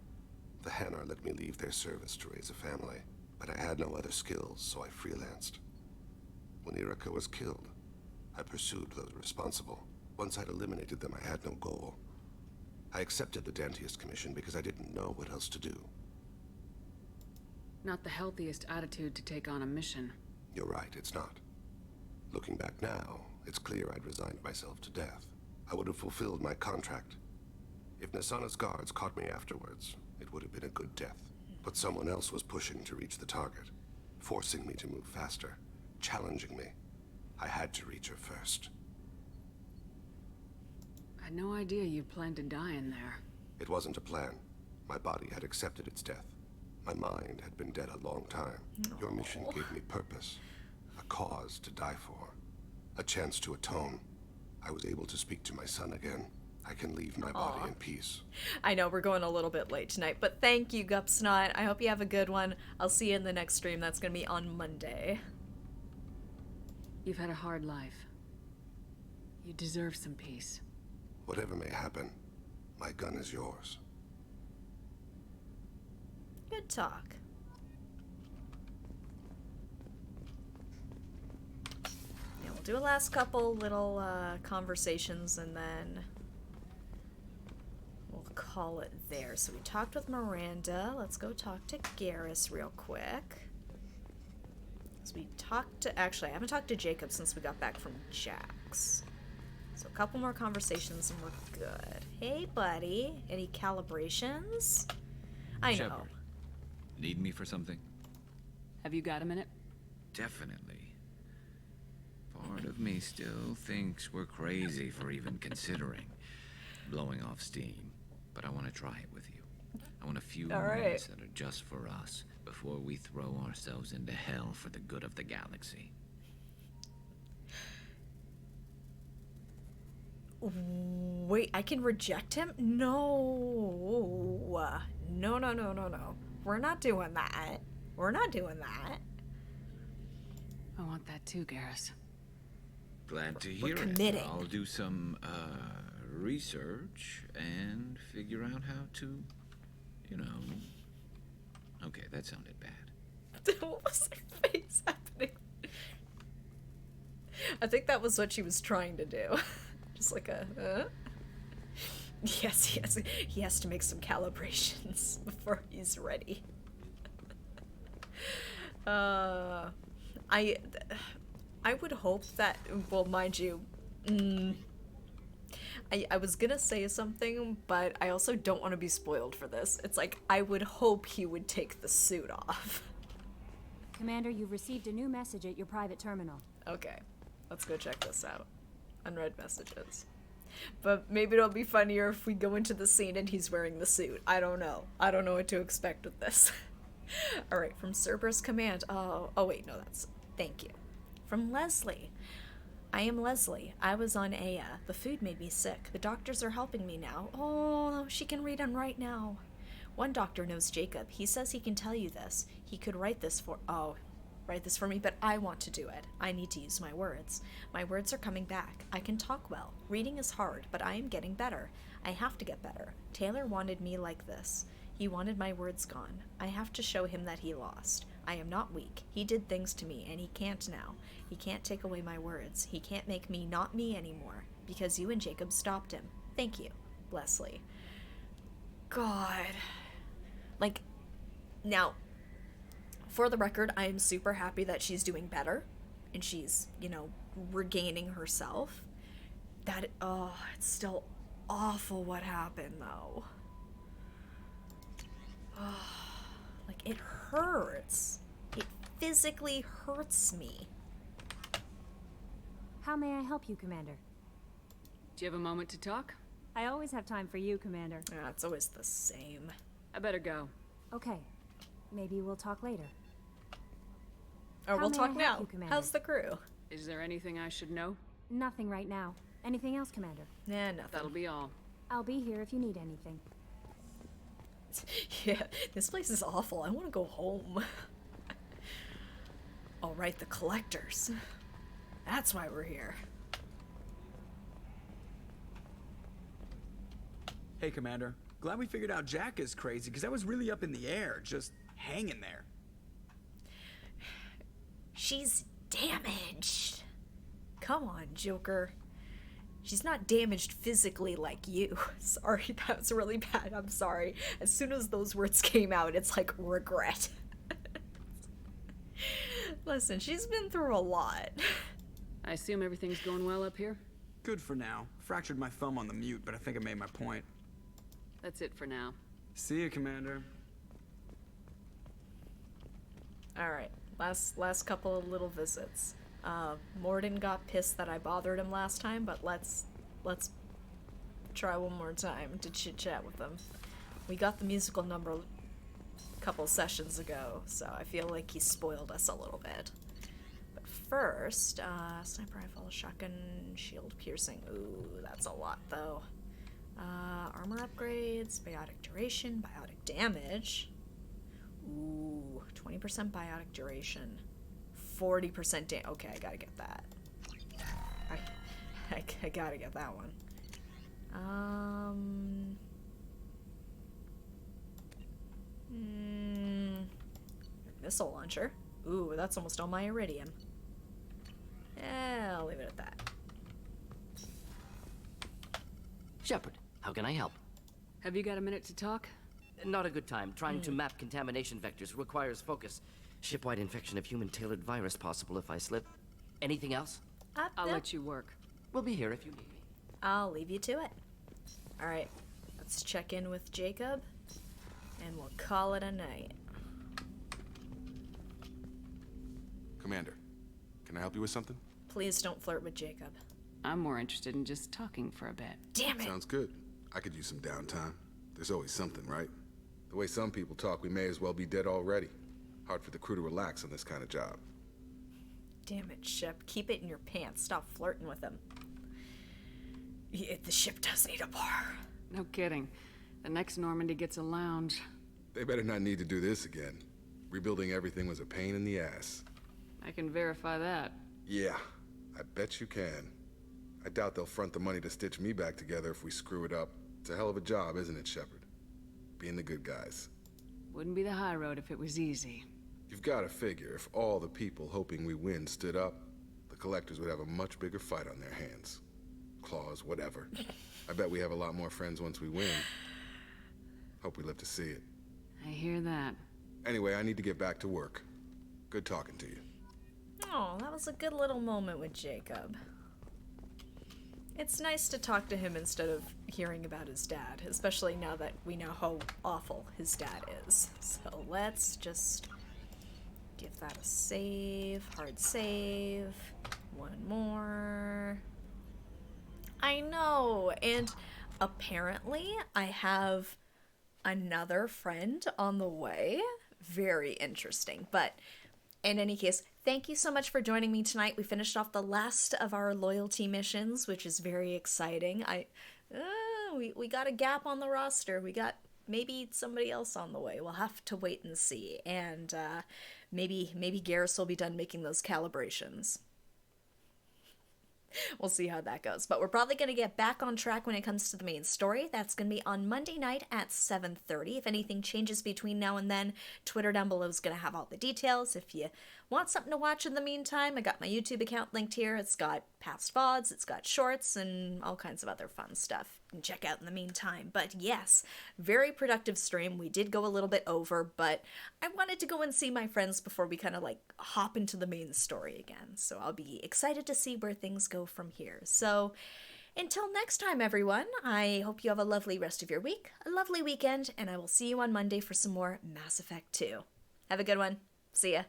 the Hanar let me leave their service to raise a family, but I had no other skills, so I freelanced. When Erica was killed, I pursued those responsible. Once I'd eliminated them, I had no goal. I accepted the Dantiest commission because I didn't know what else to do. Not the healthiest attitude to take on a mission. You're right, it's not. Looking back now, it's clear I'd resigned myself to death. I would have fulfilled my contract. If Nasana's guards caught me afterwards, it would have been a good death. But someone else was pushing to reach the target, forcing me to move faster, challenging me. I had to reach her first. I had no idea you planned to die in there. It wasn't a plan. My body had accepted its death. My mind had been dead a long time. No. Your mission gave me purpose, a cause to die for, a chance to atone. I was able to speak to my son again. I can leave my body in peace. I know we're going a little bit late tonight, but thank you, Gupsnot. I hope you have a good one. I'll see you in the next stream. That's going to be on Monday. You've had a hard life. You deserve some peace. Whatever may happen, my gun is yours. Good talk. Yeah, we'll do a last couple little conversations and then we'll call it there. So we talked with Miranda. Let's go talk to Garrus real quick. So we talked to... Actually, I haven't talked to Jacob since we got back from Jack's. So a couple more conversations and we're good. Hey, buddy. Any calibrations? I know. Shepard, need me for something? Have you got a minute? Definitely. Part of me still thinks we're crazy for even considering blowing off steam, but I want to try it with you. I want a few moments that are just for us before we throw ourselves into hell for the good of the galaxy. Wait, I can reject him? No. No, no, no, no, no. We're not doing that. We're not doing that. I want that too, Garrus. Glad to hear committing. it. I'll do some research and figure out how to, you know... Okay, that sounded bad. What was her face happening? I think that was what she was trying to do. Just like a... Yes, he has to make some calibrations before he's ready. I would hope that... Well, mind you... I was gonna say something, but I also don't want to be spoiled for this. It's like, I would hope he would take the suit off. Commander, you've received a new message at your private terminal. Okay, let's go check this out. Unread messages. But maybe it'll be funnier if we go into the scene and he's wearing the suit. I don't know. I don't know what to expect with this. Alright, from Cerberus Command. Oh wait, no, that's... Thank you. From Leslie. I am Leslie. I was on Aya. The food made me sick. The doctors are helping me now. Oh, she can read and write now. One doctor knows Jacob. He says he can tell you this. He could write this for... Oh, write this for me, but I want to do it. I need to use my words. My words are coming back. I can talk well. Reading is hard, but I am getting better. I have to get better. Taylor wanted me like this. He wanted my words gone. I have to show him that he lost. I am not weak. He did things to me, and he can't now. He can't take away my words. He can't make me not me anymore, because you and Jacob stopped him. Thank you, Leslie. God. Like, now, for the record, I am super happy that she's doing better, and she's, you know, regaining herself. That, it's still awful what happened, though. Like, it hurts. It physically hurts me. How may I help you, Commander? Do you have a moment to talk? I always have time for you, Commander. Yeah, it's always the same. I better go. Okay. Maybe we'll talk later. Or we'll may talk I help now. you, Commander? How's the crew? Is there anything I should know? Nothing right now. Anything else, Commander? Nah, nothing. That'll be all. I'll be here if you need anything. Yeah, this place is awful. I want to go home. All right, the collectors. That's why we're here. Hey, Commander. Glad we figured out Jack is crazy, because that was really up in the air, just hanging there. She's damaged. Come on, Joker. She's not damaged physically like you. Sorry, that was really bad. I'm sorry. As soon as those words came out, it's like regret. Listen, she's been through a lot. I assume everything's going well up here? Good for now. Fractured my thumb on the mute, but I think I made my point. That's it for now. See you, Commander. Alright, last couple of little visits. Morden got pissed that I bothered him last time, but let's try one more time to chit-chat with him. We got the musical number a couple sessions ago, so I feel like he spoiled us a little bit. But first, sniper rifle, shotgun, shield piercing. Ooh, that's a lot though. Armor upgrades, biotic duration, biotic damage. Ooh, 20% biotic duration. 40% damage. Okay, I gotta get that. I gotta get that one. Missile launcher. Ooh, that's almost all my iridium. Yeah, I'll leave it at that. Shepard, how can I help? Have you got a minute to talk? Not a good time. Trying to map contamination vectors requires focus. Shipwide infection of human-tailored virus possible if I slip. Anything else? I'll let you work. We'll be here if you need me. I'll leave you to it. Alright, let's check in with Jacob, and we'll call it a night. Commander, can I help you with something? Please don't flirt with Jacob. I'm more interested in just talking for a bit. Damn it! Sounds good. I could use some downtime. There's always something, right? The way some people talk, we may as well be dead already. Hard for the crew to relax on this kind of job. Damn it, Ship. Keep it in your pants. Stop flirting with him. The ship does need a bar. No kidding. The next Normandy gets a lounge. They better not need to do this again. Rebuilding everything was a pain in the ass. I can verify that. Yeah, I bet you can. I doubt they'll front the money to stitch me back together if we screw it up. It's a hell of a job, isn't it, Shepard? Being the good guys. Wouldn't be the high road if it was easy. You've got to figure, if all the people hoping we win stood up, the collectors would have a much bigger fight on their hands. Claws, whatever. I bet we have a lot more friends once we win. Hope we live to see it. I hear that. Anyway, I need to get back to work. Good talking to you. Oh, that was a good little moment with Jacob. It's nice to talk to him instead of hearing about his dad, especially now that we know how awful his dad is. So let's just give that a save, hard save, one more. I know, and apparently I have another friend on the way. Very interesting, but in any case, thank you so much for joining me tonight. We finished off the last of our loyalty missions, which is very exciting. We got a gap on the roster. We got maybe somebody else on the way. We'll have to wait and see. And maybe Garrus will be done making those calibrations. We'll see how that goes. But we're probably going to get back on track when it comes to the main story. That's going to be on Monday night at 7:30. If anything changes between now and then, Twitter down below is going to have all the details. If you want something to watch in the meantime, I got my YouTube account linked here. It's got past VODs, it's got shorts, and all kinds of other fun stuff you can check out in the meantime. But yes, very productive stream. We did go a little bit over, but I wanted to go and see my friends before we kind of like hop into the main story again. So I'll be excited to see where things go from here. So until next time, everyone, I hope you have a lovely rest of your week, a lovely weekend, and I will see you on Monday for some more Mass Effect 2. Have a good one. See ya.